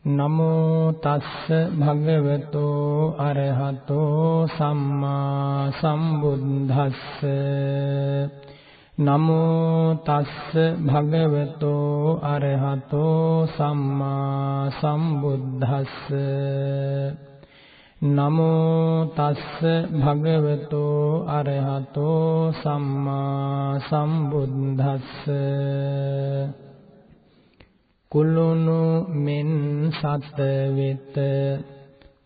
නමෝ තස්ස භගවතෝ අරහතෝ සම්මා සම්බුද්දස්ස නමෝ තස්ස භගවතෝ අරහතෝ සම්මා සම්බුද්දස්ස නමෝ තස්ස භගවතෝ අරහතෝ සම්මා සම්බුද්දස්ස කුලුණු මෙන් සත වෙත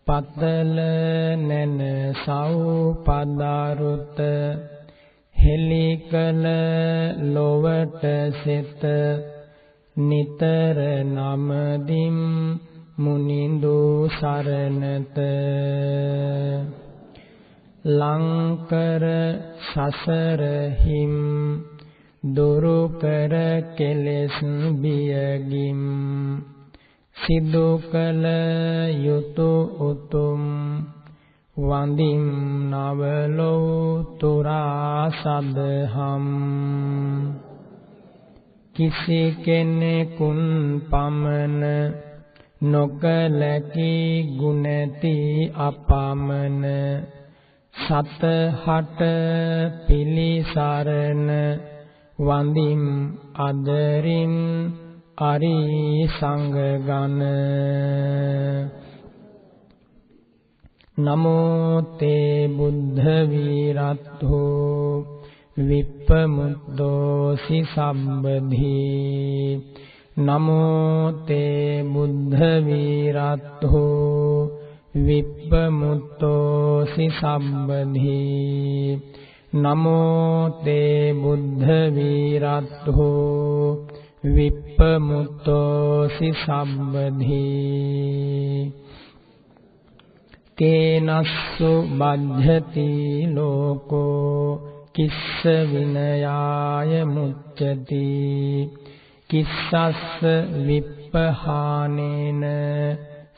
පතල නැන සව් පදාරුත හෙලිකල ලොවට සිත නිතර නමදිම් මුනිඳු සරණත ලංකර සසර හිම් දුරු කර කෙලෙස් බියගිම් සිදු කළ යුතු උතුම් වඳිම් නවලෝ තුරා සදහම් කිසි කෙනෙකුන් පමණ නොකලකි ගුණති අපමණ සතහට පිලිසරණ වඳිම් අදරින් අරි සංඝගණ නමෝ තේ බුද්ධ වීරත්තෝ විප්පමුද්දෝසි සම්බධී නමෝ තේ බුද්ධ වීරත්තෝ විප්පමුද්දෝසි සම්බධී නමෝ තේ බුද්ධ වීරත්තෝ විප්පමුත්තෝසි සම්බධී කේනස්සු බද්ධති ලෝකෝ කිස්ස විනයාය මුච්චති කිස්සස්ස විප්පහානේන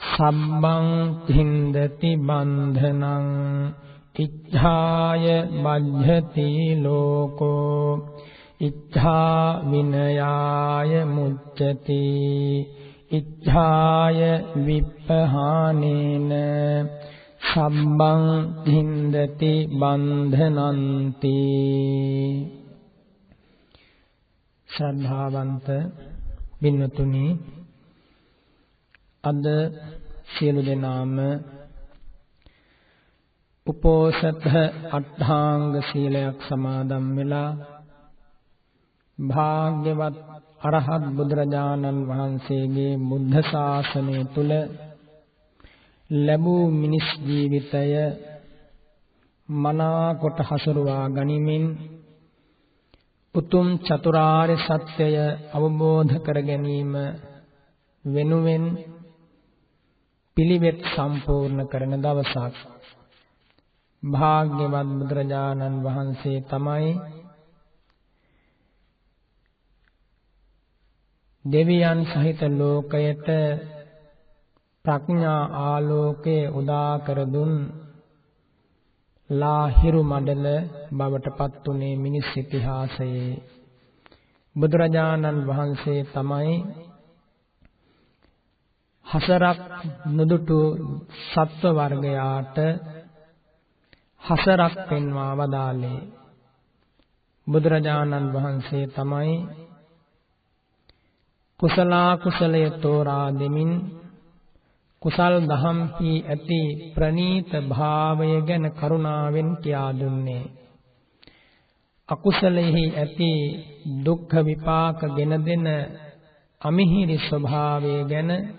සම්බං හින්දති බන්ධනං ඉච්ඡාය බද්ධති ලෝකෝ ඉච්ඡා විනයාය මුච්චති ඉච්ඡාය විප්පහානේන සම්බං හින්දති බන්ධනන්ති ශ්‍රද්ධාවන්ත බින්නතුනි අද සියලු දෙනාම උපෝසත අට්ඨාංග සීලයක් සමාදන් වෙලා භාග්‍යවත් අරහත් බුදුරජාණන් වහන්සේගේ බුද්ධ ශාසනය තුල ලැබූ මිනිස් ජීවිතය මනා කොට හසුරුවා ගනිමින් උතුම් චතුරාර්ය සත්‍යය අවබෝධ කර ගැනීම වෙනුවෙන් පිළිවෙත් සම්පූර්ණ කරන දවසක් භාග්‍යවත් බුදුරජාණන් වහන්සේ තමයි දෙවියන් සහිත ලෝකයට ප්‍රඥා ආලෝකයේ උදා කර දුන් ලාහිරු මඩල බවට පත් උනේ මිනිස් ඉතිහාසයේ බුදුරජාණන් වහන්සේ තමයි හසරක් නුදුටු සත්ව වර්ගයාට හසරක් පෙන්වා වදාළේ බුදුරජාණන් වහන්සේ තමයි කුසල කුසලය තෝරා දෙමින් කුසල් දහම්හි ඇති ප්‍රනීත භාවය ගැන කරුණාවෙන් කියා දුන්නේ අකුසලෙහි ඇති දුක්ඛ විපාක ගෙන දෙන අමිහිරි ස්වභාවය ගැන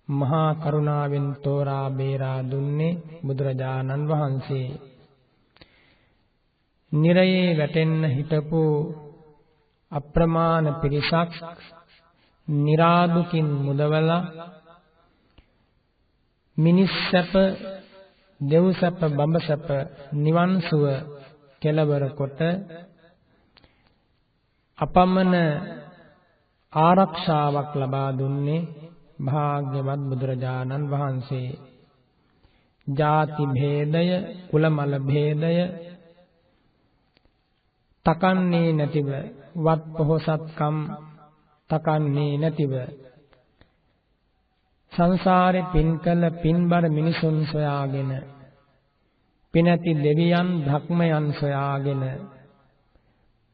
මහා කරුණාවෙන් තෝරා බේරා දුන්නේ බුදුරජාණන් වහන්සේ. නිරයේ වැටෙන්න හිටපු අප්‍රමාණ පිරිසක් නිරාදුකින් මුදවලා මිනිස් සැප, දෙව් සැප, බඹ සැප, නිවන් සුව කෙලවර කොට අපමණ ආරක්ෂාවක් ලබා දුන්නේ භාග්‍යවත් බුදුරජාණන් වහන්සේ. ජාති භේදය, කුලමල භේදය තකන්නේ නැතිව, වත් පොහොසත්කම් තකන්නේ නැතිව සංසාරේ පින් කළ පින්බර මිනිසුන් සොයාගෙන පිනැති දෙවියන් භක්මයන් සොයාගෙන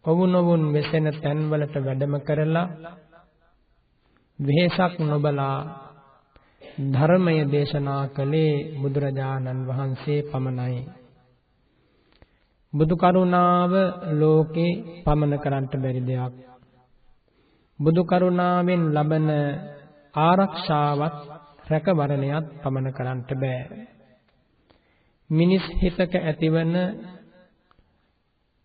ඔවුන් වෙසෙන තැන්වලට වැඩම කරලා වෙහෙසක් නොබලා ධර්මය දේශනා කළේ බුදුරජාණන් වහන්සේ පමණයි. බුදු කරුණාව ලෝකේ පමන කරන්නට බැරි දෙයක්. බුදු කරුණාවෙන් ලබන ආරක්ෂාවත් රැකවරණයත් පමන කරන්නට බෑ. මිනිස් හිතක ඇතිවන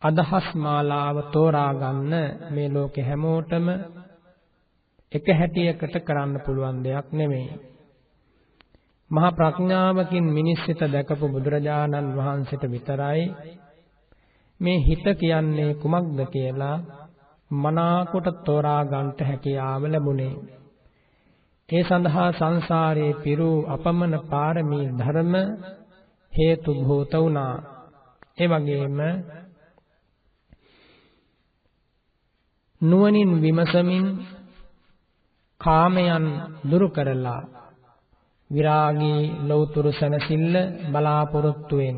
අදහස් මාලාව තෝරා ගන්න මේ ලෝකේ හැමෝටම එක හැටියකට කරන්න පුළුවන් දෙයක් නෙමෙයි. මහා ප්‍රඥාවකින් මිනිස් හිත දැකපු බුදුරජාණන් වහන්සේට විතරයි මේ හිත කියන්නේ කුමක්ද කියලා මනාකොට තෝරා ගන්නට හැකියාව ලැබුණේ. ඒ සඳහා සංසාරේ පිරූ අපමණ පාරමී ධර්ම හේතු භූත වුණා. ඒ වගේම නුවණින් විමසමින් කාමයන් දුරු කරලා විරාගී ලෞතුරු සනසිල්ල බලාපොරොත්තුවෙන්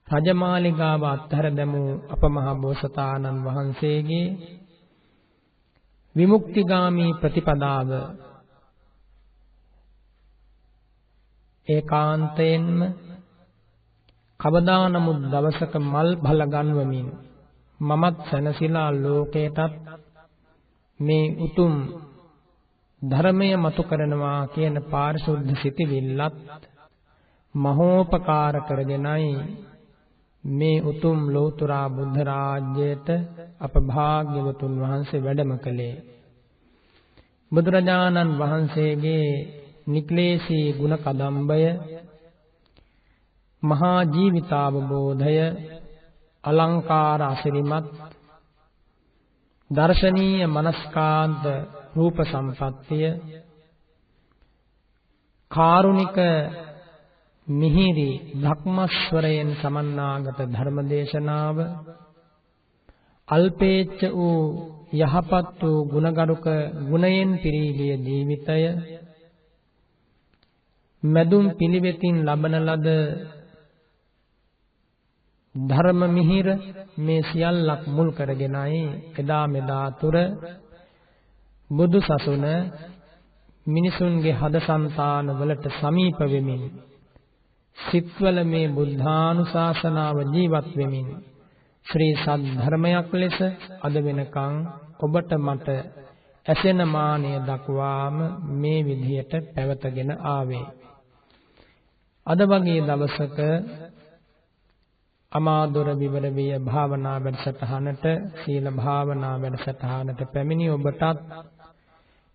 රජමාලිගාව අත්හැර දැමූ අප මහ බෝසතාණන් වහන්සේගේ විමුක්තිගාමී ප්‍රතිපදාව ඒකාන්තයෙන්ම කවදා නමුත් දවසක මල් බල ගන්වමින් මමත් සැනසීලා ලෝකයටත් මේ උතුම් ධර්මය මතු කරනවා කියන පාරිශුද්ධ සිතිවිල්ලත් මහෝපකාර කරගෙනයි මේ උතුම් ලෞතුරා බුද්ධ රාජ්‍යයට අප භාග්‍යවතුන් වහන්සේ වැඩම කළේ. බුදුරජාණන් වහන්සේගේ නික්ලේශී ගුණ කදම්බය, මහා ජීවිතාවබෝධය, අලංකාර අසිරිමත් දර්ශනීය මනස්කාන්ත රූප සම්පත්තිය, කාරුණික මිහිරි ධක්මස්වරයෙන් සමන්නාගත ධර්මදේශනාව, අල්පේච්ඡ වූ යහපත් වූ ගුණගරුක ගුණයෙන් පිරීගිය ජීවිතය, මදුම් පිළිවෙතින් ලබන ලද ධර්ම මිහිර මේ සියල්ලක් මුල් කරගෙනයි එදා මෙදා තුර බුදු සසුන මිනිසුන්ගේ හදසන්තාන වලට සමීප වෙමින් සිත්වල මේ බුද්ධානුශාසනාව ජීවත් වෙමින් ශ්‍රී සද්ධර්මයක් ලෙස අද වෙනකන් ඔබට මට ඇසෙන මානය දක්වාම මේ විදියට පැවතගෙන ආවේ. අද වගේ දවසක අමාදොර විවර විය භාවනා වැඩසටහනට, සීල භාවනා වැඩසටහනට පැමිණි ඔබටත්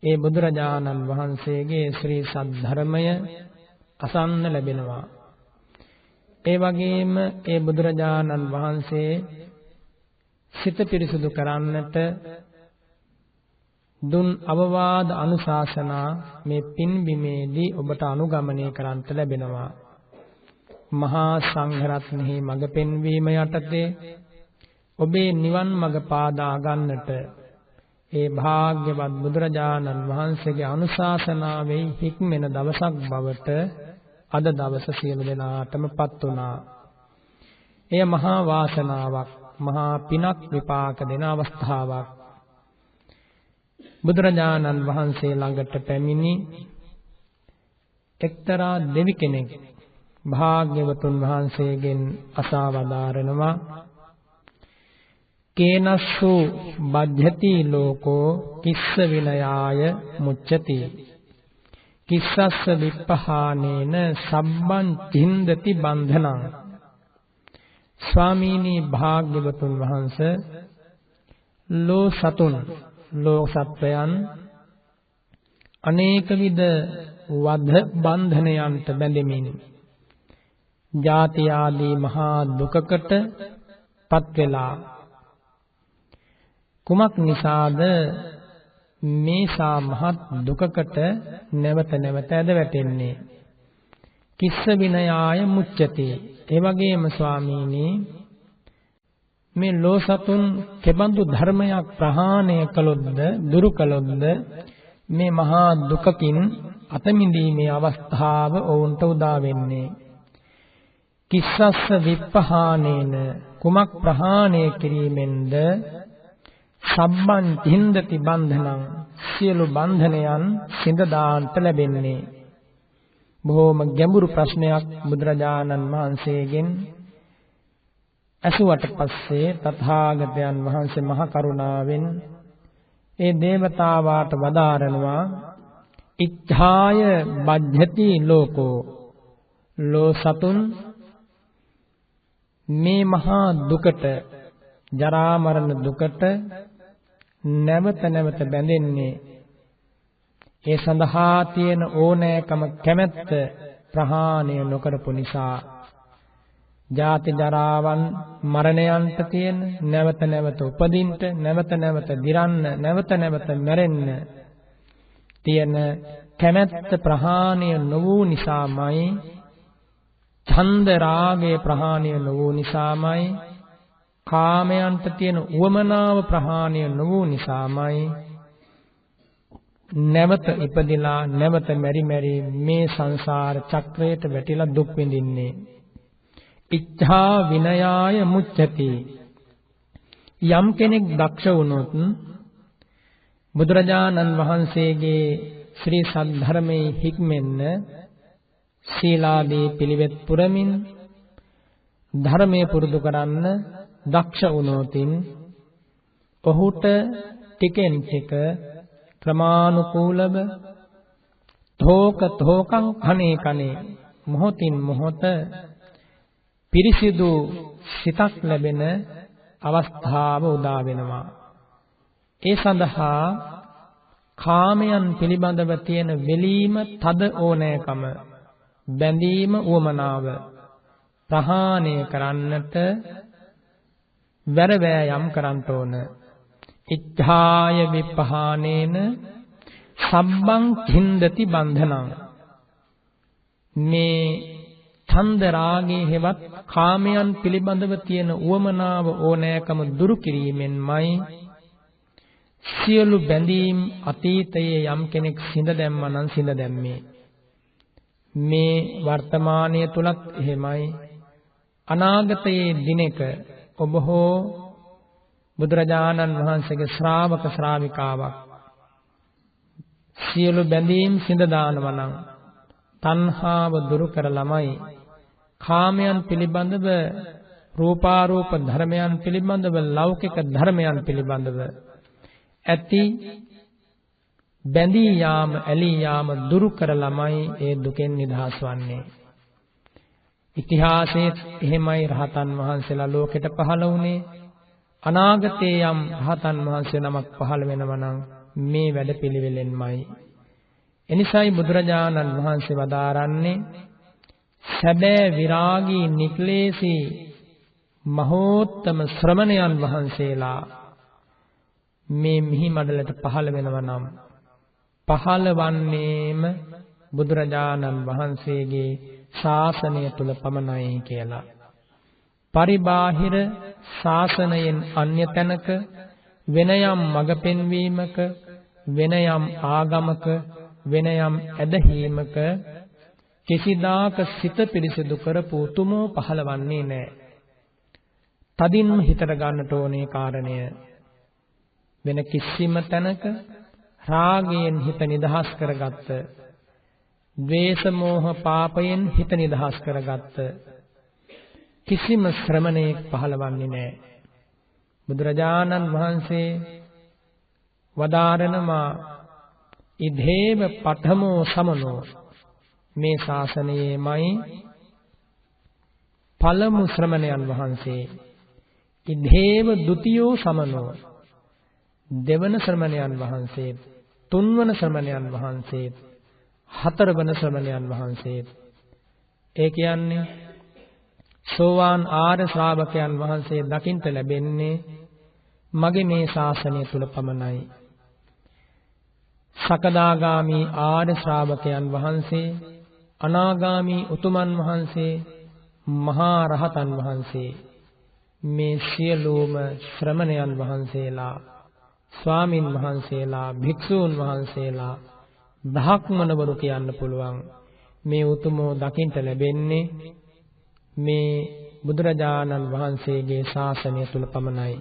ඒ බුදුරජාණන් වහන්සේගේ ශ්‍රී සද්ධර්මය අසන්න ලැබෙනවා. ඒ වගේම ඒ බුදුරජාණන් වහන්සේ සිත පිරිසුදු කරන්නට දුන් අවවාද අනුශාසනා මේ පින්බිමේදී ඔබට අනුගමනය කරන්නට ලැබෙනවා. මහා සංඝරත්නෙහි මඟ පෙන්වීම යටතේ ඔබේ නිවන් මඟ පාදා ගන්නට ඒ භාග්‍යවත් බුදුරජාණන් වහන්සේගේ අනුශාසනාවෙහි හික්මෙන දවසක් බවට අද දවස සියලු දෙනාටම පත් වුණා. එය මහා වාසනාවක්, මහා පිනක් විපාක දෙන අවස්ථාවක්. බුදුරජාණන් වහන්සේ ළඟට පැමිණි එක්තරා දෙවි කෙනෙක් භාග්‍යවතුන් වහන්සේගෙන් අසා වදාරනවා, කේනස්සු බද්ධති ලෝකෝ කිස්ස විනයාය මුච්ඡති කිස්සස්ස විප්පහානේන සම්බන් චින්දති බන්ධනං. ස්වාමීනි භාග්‍යවතුන් වහන්සේ, ලෝ සත්වයන් අනේක විද වධ බන්ධනයන්ට බැඳෙමින් ජාති ආදී මහා දුකකට පත් වෙලා කුමක් නිසාද මේසා මහත් දුකකට නැවත නැවත ඇද වැටෙන්නේ? කිස්ස විනයාය මුච්ඡති. ඒ වගේම ස්වාමීනි, මේ ලෝසතුන් කෙබඳු ධර්මයක් ප්‍රහාණය කළොත්ද, දුරු කළොත්ද මේ මහා දුකකින් අත මිදීමේ අවස්ථාව ඔවුන්ට උදා වෙන්නේ. කිස්සස්ස විප්පහානේන කුමක් ප්‍රහාණය කිරීමෙන්ද සම්බන් තින්දති බන්ධනං සියලු බන්ධනයන් සිඳ දාන්නට ලැබෙන්නේ. බොහෝම ගැඹුරු ප්‍රශ්නයක් බුදුරජාණන් වහන්සේගෙන් ඇසුවට පස්සේ තථාගතයන් වහන්සේ මහ කරුණාවෙන් ඒ දේවතාවාට වදාරනවා ඉච්ඡාය බද්ධති ලෝකෝ ලෝ සතුන් මේ මහා දුකට ජරා මරණ දුකට නැවත නැවත බැඳෙන්නේ ඒ සඳහා තියෙන ඕනෑකම කැමැත්ත ප්‍රහාණය නොකරපු නිසා ජාති ජරාවන් මරණයන්ට තියෙන නැවත නැවත උපදින්න නැවත නැවත දිරන්න නැවත නැවත මැරෙන්න තියෙන කැමැත්ත ප්‍රහාණය නොවූ නිසාමයි ඡන්ද රාගය ප්‍රහාණය නොවූ නිසාමයි කාමයන්ට තියෙන උවමනාව ප්‍රහාණය නොවූ නිසාමයි නැවත ඉපදිලා නැවත මෙරි මෙරි මේ සංසාර චක්‍රයට වැටිලා දුක් විඳින්නේ. ඉච්ඡා විනයාය මුච්ඡති. යම් කෙනෙක් දක්ෂ වුණොත් බුදුරජාණන් වහන්සේගේ ශ්‍රී සද්ධර්මයේ හික්මෙන්න සීලාදී පිළිවෙත් පුරමින් ධර්මයේ පුරුදු කරන්න දක්ෂ වුණොතින් ඔහුට ටිකෙන් ටික ක්‍රමානුකූලව තෝකං කනේ කනේ මොහොතින් මොහොත පිරිසිදු සිතක් ලැබෙන අවස්ථාව උදා වෙනවා. ඒ සඳහා කාමයන් පිළිබඳව තියෙන වෙලීම තද ඕනෑකම බැඳීම උවමනාව ප්‍රහාණය කරන්නට වැරවැයම් කරන්න ඕන. ඉච්ඡාය විපහානේන සම්බං කින්දති බන්ධනං මේ ඡන්ද රාගයේ හෙවත් කාමයන් පිළිබඳව තියෙන උවමනාව ඕනෑකම දුරු කිරීමෙන්මයි සියලු බැඳීම් අතීතයේ යම් කෙනෙක් සිඳ දැම්මා නම් සිඳ දැම්මේ. මේ වර්තමානයේ තුලත් එහෙමයි. අනාගතයේ දිනක ඔබ හෝ බුදුරජාණන් වහන්සේගේ ශ්‍රාවක ශ්‍රාවිකාවක් සියලු බැඳීම් සිඳ දානවා නම් තණ්හාව දුරු කරලමයි කාමයන් පිළිබඳව රූපාරූප ධර්මයන් පිළිබඳව ලෞකික ධර්මයන් පිළිබඳව ඇති බැඳී යාම ඇලී යාම දුරු කරලමයි ඒ දුකෙන් නිදහස් වන්නේ. ඉතිහාසයේ එහෙමයි රහතන් වහන්සේලා ලෝකෙට පහළ වුණේ. අනාගතයේ යම් රහතන් වහන්සේ නමක් පහළ වෙනවා නම් මේ වැඩ පිළිවෙලෙන්මයි. එනිසායි බුදුරජාණන් වහන්සේ වදාරන්නේ සැබෑ විරාගී නික්ලේශී මහෝත්තම ශ්‍රමණයන් වහන්සේලා මේ මිහි මඩලට පහළ වෙනවා නම් පහළ වන්නේම බුදුරජාණන් වහන්සේගේ ශාසනය තුල පමණයි කියලා. පරිබාහිර ශාසනයෙන් අන්‍ය තැනක වෙන යම් මඟ පෙන්වීමක වෙන යම් ආගමක වෙන යම් ඇදහිීමක කිසිදාක සිත පිරිසිදු කරපු උතුමෝ පහළවන්නේ නැහැ. තදින්ම හිතට ගන්නට ඕනේ කාරණය වෙන කිසිම තැනක රාගයෙන් හිත නිදහස් කරගත්ත, ද්වේෂ මෝහ පාපයෙන් හිත නිදහස් කරගත්ත කිසිම ශ්‍රමණයෙක් පහළවන්නේ නැහැ. බුදුරජාණන් වහන්සේ වදාරනවා ඉදේව පඨමෝ සමනෝ මේ ශාසනයේමයි පළමු ශ්‍රමණයන් වහන්සේ. ඉදේව ဒ ුතියෝ සමනෝ දෙවන ශ්‍රමණයන් වහන්සේ, තුන්වන ශ්‍රමණයන් වහන්සේ, හතරවන ශ්‍රමණයන් වහන්සේ. ඒ කියන්නේ සෝවාන් ආර්ය ශ්‍රාවකයන් වහන්සේ දකින්ට ලැබෙන්නේ මගේ මේ ශාසනය තුල පමණයි. සකදාගාමි ආර්ය ශ්‍රාවකයන් වහන්සේ, අනාගාමි උතුමන් වහන්සේ, මහා රහතන් වහන්සේ මේ සියලුම ශ්‍රමණයන් වහන්සේලා ස්වාමින් වහන්සේලා, භික්ෂූන් වහන්සේලා, බ්‍රාහ්මණවරු කියන්න පුළුවන්. මේ උතුමෝ දකින්ට ලැබෙන්නේ මේ බුදුරජාණන් වහන්සේගේ ශාසනය තුල පමණයි.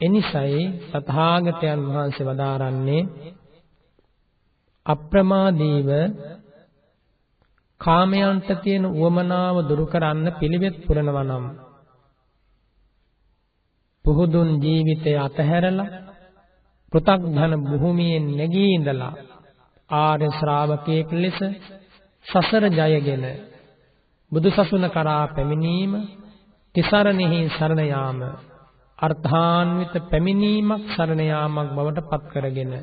එනිසයි තථාගතයන් වහන්සේ වදාරන්නේ අප්‍රමාදීව කාමයන්ට තියෙන උවමනාව දුරු කරන්න පිළිවෙත් පුරනවා නම් පුහුදුන් ජීවිතය අතහැරලා පෘථග්ධන භූමියෙන් නැගී ඉඳලා ආර්ය ශ්‍රාවකයෙක් ලෙස සසර ජයගෙන බුදුසසුන කරා පැමිණීම, තිසරණෙහි සරණ යාම, අර්ථාන්විත පැමිණීමක් සරණ යාමක් බවට පත් කරගෙන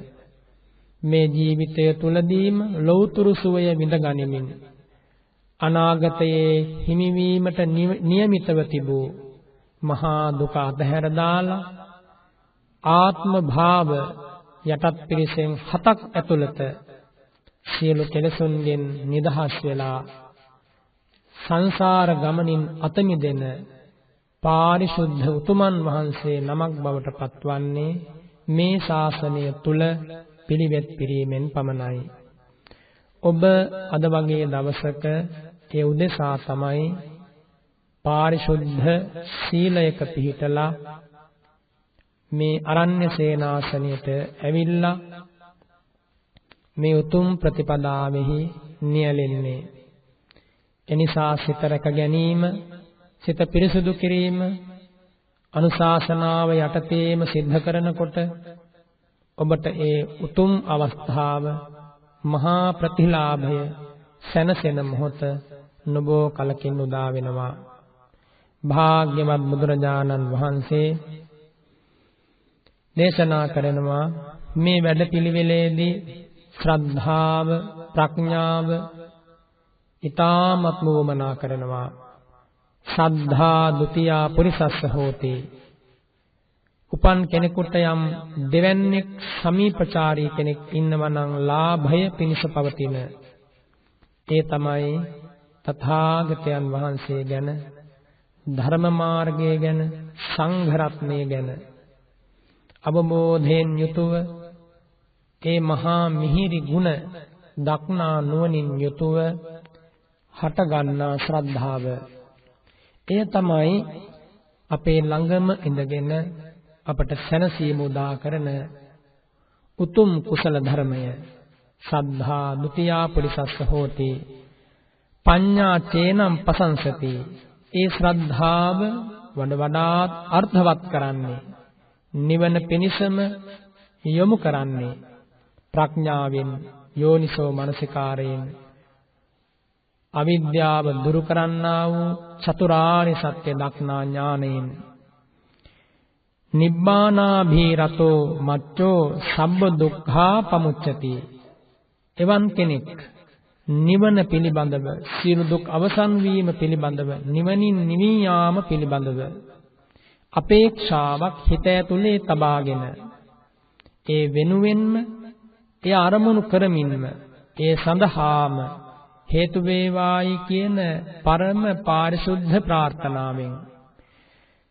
මේ ජීවිතය තුලදීම ලෞතුරු සුවය විඳ ගනිමින් අනාගතයේ හිමිවීමට නියමිතව තිබූ මහා දුක අතහැර දාලා ආත්ම භාව යටත් පිරිසෙන් 7ක් ඇතුළත සියලු කෙලෙසුන්ගෙන් නිදහස් වෙලා සංසාර ගමනින් අත මිදෙන පාරිශුද්ධ උතුමන් වහන්සේ නමක් බවට පත්වන්නේ මේ ශාසනය තුල පිළිවෙත් පිරීමෙන් පමණයි. ඔබ අද වගේ දවසක ඒ උදෙසා තමයි පාරිශුද්ධ සීලයක පිහිටලා මේ අරණ්‍ය සේනාසනයට ඇවිල්ලා මේ උතුම් ප්‍රතිපදාවෙහි නියැලෙන්නේ. එනිසා සිත රැක ගැනීම, සිත පිරිසුදු කිරීම අනුශාසනාව යටතේම සිද්ධ කරනකොට ඔබට ඒ උතුම් අවස්ථාව, මහා ප්‍රතිලාභය සැනසෙන මොහොත නොබෝ කලකින් උදා වෙනවා. භාග්‍යවත් බුදුරජාණන් වහන්සේ දේශනා කරනවා මේ වැඩපිළිවෙලේදී ශ්‍රද්ධාව, ප්‍රඥාව ඊ타මත් වමනා කරනවා. සද්ධා ဒ ුතියා පුරිසස්ස හෝති. උපන් කෙනෙකුට යම් දෙවන්නේක් සමීපචාරී කෙනෙක් ඉන්නවා නම් ලාභය පිණිස පවතින. ඒ තමයි තථාගතයන් වහන්සේ ගැන, ධර්ම මාර්ගය ගැන, සංඝ රත්නය ගැන අවබෝධයෙන් යුතුව ඒ මහා මිහිරි ගුණ දක්නා නුවණින් යුතුව හටගන්නා ශ්‍රද්ධාව. එය තමයි අපේ ළඟම ඉඳගෙන අපට සැනසීම උදා කරන උතුම් කුසල ධර්මය. සද්ධා ဒ ුතියා පුරිසස්ස හෝති. පඤ්ඤා චේනම් පසංසති. ඒ ශ්‍රද්ධාව වඩාත් අර්ථවත් කරන්නේ, නිවන පිණිසම යොමු කරන්නේ ප්‍රඥාවෙන්, යෝනිසෝ මනසිකාරයෙන්, අවිද්‍යාව දුරු කරන්නා වූ චතුරාර්ය සත්‍ය දක්නා ඥානයෙන්. නිබ්බානාභීරතෝ මච්චෝ සබ්බ දුක්ඛා පමුච්චති. එවන් කෙනෙක් නිවන පිළිබඳව, සියලු දුක් අවසන් වීම පිළිබඳව, නිවනින් නිවී යාම පිළිබඳව අපේක්ෂාවක් හිත ඇතුලේ තබාගෙන ඒ වෙනුවෙන්ම ඒ අරමුණු කරමින්ම ඒ සඳහාම හේතු වේවායි කියන පරම පාරිශුද්ධ ප්‍රාර්ථනාවෙන්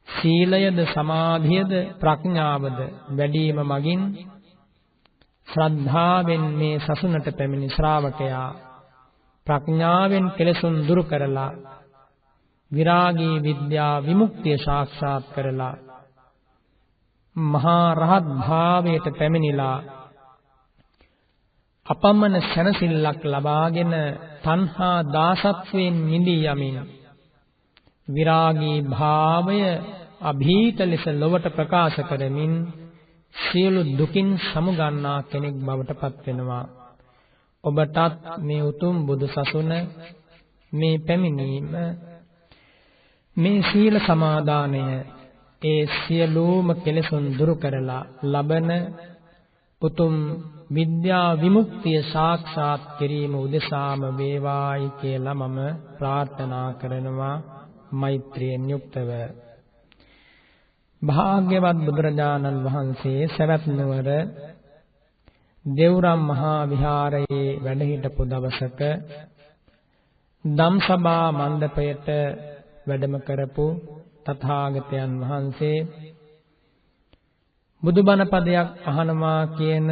සීලයද, සමාධියද, ප්‍රඥාවද වැඩිම මගින් ශ්‍රද්ධාවෙන් මේ සසුනට පැමිණි ශ්‍රාවකයා ප්‍රඥාවෙන් කෙලෙසුන් දුරු කරලා විරාගී විද්‍යා විමුක්තිය සාක්ෂාත් කරලා මහා රහත් භාවයට පැමිණිලා අපමණ සැනසෙල්ලක් ලබාගෙන තණ්හා දාසත්වයෙන් නිදී යමින් විරාගී භාවය අභීත ලෙස ලොවට ප්‍රකාශ කරමින් සියලු දුකින් සමුගන්නා කෙනෙක් බවට පත් වෙනවා. ඔබටත් මේ උතුම් බුදු සසුන, මේ පැමිණීම, මේ සීල සමාදානය ඒ සියලුම කෙලෙසුන් දුරු කරලා ලබන උතුම් විද්‍යා විමුක්තිය සාක්ෂාත් කිරීම උදෙසාම වේවායි කියලා මම ප්‍රාර්ථනා කරනවා මෛත්‍රියෙන් යුක්තව. භාග්‍යවත් බුදුරජාණන් වහන්සේ සවැත් නුවර දේවරම් මහා විහාරයේ වැඩ හිටපු දවසක ධම්සභා මණ්ඩපයට වැඩම කරපු තථාගතයන් වහන්සේ බුදුබණ පදයක් අහනවා කියන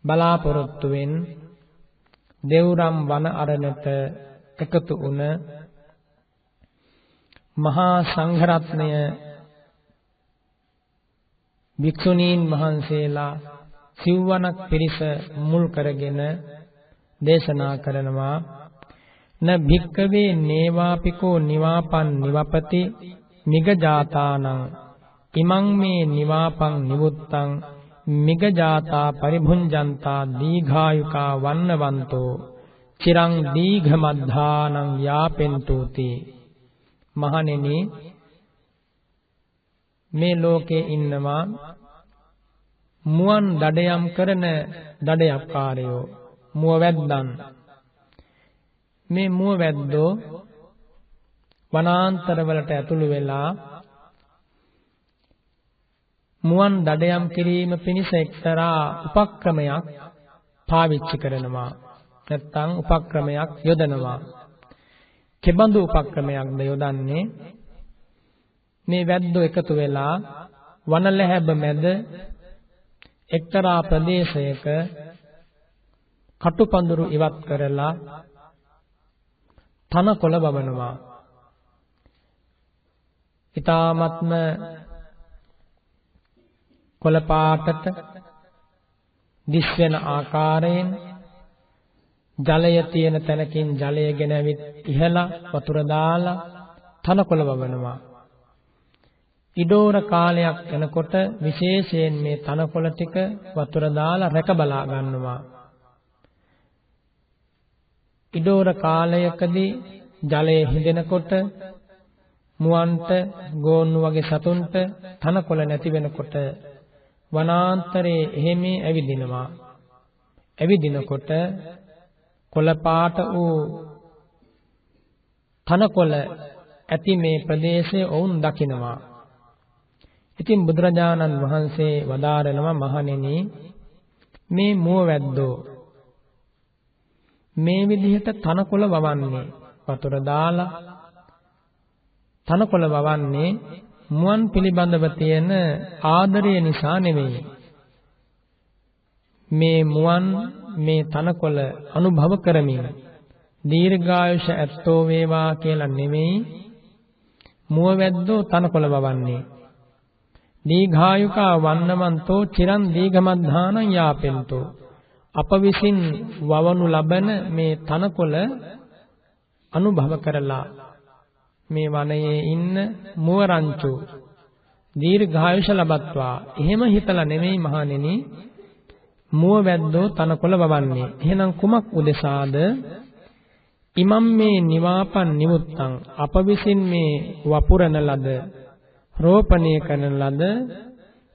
බලාපොරොත්තුවෙන් දෙව්රම් වන අරණට එකතු වුණ මහා සංඝරත්නය භික්ෂුණීන් වහන්සේලා සිව්වනක් පිරිස මුල් කරගෙන දේශනා කරනවා න භික්කවේ නේවාපිකෝ නිවාපන් නිවපති මිගජාතානං ඉමං මේ නිවාපං නිවුත්තං මිගජාතා පරිභුංජන්තා දීඝායුකා වන්නවන්තෝ චිරං දීඝමද්ධානං යාපෙන්තුති. මහණෙනි, මේ ලෝකේ ඉන්නවා මුවන් දඩයම් කරන දඩයක්කාරයෝ, මුවවැද්දන්. මේ මුවවැද්දෝ වනාන්තරවලට ඇතුළු වෙලා මුවන් දඩයම් කිරීම පිණිස එක්තරා උපක්‍රමයක් පාවිච්චි කරනවා. නැත්නම් උපක්‍රමයක් යොදනවා. කෙබඳු උපක්‍රමයක්ද යොදන්නේ? මේ වැද්දෝ එකතු වෙලා වනලැහැබ මැද එක්තරා ප්‍රදේශයක කටුපඳුරු ඉවත් කරලා තනකොළ වවනවා. ඊ타ත්ම කොළ පාටට දිස් වෙන ආකාරයෙන් ජලය තියෙන තැනකින් ජලය ගෙනවිත් ඉහලා වතුර දාලා තනකොළ වවනවා. ඉඩෝර කාලයක් යනකොට විශේෂයෙන් මේ තනකොළ ටික වතුර දාලා රැක බලා ගන්නවා. ඉඩෝර කාලයකදී ජලය හිඳෙනකොට මුවන්ට ගෝන්නු වගේ සතුන්ට තනකොළ නැති වෙනකොට වනාන්තරයේ එහෙම ඇවිදිනවා. ඇවිදිනකොට කොළ පාට වූ තනකොළ ඇති මේ ප්‍රදේශයේ ඔවුන් දකිනවා. ඉතින් බුදුරජාණන් වහන්සේ වදාරනවා, මහණෙනි, මේ මුවවැද්දෝ මේ විදිහට තනකොළ වවන්නේ, වතුර දාලා තනකොළ වවන්නේ මුවන් පිළිබඳව තියෙන ආදරය නිසා නෙවෙයි. මේ මුවන් මේ තනකොළ අනුභව කරමින් දීර්ඝායුෂ ඇත්තෝ වේවා කියලා නෙවෙයි මුවවැද්දෝ තනකොළ වවන්නේ. දීඝායුකා වන්නමන්තෝ චිරන් දීඝමද්ධානං යාපෙන්තෝ. අප විසින් වවනු ලබන මේ තනකොළ අනුභව කරලා මේ වනයේ ඉන්න මුවරංචු දීර්ඝායුෂ ලබත්වා. එහෙම හිතලා නෙමෙයි මහණෙනි මුවවැද්දෝ තනකොළ වවන්නේ. එහෙනම් කුමක් උදෙසාද? ඉමම් මේ නිවාපන් නිවුත්තං. අප විසින් මේ වපුරන ලද, රෝපණය කරන ලද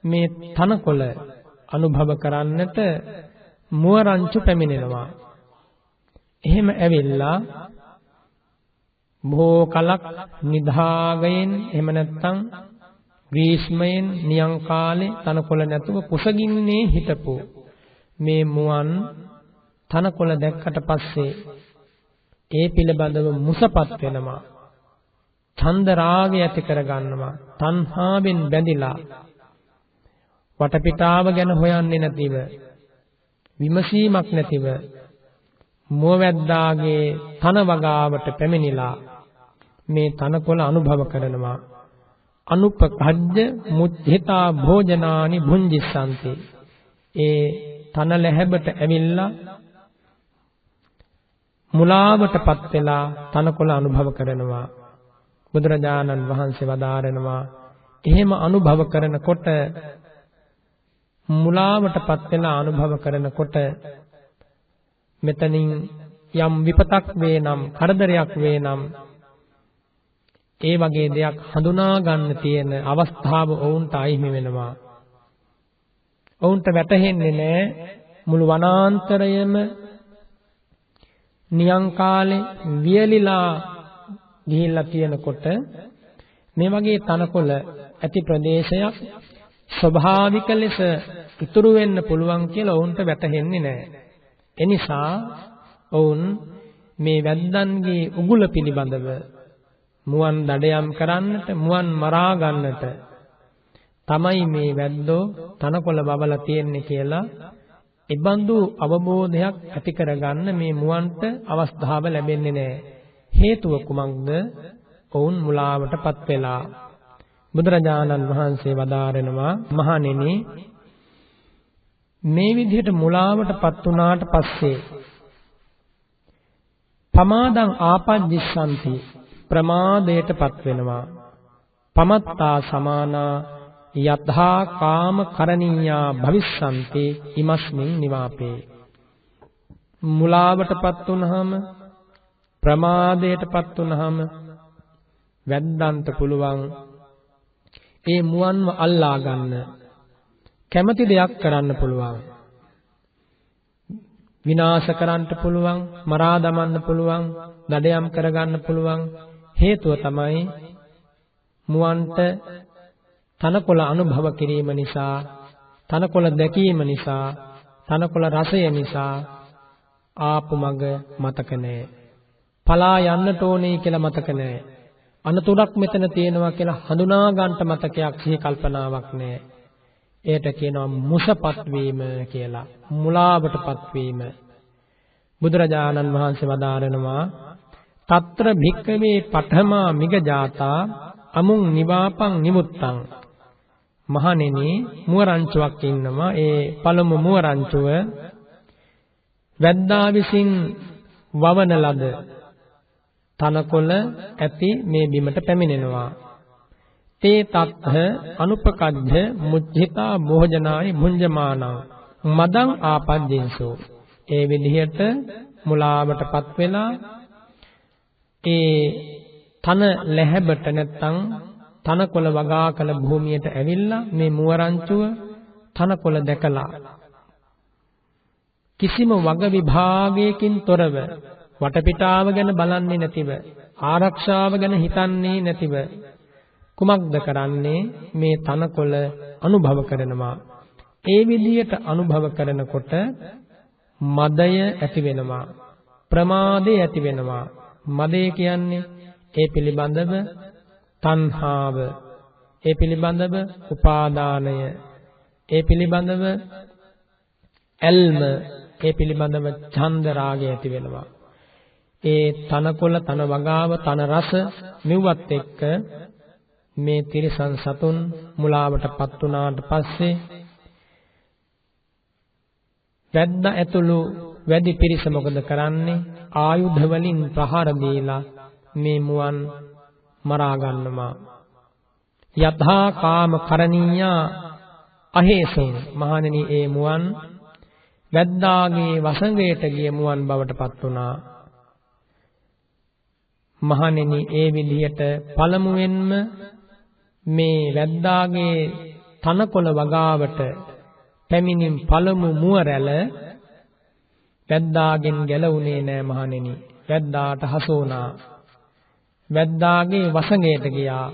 මේ තනකොළ අනුභව කරන්නට මුවරංචු පැමිණෙනවා. එහෙම ඇවිල්ලා බොහෝ කලක් නිදාගයෙන්, එහෙම නැත්නම් ග්‍රීෂ්මයෙන් නියං කාලේ තනකොළ නැතුව කුසගින්නේ හිටපු මේ මුවන් තනකොළ දැක්කට පස්සේ ඒ පිළිබඳව මුසපත් වෙනවා. ඡන්ද රාගය ඇති කරගන්නවා. තණ්හාවෙන් බැඳිලා වටපිටාව ගැන හොයන්නේ නැතිව, විමසීමක් නැතිව මුවවැද්දාගේ තන වගාවට පැමිණිලා මේ තනකොළ අනුභව කරනවා. අනුපකහජ්ජ මුච්ඡිතා භෝජනානි භුංජිස්සන්ති. ඒ තන ලැහැබට ඇවිල්ලා මුලාවටපත් වෙලා තනකොළ අනුභව කරනවා. බුදුරජාණන් වහන්සේ වදාරනවා, එහෙම අනුභව කරනකොට, මුලාවටපත් වෙලා අනුභව කරනකොට මෙතනින් යම් විපතක් වේ නම්, කරදරයක් වේ නම්, ඒ වගේ දෙයක් හඳුනා ගන්න තියෙන අවස්ථාව ඔවුන්ට අහිමි වෙනවා. ඔවුන්ට වැටහෙන්නේ නැහැ මුළු වනාන්තරයම නියං කාලේ වියලිලා ගිහිල්ලා තියෙනකොට මේ වගේ තනකොළ ඇති ප්‍රදේශයක් ස්වභාවික ලෙස ඉතුරු වෙන්න පුළුවන් කියලා ඔවුන්ට වැටහෙන්නේ නැහැ. එනිසා ඔවුන් මේ වැද්දන්ගේ උගුල පිළිබඳව මුවන් දඩයම් කරන්නට, මුවන් මරා ගන්නට තමයි මේ වැද්දෝ තනකොළ බබලා තියෙන්නේ කියලා ඉබඳු අවබෝධයක් ඇති කරගන්න මේ මුවන්ට අවස්ථාව ලැබෙන්නේ නැහැ. හේතුව කුමක්ද? ඔවුන් මුලාවටපත් වෙලා. බුදුරජාණන් වහන්සේ වදාරනවා මහණෙනි මේ විදිහට මුලාවටපත් වුණාට පස්සේ පමාදං ආපජ්ජිස්සanti ප්‍රමාදයටපත් වෙනවා. පමත්තා සමානා යතහා කාම කරණීයා භවිස්සanti ඉමස්මින් නිවාපේ. මුලාවටපත් වුනහම ප්‍රමාදයටපත් වුනහම වැද්දන්ට පුළුවන් ඒ මුවන්ව අල්ලා ගන්න, කැමති දෙයක් කරන්න පුළුවන්, විනාශ කරන්න පුළුවන්, මරා දමන්න පුළුවන්, දඩයම් කරගන්න පුළුවන්. හේතුව තමයි මුවන්ට තනකොළ අනුභව කිරීම නිසා, තනකොළ දැකීම නිසා, තනකොළ රසය නිසා ආපු මග මතක නැහැ. පලා යන්නට ඕනේ කියලා මතක නැහැ. අනතුරක් මෙතන තියෙනවා කියලා හඳුනා ගන්නට මතකයක්, සිහි කල්පනාවක් නැහැ. ඒට කියනවා මුසපත් වීම කියලා, මුලාවටපත් වීම. බුදුරජාණන් වහන්සේ වදාරනවා తත්‍ර භික්ඛවේ පඨමා මිගජාතා අමුං නිවාපං නිමුත්තං. මහණෙනි මුව රංචුවක් ඉන්නවා. ඒ පළමු මුව රංචුව වැද්දා විසින් වවන ලද තනකොළ ඇති මේ බිමට පැමිණෙනවා. තේ තත්ථ අනුපකද්ධ මුච්ඡිතා භෝජනාය භුංජමානං මදං ආපජ්ජින්සෝ. ඒ විදිහට මුලාවටපත් වෙලා ඒ තන ලැහැබට නැත්තම් තනකොළ වගා කළ භූමියට ඇවිල්ලා මේ මුව රංචුව තනකොළ දැකලා කිසිම වග විභාගයකින් තොරව, වටපිටාව ගැන බලන්නේ නැතිව, ආරක්ෂාව ගැන හිතන්නේ නැතිව කුමක්ද කරන්නේ? මේ තනකොළ අනුභව කරනවා. ඒ විදියට අනුභව කරනකොට මදය ඇති වෙනවා, ප්‍රමාදය ඇති වෙනවා. මදය කියන්නේ ඒ පිළිබඳව තණ්හාව, ඒ පිළිබඳව උපාදානය, ඒ පිළිබඳව ඇල්ම, ඒ පිළිබඳව ඡන්ද රාගය ඇති වෙනවා. ඒ තනකොළ, තන වගාව, තන රස මෙව්වත් එක්ක මේ තිරිසන් සතුන් මුලාවටපත් වුණාට පස්සේ වැද්දා ඇතුළු වැඩි පිරිස මොකද කරන්නේ? ආයුධ වලින් ප්‍රහාර දීලා මේ මුවන් මරා ගන්නවා. යතහා කාම කරණීයා අහේසුන්. මහණෙනි ඒ මුවන් වැද්දාගේ වසඟයට ගිය මුවන් බවට පත් වුණා. මහණෙනි ඒ විදිහට පළමුවෙන්ම මේ වැද්දාගේ තනකොළ වගාවට පැමිණින් පළමු මුව රැළ වැද්දාගෙන් ගැලවුණේ නෑ මහණෙනි. වැද්දාට හසු වුණා. වැද්දාගේ වසඟයට ගියා.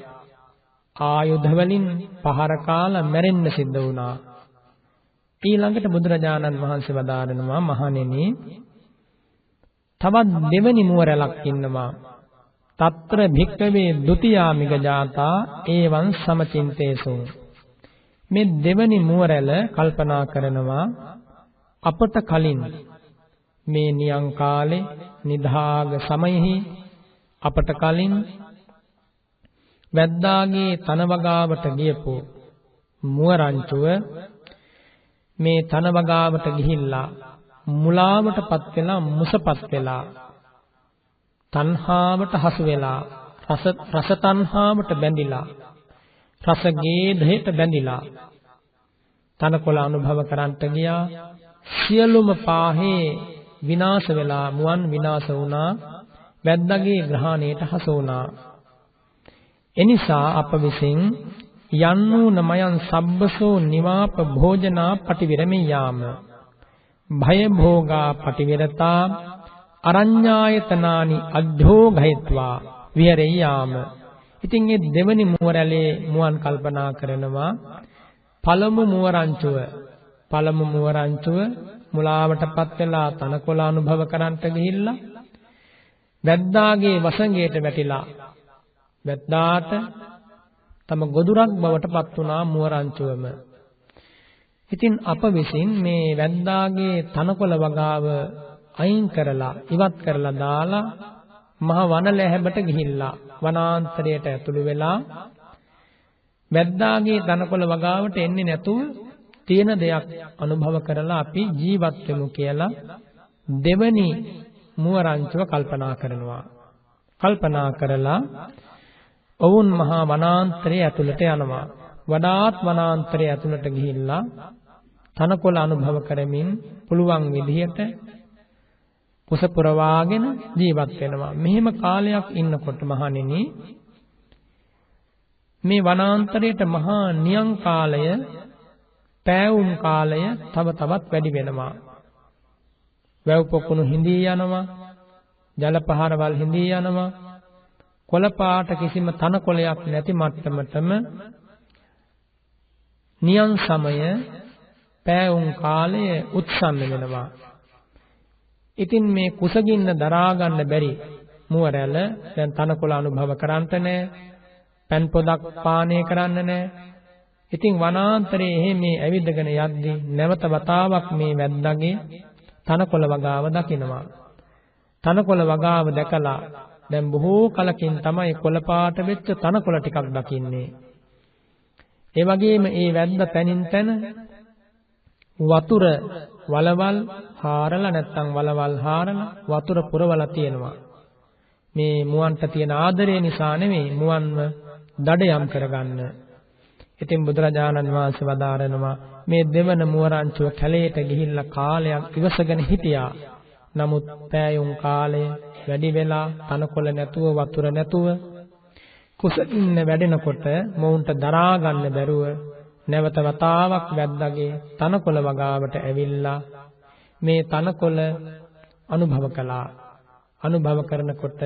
ආයුධ වලින් පහර කාලා මැරෙන්න සිද්ධ වුණා. ඊළඟට බුදුරජාණන් වහන්සේ වදාරනවා මහණෙනි තවත් දෙවනි මුව රැළක් ඉන්නවා. తත්‍ර භික්ඛවේ ဒ ුතියා මිගජාතා ඒවං සමචින්තේසු. මේ දෙවනි මුව රැළ කල්පනා කරනවා අපට කලින් මේ නියං කාලේ නිදාග සමයෙහි අපට කලින් වැද්දාගේ තන වගාවට ගියපු මුව රංචුව මේ තන වගාවට ගිහිල්ලා මුලාවටපත් වෙලා, මුසපත් වෙලා, තණ්හාවට හසු වෙලා, රස තණ්හාවට බැඳිලා, රස ගේධයට බැඳිලා තනකොළ අනුභව කරන්ට ගියා. සියලුම පාහේ විනාශ වෙලා මුවන් විනාශ වුණා. වැද්දාගේ ග්‍රහණයට හසු වුණා. එනිසා අප විසින් යන්නු නමයන් සබ්බසෝ නිවාප භෝජනා පටිවිරමියාම භය භෝගා පටිවිරතා අරඤ්ඤායතනානි අධ්‍යෝගයත්වා විහෙරියාම. ඉතින් මේ දෙවනි මුවරැළේ මුවන් කල්පනා කරනවා පළමු මුව රංචුව මුලාවටපත් වෙලා තනකොළ අනුභව කරන්ට ගිහිල්ලා වැද්දාගේ වසඟයට වැටිලා වැද්දාට තම ගොදුරක් බවට පත් වුණා මුව රංචුවම. ඉතින් අප විසින් මේ වැද්දාගේ තනකොළ වගාව අයින් කරලා ඉවත් කරලා දාලා මහ වන ලැහැබට ගිහිල්ලා වනාන්තරයට ඇතුළු වෙලා වැද්දාගේ තනකොළ වගාවට එන්නේ නැතුව තියෙන දෙයක් අනුභව කරලා අපි ජීවත් වෙමු කියලා දෙවනි මුව රංචුව කල්පනා කරනවා. කල්පනා කරලා ඔවුන් මහා වනාන්තරයේ ඇතුළට යනවා. වඩාත් වනාන්තරයේ ඇතුළට ගිහිල්ලා තනකොළ අනුභව කරමින් පුළුවන් විදිහට කුස පුරවාගෙන ජීවත් වෙනවා. මෙහෙම කාලයක් ඉන්නකොට මහණෙනි මේ වනාන්තරයේ මහා නියං කාලය, පෑවුම් කාලය තව තවත් වැඩි වෙනවා. වැව් පොකුණු හිඳී යනවා, ජල පහරවල් හිඳී යනවා. කොළ පාට කිසිම තනකොළයක් නැති මට්ටමටම නියං සමය පෑවුම් කාලය උත්සන්න වෙනවා. ඉතින් මේ කුසගින්න දරා ගන්න බැරි මුව රැළ දැන් තනකොළ අනුභව කරන්ට නැහැ. පන් පොදක් පානය කරන්න නැහැ. ඉතින් වනාන්තරයේ එහෙ මේ ඇවිදගෙන යද්දී නැවත වතාවක් මේ වැද්දාගේ තනකොළ වගාව දකිනවා. තනකොළ වගාව දැකලා දැන් බොහෝ කලකින් තමයි කොළ පාට වෙච්ච තනකොළ ටිකක් දකින්නේ. ඒ වගේම ඒ වැද්දා තනින් තන වතුර වලවල් හාරලා නැත්නම් වලවල් හාරලා වතුර පුරවලා තියෙනවා. මේ මුවන්ට තියෙන ආදරය නිසා නෙමෙයි මුවන්ව දඩයම් කරගන්න. ඉතින් බුදුරජාණන් වහන්සේ වදාරනවා මේ දෙවන මුව රංචුව කැලේට ගිහිල්ලා කාලයක් ඉවසගෙන හිටියා. නමුත් පෑයුම් කාලය වැඩි වෙලා තනකොළ නැතුව වතුර නැතුව කුසගින්න වැඩෙනකොට මොවුන්ට දරා ගන්න බැරුව නැවත වතාවක් වැද්දාගේ තනකොළ වගාවට ඇවිල්ලා මේ තනකොළ අනුභව කළා. අනුභව කරනකොට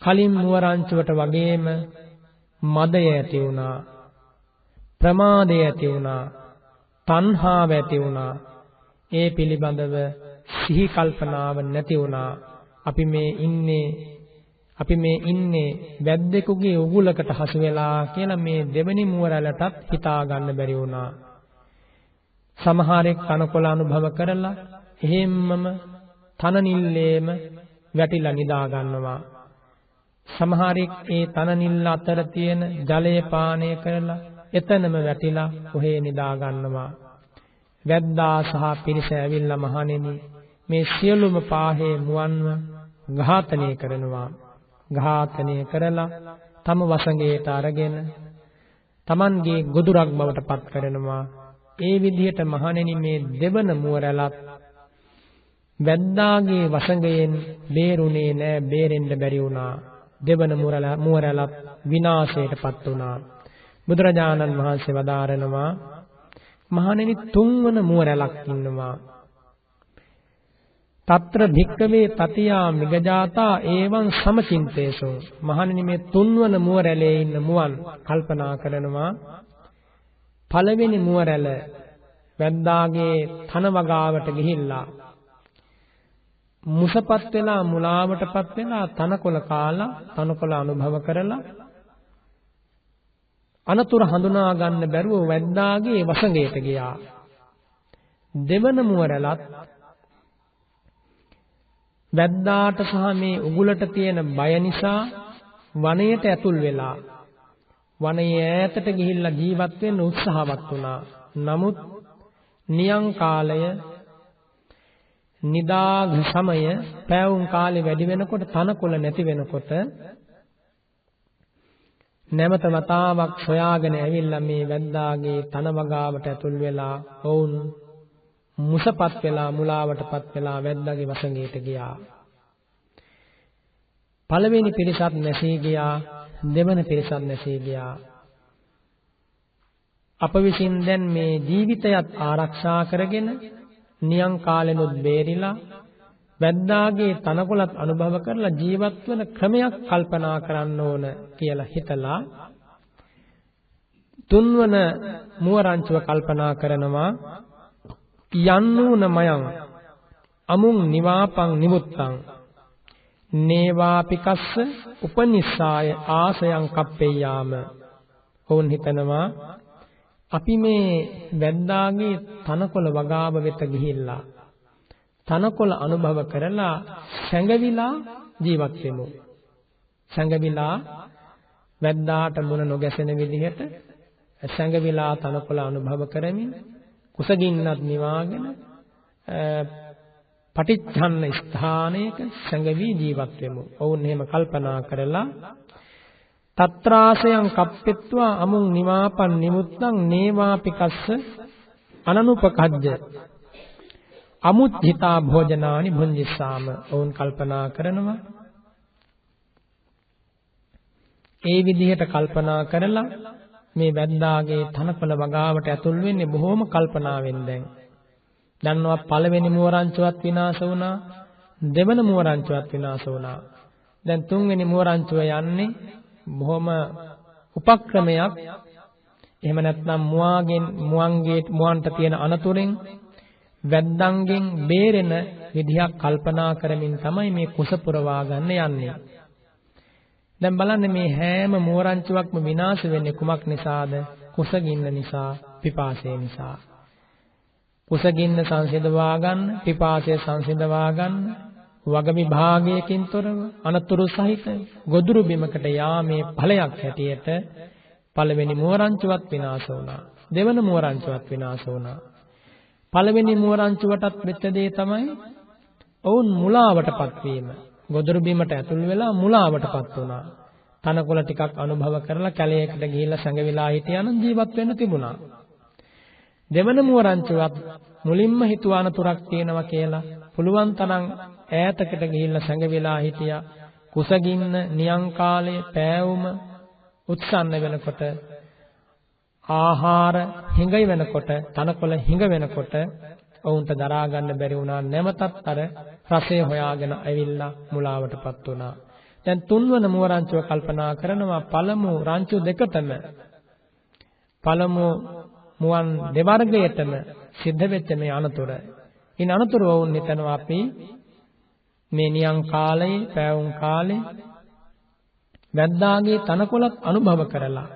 කලින් මුව රංචුවට වගේම මදය ඇති වුණා, ප්‍රමාදය ඇති වුණා, තණ්හාව ඇති වුණා. ඒ පිළිබඳව සිහි කල්පනාව නැති වුණා. අපි මේ ඉන්නේ වැද්දෙකුගේ උගුලකට හසු වෙලා කියලා මේ දෙවෙනි මුව රැළටත් හිතා ගන්න බැරි වුණා. සමහරෙක් තනකොළ අනුභව කරලා එහෙම්මම තන නිල්ලේම වැටිලා නිදා ගන්නවා. සමහරෙක් ඒ තන නිල්ල අතර තියෙන ජලය පානය කරලා එතනම වැටිලා ඔහේ නිදා ගන්නවා. වැද්දා සහ පිරිස ඇවිල්ලා මහණෙනි මේ සියලුම පාහේ මුවන්ව ඝාතනය කරනවා. ඝාතනය කරලා තම වසඟයට අරගෙන Tamanගේ ගොදුරක් බවට පත් කරනවා. ඒ විදිහට මහණෙනි මේ දෙවන මුව රැළත් වැද්දාගේ වසඟයෙන් බේරුණේ නෑ, බේරෙන්න බැරි වුණා. දෙවන මුව රැළත් විනාශයටපත් වුණා. බුදුරජාණන් වහන්සේ වදාරනවා මහණෙනි තුන්වන මුව රැළක් ඉන්නවා. తත්‍ර භික්කවේ තතියා මිගජාතා ඒවං සමචින්තේසු. මහණෙනි මේ තුන්වන මුව රැළේ ඉන්න මුවන් කල්පනා කරනවා පළවෙනි මුව රැළ වැද්දාගේ තන වගාවට ගිහිල්ලා මුසපත් වෙලා මුලාවටපත් වෙලා තනකොළ කාලා තනකොළ අනුභව කරලා අනතුරු හඳුනා ගන්න බැරුව වැද්දාගේ වසඟයට ගියා. දෙවන මුව රැළත් වැද්දාට සහ මේ උගුලට තියෙන බය නිසා වනයේට ඇතුල් වෙලා වනයේ ඈතට ගිහිල්ලා ජීවත් වෙන්න උත්සාහවත් වුණා. නමුත් නියං කාලය නිදාග සමය පැවුම් කාලේ වැඩි වෙනකොට තනකොළ නැති වෙනකොට නැවත වතාවක් සොයාගෙන ඇවිල්ලා මේ වැද්දාගේ තන වගාවට ඇතුල් වෙලා වුන් මුසපත් වෙලා මුලාවටපත් වෙලා වැද්දාගේ වසඟයට ගියා. පළවෙනි පිරිසත් නැසී ගියා, දෙවන පිරිසත් නැසී ගියා. අප විසින් දැන් මේ ජීවිතයත් ආරක්ෂා කරගෙන නියං කාලෙනුත් බේරිලා වැද්දාගේ තනකොළත් අනුභව කරලා ජීවත් වෙන ක්‍රමයක් කල්පනා කරන්න ඕන කියලා හිතලා තුන්වන මුව රංචුව කල්පනා කරනවා යන්නූන මයං අමුං නිවාපං නිමුත්තං නේවාපිකස්ස උපනිස්සාය ආසයන් කප්පෙයාම. ඔවුන් හිතනවා අපි මේ වැද්දාගේ තනකොළ වගාව වෙත ගිහිල්ලා තනකොළ අනුභව කරලා සැඟවිලා ජීවත් වෙමු. සැඟවිලා වැද්දාට මුණ නොගැසෙන විදිහට සැඟවිලා තනකොළ අනුභව කරමින් කුසගින්නත් නිවාගෙන පටිච්චන්න ස්ථානයක සැඟවි ජීවත් වෙමු. ඔවුන් එහෙම කල්පනා කරලා තත්‍රාසයන් කප්පෙත්වා අමුං නිවාපන් නිමුත්තං නේවාපිකස්ස අනනුපකජ්ජ අමුච්චිතා භෝජනානි භුංජිස්සාම. ඔවුන් කල්පනා කරනවා ඒ විදිහට කල්පනා කරලා මේ වැද්දාගේ තනකොළ වගාවට ඇතුල් වෙන්නේ බොහොම කල්පනාවෙන්. දැන් දන්නවා පළවෙනි මුවරංචුවත් විනාශ වුණා, දෙවන මුවරංචුවත් විනාශ වුණා. දැන් තුන්වෙනි මුවරංචුව යන්නේ බොහොම උපක්‍රමයක්. එහෙම නැත්නම් මුවන්ට තියෙන අනතුරෙන් වැද්දන්ගෙන් බේරෙන විදිහක් කල්පනා කරමින් තමයි මේ කුස පුරවා ගන්න යන්නේ. දැන් බලන්න මේ හැම මුවරංචුවක්ම විනාශ වෙන්නේ කුමක් නිසාද? කුසගින්න නිසා, පිපාසය නිසා. කුසගින්න සංසිඳවා ගන්න, පිපාසය සංසිඳවා ගන්න වග විභාගයකින් තොරව අනතුරු සහිත ගොදුරු බිමකට යාමේ ඵලයක් හැටියට පළවෙනි මුවරංචුවත් විනාශ වුණා. දෙවන මුවරංචුවත් විනාශ වුණා. පළවෙනි මුවරංචුවටත් වෙච්ච දේ තමයි ඔවුන් මුලාවටපත් වීම. ගොදුරු බිමට ඇතුල් වෙලා මුලාවටපත් වුණා. තනකොළ ටිකක් අනුභව කරලා කැලයකට ගිහිල්ලා සැඟවිලා හිටියානම් ජීවත් වෙන්න තිබුණා. දෙවන මුවරංචුවත් මුලින්ම හිතුව අනතුරක් තියෙනවා කියලා පුළුවන් තරම් ඈතකට ගිහිල්ලා සැඟවිලා හිටියා. කුසගින්න, නියං කාලයේ පෑවුම උත්සන්න වෙනකොට, ආහාර හිඟ වෙනකොට, තනකොළ හිඟ වෙනකොට ඔවුන්ට දරා ගන්න බැරි වුණා. නැවතත් අර රසය හොයාගෙන ඇවිල්ලා මුලාවටපත් වුණා. දැන් තුන්වන මුවරංචුව කල්පනා කරනවා පළමු රංචු දෙකටම පළමු මුවන් දෙවර්ගයටම සිද්ධ වෙච්ච මේ අනතුර. ඉන් අනතුර වුන් හිතනවා අපි මේ නියං කාලයේ, පෑවුම් කාලේ වැද්දාගේ තනකොළත් අනුභව කරලා,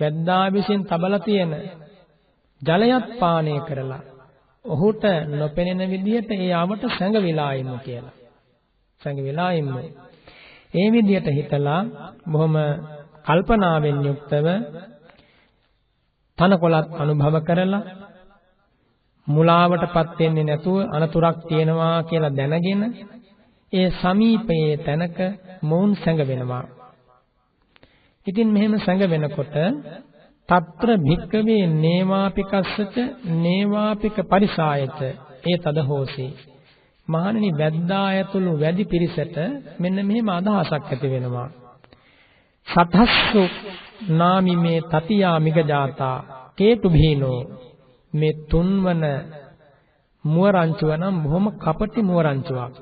වැද්දා විසින් තබලා තියෙන ජලයත් පානය කරලා ඔහුට නොපෙනෙන විදිහට ඒ ආවට සැඟවිලා ඉන්න කියලා. සැඟවිලා ඉන්න. ඒ විදිහට හිතලා බොහොම කල්පනාවෙන් යුක්තව තනකොළත් අනුභව කරලා මුලාවටපත් වෙන්නේ නැතුව අනතුරක් තියෙනවා කියලා දැනගෙන ඒ සමීපයේ තැනක මොවුන් සැඟවෙනවා. ඉතින් මෙහෙම සැඟවෙනකොට తත්‍ර භික්කවේ නේවාපිකස්සච නේවාපික පරිසායත ඒ තදහෝසි. මහණෙනි වැද්දා ඇතුළු වැඩි පිරිසට මෙන්න මෙහෙම අදහසක් ඇති වෙනවා. සතස්සු නාමි මේ තතියා මිගජාතා කේතු භීනෝ. මේ තුන්වන මුවරංචුව නම් බොහොම කපටි මුවරංචුවක්.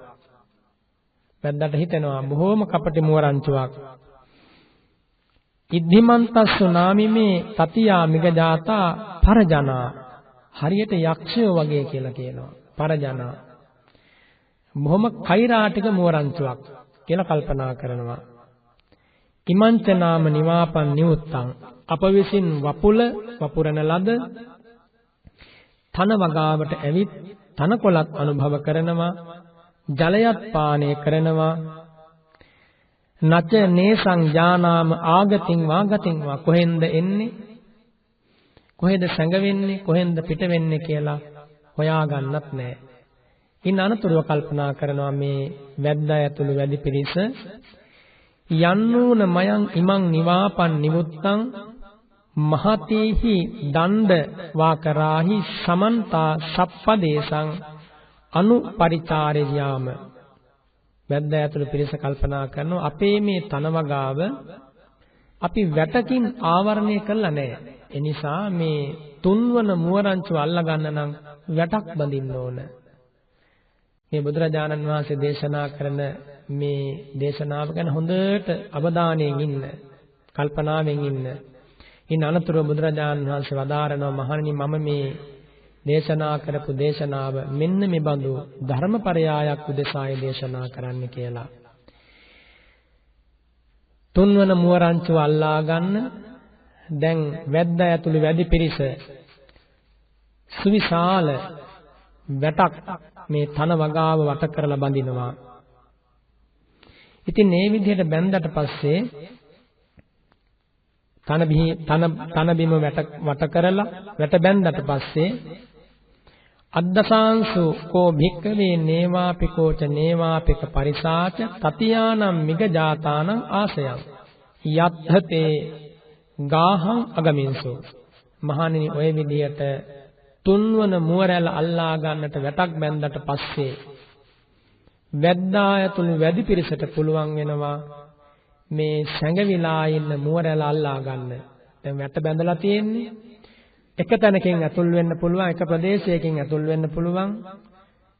වැද්දාට හිතෙනවා බොහොම කපටි මුවරංචුවක්. ඉද්ධිමන්තස්සු නාමි මේ තතියා මිගජාතා පරජනා. හරියට යක්ෂයෝ වගේ කියලා කියනවා. පරජනා. බොහොම කෛරාටික මුවරංචුවක් කියලා කල්පනා කරනවා. ඉමංච නාම නිවාපන් නිවුත්තං. අප විසින් වපුරන ලද තන වගාවට ඇවිත් තනකොළත් අනුභව කරනවා, ජලයත් පානය කරනවා. නච නේසං ඥානාම ආගතින් වාගතින් වා. කොහෙන්ද එන්නේ, කොහෙද සැඟවෙන්නේ, කොහෙන්ද පිට වෙන්නේ කියලා හොයාගන්නත් නැහැ. ඉන් අනතුරුව කල්පනා කරනවා මේ වැද්දා ඇතුළු වැඩි පිරිස යන්නූන මයං ඉමං නිවාපන් නිමුත්තං මහතේහි දණ්ඩ වාකරාහි සමන්තා සප්පදේශං අනුපරිචාරයාම. වැද්දා ඇතුළු පිරිස කල්පනා කරනවා අපේ මේ තනවගාව අපි වැටකින් ආවරණය කරලා නැහැ. ඒ නිසා මේ තුන්වන මුවරංචුව අල්ලා ගන්න නම් වැටක් බඳින්න ඕන. මේ බුදුරජාණන් වහන්සේ දේශනා කරන මේ දේශනාව ගැන හොඳට අවධානයෙන් ඉන්න, කල්පනාවෙන් ඉන්න. ඉන් අනතුරුව බුදුරජාණන් වහන්සේ වදාරනවා මහණනි මම මේ දේශනා කරපු දේශනාව මෙන්න මේ බඳු ධර්මපරයායක් උදෙසායි දේශනා කරන්න කියලා. තුන්වන මුවරංචුව අල්ලා ගන්න දැන් වැද්දා ඇතුළු වැඩි පිරිස සුවිශාල වැටක් මේ තන වගාව වට කරලා බඳිනවා. ඉතින් මේ විදිහට බැඳලා පස්සේ තන බිම වට කරලා වැට බැඳලා පස්සේ අද්දසාංසු කෝ භික්ඛවේ නේවාපිකෝච නේවාපික පරිසාච තතියානම් මිග ජාතානං ආසයං යත්ථතේ ගාහං අගමින්සු. මහණෙනි, ඔය විදියට තුන්වන මුවරැළ අල්ලා ගන්නට වැටක් බැඳලා පස්සේ වැද්දා ඇතුළු වැඩි පිරිසට පුළුවන් වෙනවා මේ සැඟවිලා ඉන්න මුවරැළ අල්ලා ගන්න. දැන් වැට බැඳලා තියෙන්නේ. එක තැනකින් ඇතුල් වෙන්න පුළුවන්, එක ප්‍රදේශයකින් ඇතුල් වෙන්න පුළුවන්.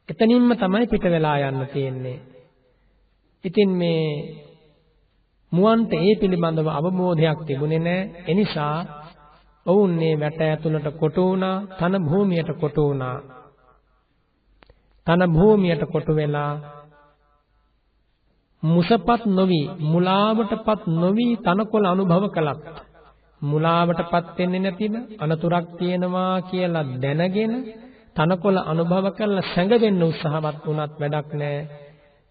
එතනින්ම තමයි පිට වෙලා යන්න තියෙන්නේ. ඉතින් මේ මුවන්ට ඒ පිළිබඳව අවබෝධයක් තිබුණේ නැහැ. එනිසා ඔවුන් මේ වැට ඇතුළට කොටු වුණා, තන භූමියට කොටු වුණා. තන භූමියට කොටු වෙලා මුසපත් නොවි, මුලාවටපත් නොවි තනකොළ අනුභව කළත් මුලාවටපත් වෙන්නේ නැතිව අනතුරක් තියෙනවා කියලා දැනගෙන තනකොළ අනුභව කරලා සැඟවෙන්න උත්සාහවත් වුණත් වැඩක් නැහැ.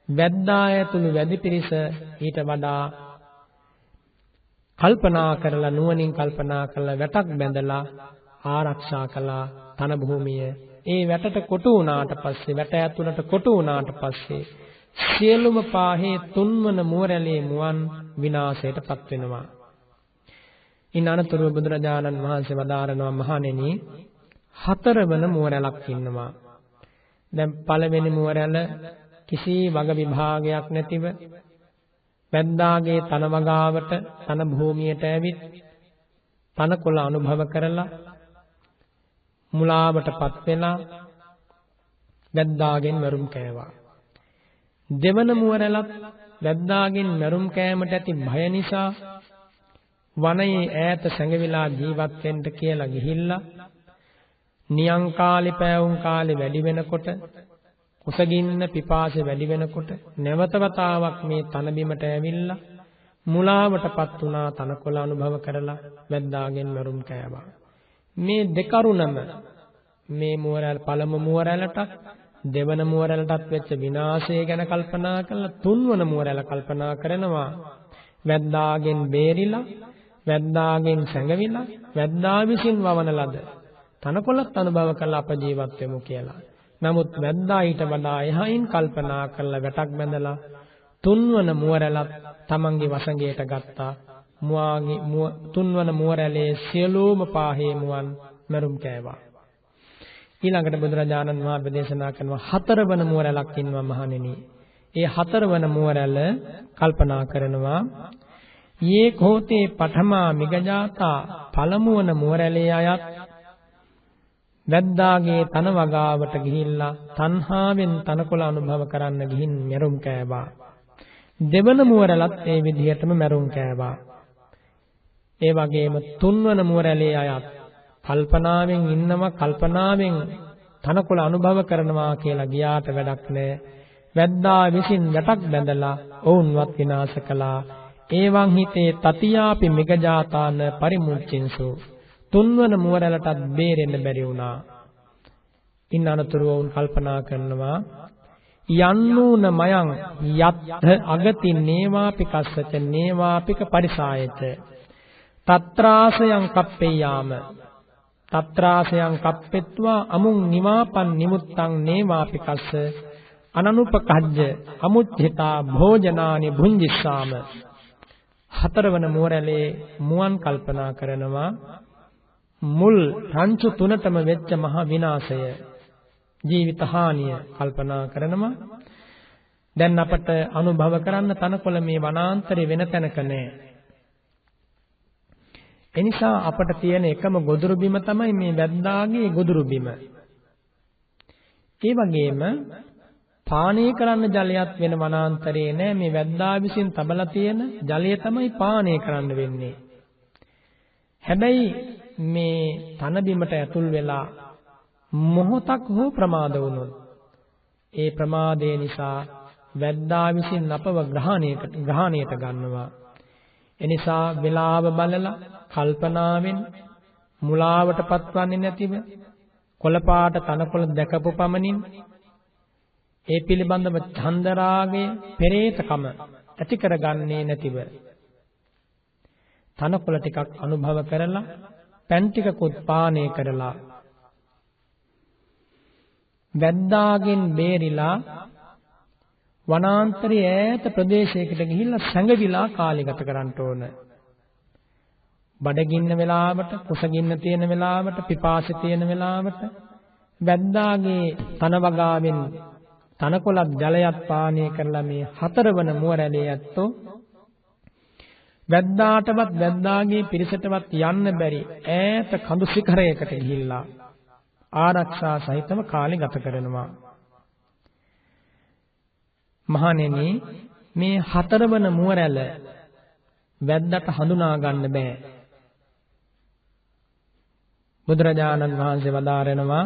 වැද්දා ඇතුළු වැඩි පිරිස ඊට වඩා කල්පනා කරලා, නුවණින් කල්පනා කරලා වැටක් බැඳලා ආරක්ෂා කළා තන භූමිය. ඒ වැටට කොටු වුණාට පස්සේ, වැට ඇතුළට කොටු වුණාට පස්සේ සියලුම පාහේ තුන්වන මුවරැළේ මුවන් විනාශයටපත් වෙනවා. ඉන් අනතුරුව බුදුරජාණන් වහන්සේ වදාරනවා, මහණෙනි, හතරවන මුවරැළක් ඉන්නවා. දැන් පළවෙනි මුවරැළ කිසි වග විභාගයක් නැතිව වැද්දාගේ තන වගාවට, තන භූමියට ඇවිත් තනකොළ අනුභව කරලා මුලාවටපත් වෙලා වැද්දාගෙන් මරුම් කෑවා. දෙවන මුවරැළත් වැද්දාගෙන් මරුම් කෑමට ඇති භය නිසා වනයේ ඈත සැඟවිලා ජීවත් වෙන්න කියලා ගිහිල්ලා නියං කාලේ පෑවුම් කාලේ වැඩි වෙනකොට, කුසගින්න පිපාසය වැඩි වෙනකොට නැවත වතාවක් මේ තන බිමට ඇවිල්ලා මුලාවටපත් වුණා. තනකොළ අනුභව කරලා වැද්දාගෙන් මරුම් කෑවා. මේ දෙකරුණම මේ මුවරැළ, පළමු මුවරැළට දෙවන මුවරැළටත් වෙච්ච විනාශය ගැන කල්පනා කරලා තුන්වන මුවරැළ කල්පනා කරනවා. වැද්දාගෙන් බේරිලා, වැද්දාගෙන් සැඟවිලා, වැද්දා විසින් වවන ලද තනකොළත් අනුභව කරලා අප ජීවත් වෙමු කියලා. නමුත් වැද්දා ඊට වඩා එහයින් කල්පනා කරලා වැටක් බැඳලා තුන්වන මුවරැළත් තමන්ගේ වසඟයට ගත්තා. තුන්වන මුවරැළේ සියලුම පාහේ මුවන් මරුම් කෑවා. ඊළඟට බුදුරජාණන් වහන්සේ දේශනා කරනවා, හතරවන මුවරැළක් ඉන්නවා මහණෙනි. ඒ හතරවන මුවරැළ කල්පනා කරනවා, යේ කෝතේ පඨමා මිගජාතා, පළමුවන මුවරැළේ අයත් වැද්දාගේ තන වගාවට ගිහිල්ලා තණ්හාවෙන් තනකොළ අනුභව කරන්න ගිහින් මරුම් කෑවා. දෙවන මුවරැළත් ඒ විදිහටම මරුම් කෑවා. ඒ වගේම තුන්වන මුවරැළේ අයත් කල්පනාවෙන් ඉන්නවා, කල්පනාවෙන් තනකොළ අනුභව කරනවා කියලා ගියාට වැඩක් නැහැ. වැද්දා විසින් වැටක් බැඳලා ඔවුන්වත් විනාශ කළා. ඒවං හිතේ තතියාපි මිගජාතාන පරිමුච්චින්සු. තුන්වන මුවරැළටත් බේරෙන්න බැරි වුණා. ඉන් අනතුරුව වුන් කල්පනා කරනවා, යන්නූන මයං යත්ථ අගති නේවාපිකස්සච නේවාපික පරිසායත තත්‍රාසයන් කප්පේයාම තත්‍රාසයන් කප්පෙත්වා අමුං නිවාපන් නිමුත්තං නේවාපිකස්ස අනනුපකජ්ජ අමුච්චිතා භෝජනානි භුංජිස්සාම. හතරවන මුවරැළේ මුවන් කල්පනා කරනවා, මුල් රංචු තුනටම වෙච්ච මහ විනාශය, ජීවිත හානිය කල්පනා කරනවා. දැන් අපට අනුභව කරන්න තනකොළ මේ වනාන්තරේ වෙන තැනක නැහැ. එනිසා අපට තියෙන එකම ගොදුරු බිම තමයි මේ වැද්දාගේ ගොදුරු බිම. ඒ වගේම පානය කරන්න ජලයක් වෙන වනාන්තරේ නැහැ. මේ වැද්දා විසින් තබලා තියෙන ජලය තමයි පානය කරන්න වෙන්නේ. හැබැයි මේ තන බිමට ඇතුල් වෙලා මොහොතක් හෝ ප්‍රමාද වුණොත් ඒ ප්‍රමාදය නිසා වැද්දා විසින් අපව ග්‍රහණයට ගන්නවා. එනිසා වේලාව බලලා කල්පනාවෙන් මුලාවට පත්වන්නේ නැතිව කොළපාට තනකොළ දැකපු පමණින් ඒ පිළිබඳව ඡන්දරාගය පෙරේතකම ඇති කරගන්නේ නැතිව තනකොළ ටිකක් අනුභව කරලා පැන් ටිකකුත් පානය කරලා වැද්දාගෙන් බේරිලා වනාන්තරයේ ඈත ප්‍රදේශයකට ගිහිල්ලා සැඟවිලා කාලය ගත කරන්න ඕන. බඩගින්න වෙලාවට, කුසගින්න තියෙන වෙලාවට, පිපාසය තියෙන වෙලාවට වැද්දාගේ තන වගාවෙන් තනකොළත් ජලයත් පානය කරලා මේ 4 වන මුවරැළේ ඇත්තෝ වැද්දාටවත් වැද්දාගේ පිරිසටවත් යන්න බැරි ඈත කඳු ශිඛරයකට ගිහිල්ලා ආරක්ෂා සහිතව කාලය ගත කරනවා. මහණෙනි, මේ 4 වන මුවරැළ වැද්දට හඳුනා ගන්න බෑ. බුදුරජාණන් වහන්සේ වදාරනවා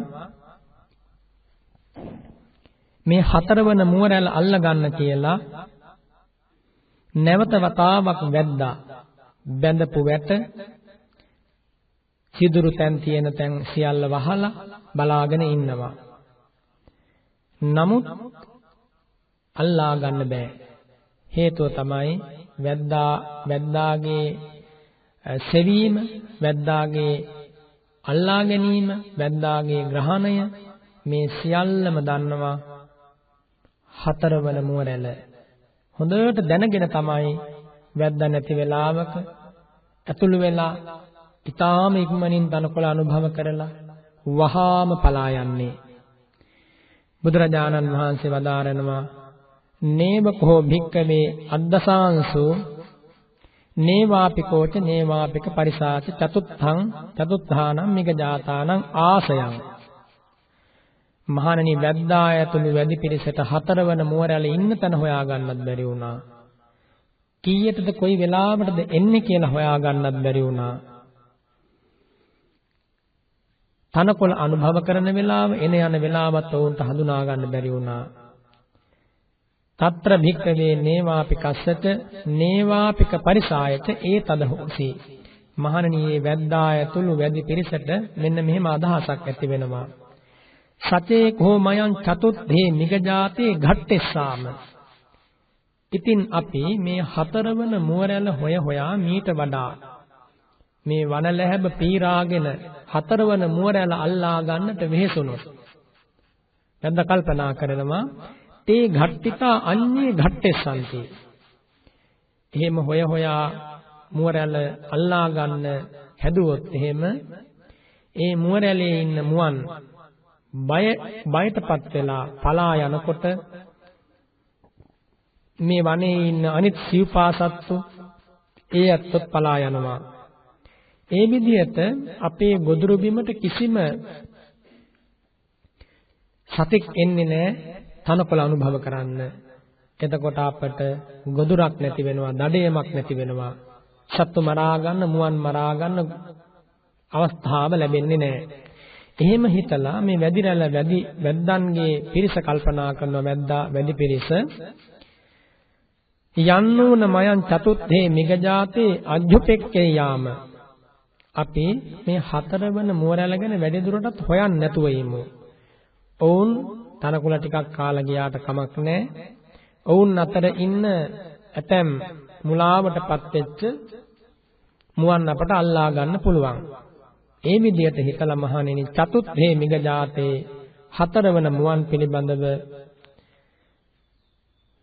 මේ 4 වන මුවරැළ අල්ල ගන්න කියලා නැවත වතාවක් වැද්දා බැඳපු වැට සිදුරු තැන් තියෙන තැන් සියල්ල වහලා බලාගෙන ඉන්නවා. නමුත් අල්ලා ගන්න බෑ. හේතුව තමයි වැද්දාගේ සෙවීම, වැද්දාගේ අල්ලා ගැනීම, වැද්දාගේ ග්‍රහණය මේ සියල්ලම දන්නවා 4 වන මුවරැළ. හොඳට දැනගෙන තමයි වැද්දා නැති වෙලාවක ඇතුළු වෙලා ඊටාම ඉක්මනින් තනකොළ අනුභව කරලා වහාම පලා යන්නේ. බුදුරජාණන් වහන්සේ වදාරනවා නේවකෝ භික්කවේ අද්දසාංසු නේවාපිකෝච නේවාපික පරිසාච චතුත්ථානම් මිගජාතානම් ආසයං. මහණනි, වැද්දා ඇතුළු වැඩි පිරිසට 4 වන මුවරැළ ඉන්න තැන හොයා ගන්නත් බැරි වුණා. කීයටද කොයි වෙලාවටද එන්නේ කියලා හොයා ගන්නත් බැරි වුණා. තනකොළ අනුභව කරන වෙලාව, එන යන වෙලාවත් ඔවුන්ට හඳුනා ගන්න බැරි වුණා. తත්‍ර භික්ඛවේ නේවාපිකස්සච නේවාපික පරිසායච ඒතද හොසි. මහණනි, මේ වැද්දා ඇතුළු වැඩි පිරිසට මෙන්න මෙහෙම අදහසක් ඇති වෙනවා. සතේ කෝ මයන් චතුත්ථේ මිගජාතේ ඝට්ටෙස්සාම. ඉතින් අපි මේ 4 වන මුවරැළ හොයා මීට වඩා මේ වනලැහැබ පීරාගෙන 4 වන මුවරැළ අල්ලා ගන්නට වෙහෙසුණොත් වැද්දා කල්පනා කරනවා තේ ඝට්ටිතා අඤ්ඤේ ඝට්ටෙස්සන්ති. එහෙම හොයා මුවරැළ අල්ලා ගන්න හැදුවොත් එහෙම ඒ මුවරැළේ ඉන්න මුවන් බයටපත් වෙලා පලා යනකොට මේ වනයේ ඉන්න අනිත් සිව්පාසත්තු ඒ අත්ත් පලා යනවා. ඒ විදිහට අපේ ගොදුරු බිමට කිසිම සතෙක් එන්නේ නැහැ තනකොළ අනුභව කරන්න. එතකොට අපට ගොදුරක් නැති වෙනවා, දඩයමක් නැති වෙනවා. සත්තු මරා ගන්න, මුවන් මරා ගන්න අවස්ථාව ලැබෙන්නේ නැහැ. එහෙම හිතලා මේ වැද්දන්ගේ පිරිස කල්පනා කරනවා, වැඩි පිරිස යන්නෝන මයන් චතුත්ථේ මිගජාතේ අජ්ජුපෙක්කේ යාම. අපි මේ 4 වන මුවරැළ ගැන වැඩි දුරටත් හොයන්න නැතුව ඉමු. ඔවුන් තනකොළ ටිකක් කාලා ගියාට කමක් නැහැ. ඔවුන් අතර ඉන්න ඇතැම් මුලාවටපත් වෙච්ච මුවන් අපට අල්ලා ගන්න පුළුවන්. ඒ විදිහට හිතලා මහණෙනි, චතුත්ථේ මිගජාතේ 4 වන මුවන් පිළිබඳව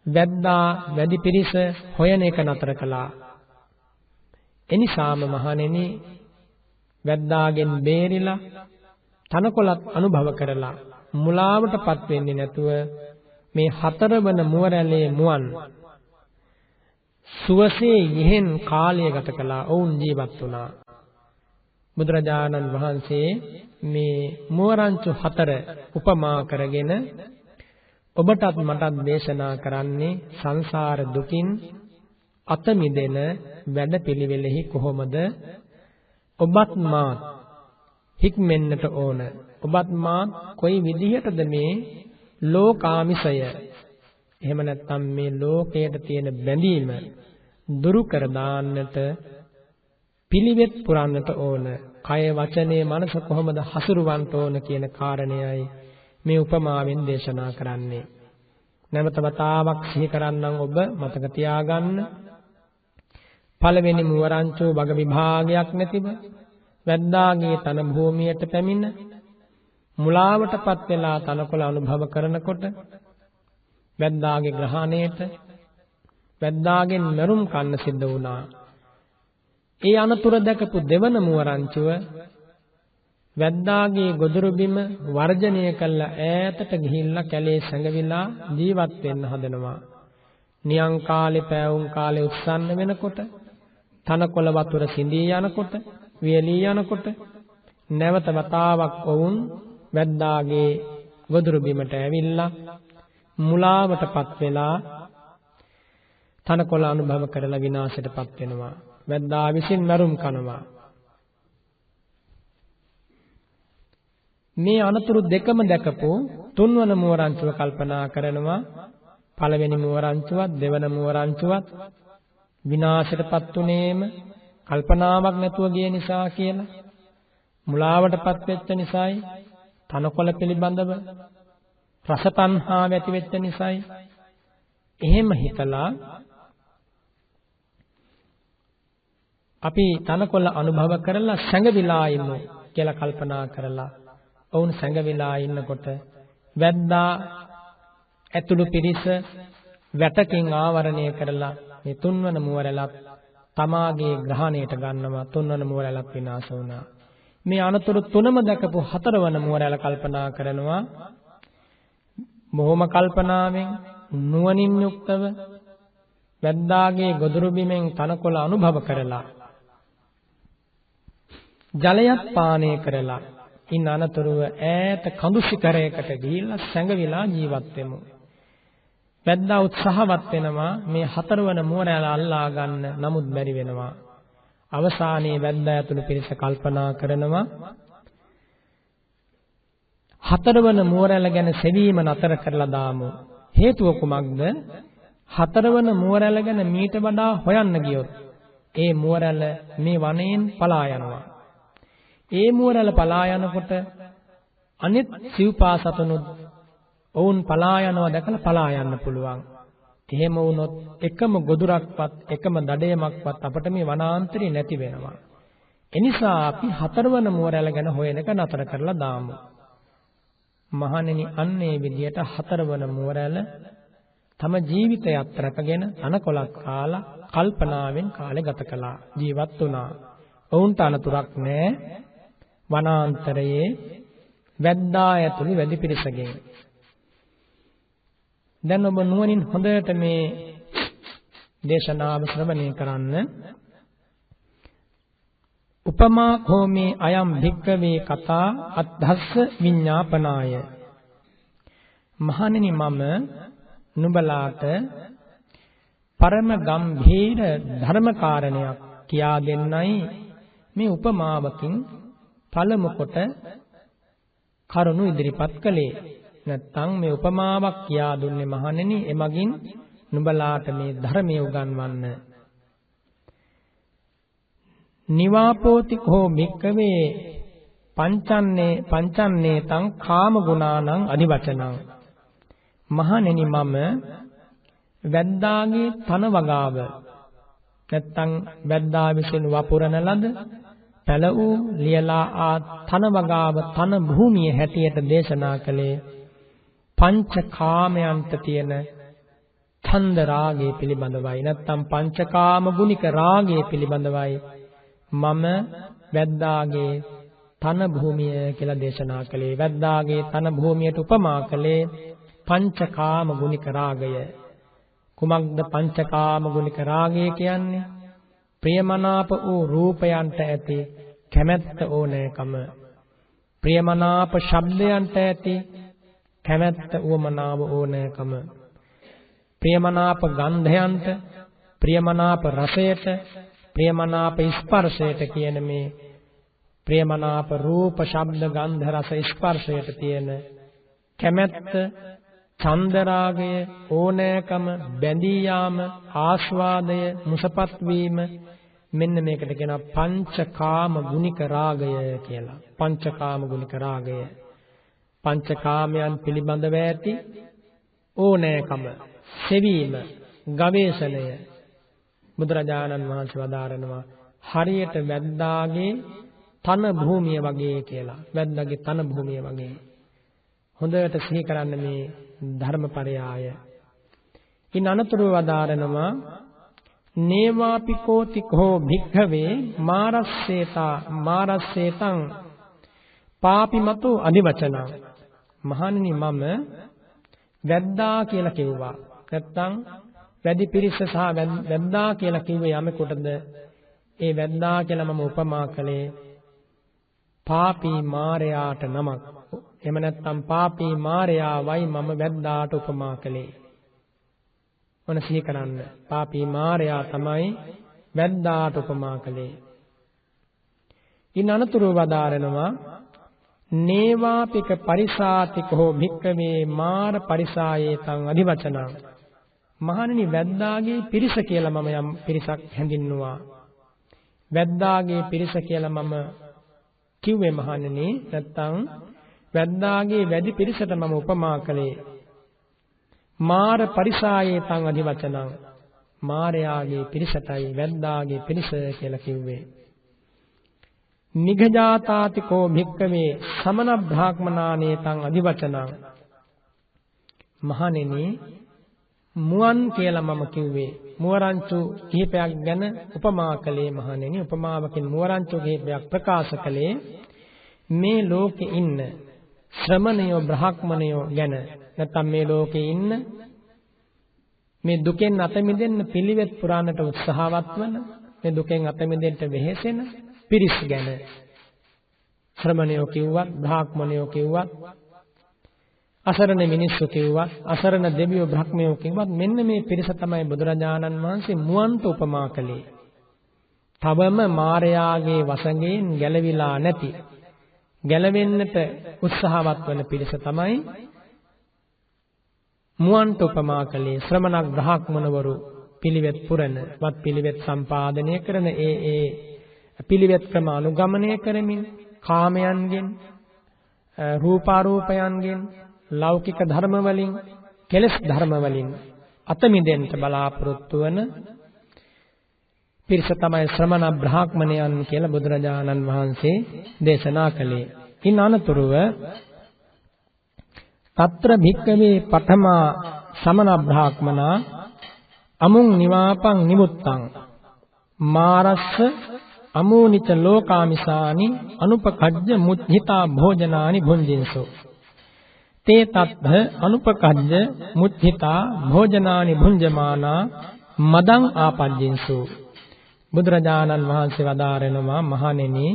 වැද්දා වැඩි පිරිස හොයන එක නතර කළා. එනිසාම මහණෙනි, වැද්දාගෙන් බේරිලා තනකොළත් අනුභව කරලා මුලාවටපත් වෙන්නේ නැතුව මේ 4 වන මුවරැළේ මුවන් සුවසේ යෙහෙන් කාලය ගත කළා. ඔවුන් ජීවත් වුණා. බුදුරජාණන් වහන්සේ මේ මුවරංචු 4 උපමා කරගෙන ඔබටත් මටත් දේශනා කරන්නේ සංසාර දුකින් අත මිදෙන වැඩපිළිවෙලෙහි කොහොමද ඔබත් මාත් හික්මෙන්නට ඕන. ඔබත් මාත් කොයි විදිහටද මේ ලෝකාමිසය, එහෙම නැත්නම් මේ ලෝකයට තියෙන බැඳීම දුරු කර දාන්නට පිළිවෙත් පුරන්නට ඕන. කය වචනේ මනස කොහොමද හසුරවන්න ඕන කියන කාරණයයි මේ උපමාවෙන් දේශනා කරන්නේ. නැවත වතාවක් සිහි කරන්නම් ඔබ මතක තියාගන්න. පළවෙනි මුවරංචෝ වග විභාගයක් නැතිව වැද්දාගේ තන භූමියට පැමිණ මුලාවටපත් වෙලා තනකොළ අනුභව කරනකොට වැද්දාගේ ග්‍රහණයට වැද්දාගෙන් මරුම් කන්න සිද්ධ වුණා. ඒ අනතුර දැකපු දෙවන මුවරංචුව වැද්දාගේ ගොදුරු බිම වර්ජනය කළ ඈතට ගිහිල්ලා කැලේ සැඟවිලා ජීවත් වෙන්න හදනවා. නියං කාලේ පෑවුම් කාලේ උත්සන්න වෙනකොට තනකොළ වතුර සිඳී යනකොට වියලී යනකොට නැවත වතාවක් වුන් වැද්දාගේ ගොදුරු බිමට ඇවිල්ලා මුලාවටපත් වෙලා තනකොළ අනුභව කරලා විනාශයටපත් වෙනවා. වැද්දා විසින් මරුම් කනවා. මේ අනතුරු දෙකම දැකපු තුන්වන මුවරංචුව කල්පනා කරනවා පළවෙනි මුවරංචුවත් දෙවන මුවරංචුවත් විනාශයටපත් උනේම කල්පනාවක් නැතුව ගිය නිසා කියලා, මුලාවටපත් වෙච්ච නිසායි, තනකොළ පිළිබඳව රස තණ්හාව ඇති වෙච්ච නිසායි. එහෙම හිතලා අපි තනකොළ අනුභව කරලා සැඟවිලා ඉමු කියලා කල්පනා කරලා ඔවුන් සැඟවිලා ඉන්නකොට වැද්දා ඇතුළු පිරිස වැටකින් ආවරණය කරලා මේ තුන්වන මුවරැලත් තමාගේ ග්‍රහණයට ගන්නවා. තුන්වන මුවරැලත් විනාශ වුණා. මේ අනතුරු තුනම දැකපු හතරවන මුවරැල කල්පනා කරනවා බොහොම කල්පනාවෙන් නුවණින් යුක්තව වැද්දාගේ ගොදුරු බිමෙන් තනකොළ අනුභව කරලා ජලයත් පානය කරලා ඉන් අනතුරුව ඈත කඳු ශිඛරයකට ගිහිල්ලා සැඟවිලා ජීවත් වෙමු. වැද්දා උත්සාහවත් වෙනවා මේ හතරවන මුවරැල අල්ලා ගන්න. නමුත් බැරි වෙනවා. අවසානයේ වැද්දා ඇතුළු පිරිස කල්පනා කරනවා හතරවන මුවරැල ගැන සෙවීම නතර කරලා දාමු. හේතුව කුමක්ද? හතරවන මුවරැල ගැන මීට වඩා හොයන්න ගියොත් ඒ මුවරැල මේ වනයෙන් පලා යනවා. ඒ මුවරැල පලා යනකොට අනිත් සිව්පා සතුනුත් ඔවුන් පලා යනවා දැකලා පලා යන්න පුළුවන්. එහෙම වුණොත් එකම ගොදුරක්වත් එකම දඩයමක්වත් අපට මේ වනාන්තරේ නැති වෙනවා. එනිසා අපි හතරවන මුවරැල ගැන හොයන එක නතර කරලා දාමු. මහණෙනි, අන්නේ විදියට හතරවන මුවරැල තම ජීවිතයත් රැකගෙන තනකොළක් කාලා කල්පනාවෙන් කාලය ගත කළා. ජීවත් වුණා. ඔවුන්ට අනතුරක් නැහැ. වනාන්තරයේ වැද්දා ඇතුළු වැඩි පිරිසගෙන්. දැන් ඔබ නුවණින් හොඳට මේ දේශනාව ශ්‍රවණය කරන්න. උපමා කෝමේ අයම් භික්ඛවේ කතා අද්ධස්ස විඤ්ඤාපනාය. මහණෙනි, මම නුඹලාට පරම ගම්භීර ධර්ම කාරණයක් කියා දෙන්නයි මේ උපමාවකින් පළමු කොට කරුණු ඉදිරිපත් කළේ. නැත්නම් මේ උපමාවක් කියා දුන්නේ මහණෙනි, එමගින් නුඹලාට මේ ධර්මය උගන්වන්න. නිවාපෝති කෝ භික්ඛවේ පංචන්නේ තං කාම ගුණානං අදිවචනං. මහණෙනි, මම වැද්දාගේ තන වගාව නැත්නම් වැද්දා විසින් වපුරන ලද පැල වූ ලියලා තන වගාව තන භූමිය හැටියට දේශනා කළේ පංච කාමයන්ට තියෙන ඡන්ද රාගය පිළිබඳවයි. නැත්නම් පංචකාම ගුණික රාගය පිළිබඳවයි මම වැද්දාගේ තන භූමිය කියලා දේශනා කළේ. වැද්දාගේ තන භූමියට උපමා කළේ පංචකාම ගුණික රාගය. කුමක්ද පංචකාම ගුණික රාගය කියන්නේ? ප්‍රියමනාප වූ රූපයන්ට ඇති කැමැත්ත ඕනෑකම, ප්‍රියමනාප ශබ්දයන්ට ඇති කැමැත්ත උවමනාව ඕනෑකම, ප්‍රියමනාප ගන්ධයන්ට, ප්‍රියමනාප රසයට, ප්‍රියමනාප ස්පර්ශයට කියන මේ ප්‍රියමනාප රූප ශබ්ද ගන්ධ රස ස්පර්ශයට තියෙන කැමැත්ත චන්දරාගය, ඕනෑකම, බැඳී යාම, ආස්වාදය, මුසපත් වීම, මෙන්න මේකට කියනවා පංචකාම ගුණික රාගය කියලා. පංචකාම ගුණික රාගය. පංචකාමයන් පිළිබඳව ඇති ඕනෑකම, සෙවීම, ගවේෂණය බුදුරජාණන් වහන්සේ වදාරනවා හරියට වැද්දාගේ තන භූමිය වගේ කියලා. වැද්දාගේ තන භූමිය වගේ. හොඳට සිහි කරන්න මේ ධර්මපරයාය. ඉන් අනතුරුව වදාරනවා නේවාපිකෝතිකෝ භික්ඛවේ මාරස්සේතං පාපිමතු අධිවචනං. මහණෙනි මම වැද්දා කියලා කිව්වා. නැත්තම් වැඩි පිරිස සහ වැද්දා කියලා කිව්වේ යමෙකුටද ඒ වැද්දා කියලා මම උපමා කළේ පාපී මාරයාට නමක්. එහෙම නැත්තම් පාපී මාරයාවයි මම වැද්දාට උපමා කළේ. මොන සිහි කරන්න. පාපී මාරයා තමයි වැද්දාට උපමා කළේ. ඉන් අනතුරුව වදාරනවා නේවාපික පරිසාතිකෝ භික්ඛවේ මාර පරිසායේතං අධිවචනං. මහණෙනි වැද්දාගේ පිරිස කියලා මම යම් පිරිසක් හැඳින්නුවා. වැද්දාගේ පිරිස කියලා මම කිව්වේ මහණෙනි. නැත්තම් වැද්දාගේ වැඩි පිරිසට මම උපමා කළේ මාර පරිසායේතං අධිවචනං. මාරයාගේ පිරිසටයි වැද්දාගේ පිරිස කියලා කිව්වේ. නිගජාතාතිකෝ භික්ඛවේ සමන බ්‍රාහ්මනානේතං අධිවචනං. මහණෙනි මුවන් කියලා මම කිව්වේ මුවරංචු කිහිපයක් ගැන උපමා කළේ මහණෙනි. උපමාවකින් මුවරංචු කිහිපයක් ප්‍රකාශ කළේ මේ ලෝකේ ඉන්න ශ්‍රමණයෝ බ්‍රාහ්මණයෝ ගැන. නැත්නම් මේ ලෝකේ ඉන්න මේ දුකෙන් අත මිදෙන්න පිළිවෙත් පුරාණට උත්සාහවත් වන, මේ දුකෙන් අත මිදෙන්න වෙහෙසෙන පිරිස් ගැන. ශ්‍රමණයෝ කිව්වත්, බ්‍රාහ්මණයෝ කිව්වත්, අසරණ මිනිස්සු කිව්වත්, අසරණ දෙවියෝ බ්‍රහ්මයෝ කිව්වත්, මෙන්න මේ පිරිස තමයි බුදුරජාණන් වහන්සේ මුවන්ට උපමා කළේ. තවම මාරයාගේ වසඟයෙන් ගැලවිලා නැති, ගැලවෙන්නට උත්සාහවත් වන පිරිස තමයි මුවන්ට උපමා කළේ. ශ්‍රමණ බ්‍රාහ්මණවරු පිළිවෙත් පුරන, වත් පිළිවෙත් සම්පාදනය කරන, ඒ පිළිවෙත් ක්‍රම අනුගමනය කරමින් කාමයන්ගෙන්, රූපාරූපයන්ගෙන්, ලෞකික ධර්ම වලින්, කෙලෙස් ධර්ම වලින් අත මිදෙන්න බලාපොරොත්තු වන පිරිස තමයි ශ්‍රමණ බ්‍රාහ්මණයන් කියලා බුදුරජාණන් වහන්සේ දේශනා කළේ. ඉන් අනතුරුව తත්‍ර භික්ඛවේ පඨමා සමන බ්‍රාහ්මනා අමුං නිවාපං නිමුත්තං මාරස්ස අමූනිච ලෝකාමිසානි අනුපකජ්ජ මුච්ඡිතා භෝජනානි භුංජින්සෝ තේ තත්ථ අනුපකජ්ජ මුච්ඡිතා භෝජනානි භුංජමානා මදං ආපජ්ජින්සෝ. බුදුරජාණන් වහන්සේ වදාරනවා මහණෙනි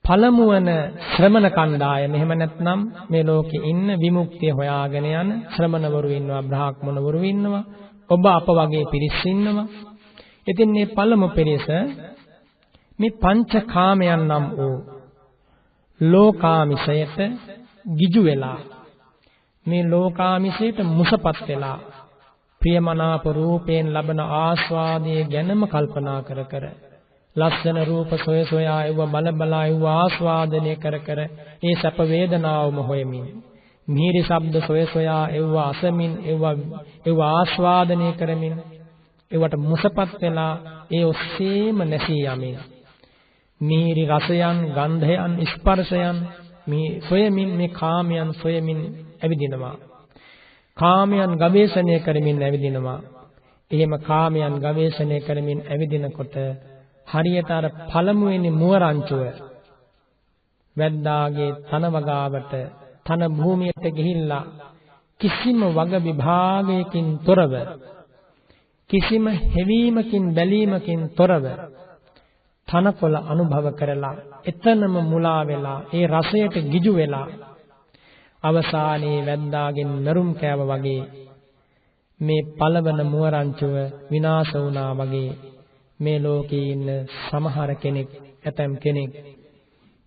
පළමුවන ශ්‍රමණ කණ්ඩායම, එහෙම නැත්නම් මේ ලෝකේ ඉන්න විමුක්තිය හොයාගෙන යන ශ්‍රමණවරු ඉන්නවා, බ්‍රාහ්මණවරු ඉන්නවා, ඔබ අප වගේ පිරිස් ඉන්නවා. ඉතින් මේ පළමු පිරිස මේ පංචකාමයන් නම් වූ ලෝකාමිසයට ගිජු වෙලා, මේ ලෝකාමිසයට මුසපත් වෙලා, ප්‍රියමනාප රූපයෙන් ලබන ආස්වාදයේ ගැනම කල්පනා කර කර, ලස්සන රූප සොය සොයා ඒව බල බලා ඒව ආස්වාදනය කර කර ඒ සැප වේදනාවම හොයමින්, මිහිරි ශබ්ද සොය සොයා ඒව අසමින් ඒව ආස්වාදනය කරමින්, ඒවට මුසපත් වෙලා ඒ ඔස්සේම නැසී යමින්, මිහිරි රසයන්, ගන්ධයන්, ස්පර්ශයන් මේ සොයමින්, මේ කාමයන් සොයමින් ඇවිදිනවා. කාමයන් ගවේෂණය කරමින් ඇවිදිනවා. එහෙම කාමයන් ගවේෂණය කරමින් ඇවිදිනකොට හරියට අර පළමුවෙනි මුවරංචුව වැද්දාගේ තන වගාවට, තන භූමියට ගිහිල්ලා කිසිම වග විභාගයකින් තොරව, කිසිම හෙවීමකින් බැලීමකින් තොරව තනකොළ අනුභව කරලා, එතනම මුලා වෙලා, ඒ රසයට ගිජු වෙලා, අවසානයේ වැද්දාගෙන් මරුම් කෑව වගේ මේ පළවන මුවරංචුව විනාශ වුණා වගේ මේ ලෝකේ ඉන්න සමහර කෙනෙක්, ඇතම් කෙනෙක්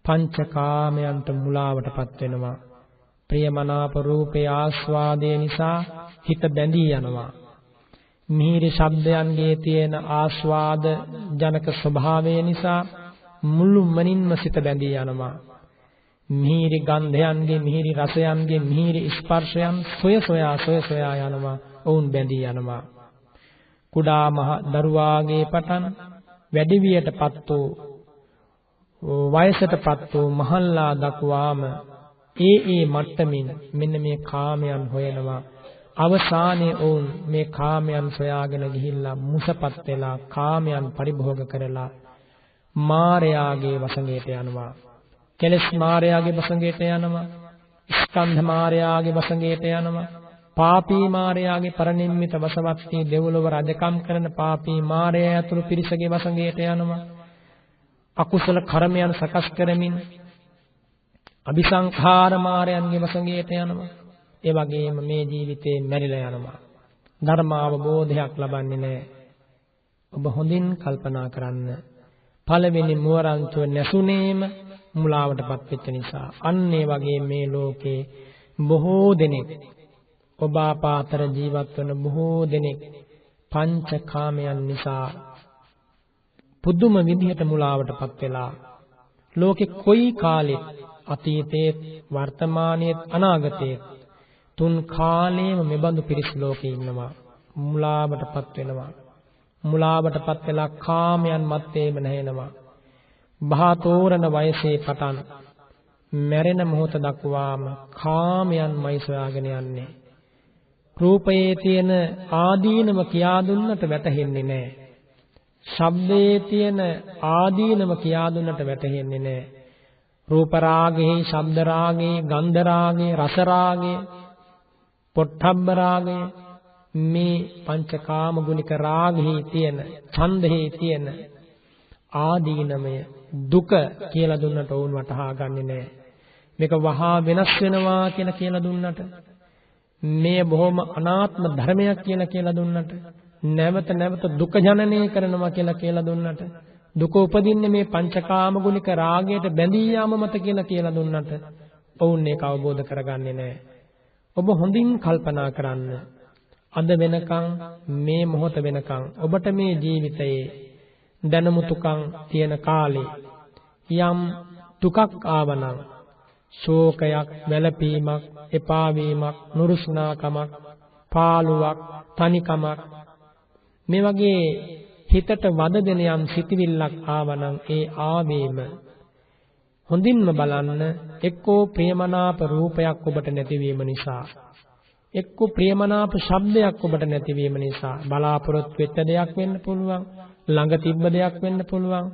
පංචකාමයන්ට මුලාවටපත් වෙනවා, ප්‍රියමනාප රූපේ ආස්වාදය නිසා හිත බැඳී යනවා. මිහිරි ශබ්දයන්ගේ තියෙන ආස්වාද ජනක ස්වභාවය නිසා මුළු මනින්ම සිත බැඳී යනවා. මිහිරි ගන්ධයන්ගේ, මිහිරි රසයන්ගේ, මිහිරි ස්පර්ශයන් සොය සොයා යනවා. ඔවුන් බැඳී යනවා. කුඩා මහ දරුවාගේ පටන් වැඩි වියටපත් වූ වයසටපත් වූ මහල්ලා දක්වාම ඒ මට්ටමින් මෙන්න මේ කාමයන් හොයනවා. අවසානයේ ඔවුන් මේ කාමයන් සොයාගෙන ගිහිල්ලා මුසපත් වෙලා කාමයන් පරිභෝග කරලා මායාගේ වසඟයට යනවා. කෙලස් මායාගේ වසඟයට යනවා. ස්කන්ධ මායාගේ වසඟයට යනවා. පාපී මායාගේ පරිනිම්මිත වසවත්ති දෙව්ලොව රජකම් කරන පාපී මායාය ඇතුළු පිරිසගේ වසඟයට යනවා. අකුසල කර්මයන් සකස් කරමින් අபிසංඛාර මායයන්ගේ වසඟයට යනවා. ඒ වගේම මේ ජීවිතේ මැරිලා යනවා. ධර්ම අවබෝධයක් ලබන්නේ නැහැ. ඔබ හොඳින් කල්පනා කරන්න. පළවෙනි මුවරන්තුව නැසුනේම මුලාවටපත් වෙච්ච නිසා. අන්න ඒ වගේ මේ ලෝකේ බොහෝ දෙනෙක් ඔබ ආපාතර ජීවත් වන බොහෝ දෙනෙක් පංචකාමයන් නිසා පුදුම විදිහට මුලාවටපත් වෙලා ලෝකේ කොයි කාලෙත් අතීතයේ වර්තමානයේ අනාගතයේ තුන් කාලෙම මෙබඳු පිරිස් ලෝකේ ඉන්නවා. මුලාවටපත් වෙනවා. මුලාවටපත් වෙලා කාමයන් මැත්තේම නැහෙනවා. බහතෝරණ වයසේ පටන් මැරෙන මොහොත දක්වාම කාමයන්මයි සොයාගෙන යන්නේ. රූපයේ තියෙන ආදීනව කියා දුන්නට වැටහෙන්නේ නැහැ. ශබ්දයේ තියෙන ආදීනව කියා දුන්නට වැටහෙන්නේ නැහැ. රූප රාගේ, ශබ්ද රාගේ, ගන්ධ රාගේ, රස රාගේ, පොට්ටබ්බ රාගේ, මේ පංචකාම ගුණික රාගෙහි තියෙන, ඡන්දෙහි තියෙන ආදීනමය දුක කියලා දුන්නට වුන් වටහා ගන්නේ නැහැ. මේක වහා වෙනස් වෙනවා කියලා දුන්නට, මේ බොහොම අනාත්ම ධර්මයක් කියලා දුන්නට, නැවත දුක ජනනය කරනවා කියලා දුන්නට, දුක උපදින්නේ මේ පංචකාම ගුණික රාගයට බැඳී යාම මත කියලා දුන්නට ඔවුන් ඒක අවබෝධ කරගන්නේ නැහැ. ඔබ හොඳින් කල්පනා කරන්න. අද වෙනකන් මේ මොහොත වෙනකන් ඔබට මේ ජීවිතයේ දැනුමුතුකම් තියෙන කාලේ යම් දුකක් ආවනම්, ශෝකයක්, වැළපීමක්, එපා වීමක්, නුරුස්නාකමක්, පාළුවක්, තනිකමක්, මේ වගේ හිතට වද දෙන යම් සිතිවිල්ලක් ආවනම් ඒ ආවේම හොඳින්ම බලන්න. එක්කෝ ප්‍රියමනාප රූපයක් ඔබට නැතිවීම නිසා, එක්කෝ ප්‍රියමනාප ශබ්දයක් ඔබට නැතිවීම නිසා බලාපොරොත්තු වෙච්ච දෙයක් වෙන්න පුළුවන්, ළඟ තිබ්බ දෙයක් වෙන්න පුළුවන්,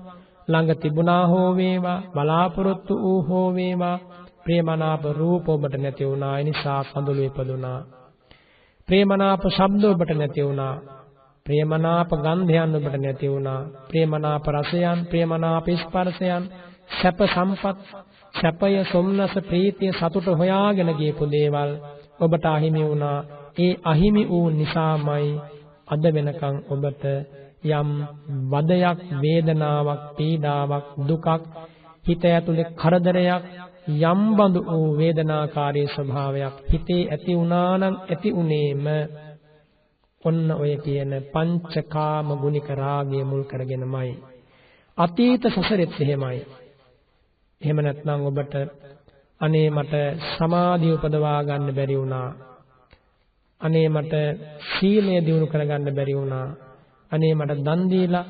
ළඟ තිබුණා හෝ වේවා, බලාපොරොත්තු වූ හෝ වේවා, ප්‍රියමනාප රූප ඔබට නැති වුණා. ඒ නිසා කඳුළු ඉපදුනා. ප්‍රියමනාප ශබ්ද ඔබට නැති වුණා. ප්‍රියමනාප ගන්ධයන් ඔබට නැති වුණා. ප්‍රියමනාප රසයන්, ප්‍රියමනාප ස්පර්ශයන්, සැප සම්පත්, සැපය, සොම්නස, ප්‍රීතිය, සතුට හොයාගෙන ගියපු දේවල් ඔබට අහිමි වුණා. ඒ අහිමි වූ නිසාමයි අද වෙනකන් ඔබට යම් වදයක්, වේදනාවක්, පීඩාවක්, දුකක්, හිත ඇතුලේ කරදරයක්, යම් බඳු වූ වේදනාකාරී ස්වභාවයක් හිතේ ඇති වුණා නම් ඇති උනේම ඔන්න ඔය කියන පංචකාම ගුණික රාගය මුල් කරගෙනමයි. අතීත සසරෙත් එහෙමයි. එහෙම නැත්නම් ඔබට අනේ මට සමාධිය උපදවා ගන්න බැරි වුණා. අනේ මට සීලය දියුණු කරගන්න බැරි වුණා. අනේ මට දන් දීලා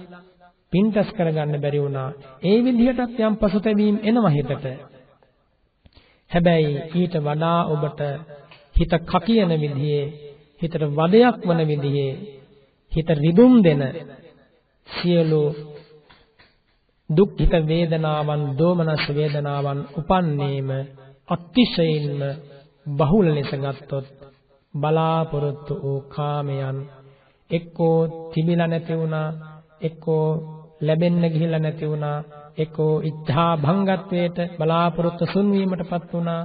පින්ටස් කරගන්න බැරි වුණා. ඒ විදිහටත් යම් පසුතැවීම් එනවා හිතට. හැබැයි ඊට වඩා ඔබට හිත කකියන විදිහේ, හිතට වදයක් වන විදිහේ, හිත රිදුම් දෙන සියලු දුක්ඛිත වේදනාවන්, දෝමනස් වේදනාවන් උපන්නේම අතිශයින්ම බහුල ලෙස ගත්තොත් බලාපොරොත්තු වූ කාමයන් එක්කෝ තිබිලා නැති වුණා, එක්කෝ ලැබෙන්න ගිහිල්ලා නැති වුණා, එක්කෝ ඉච්ඡා භංගත්වයට බලාපොරොත්තු සුන්වීමටපත් වුණා,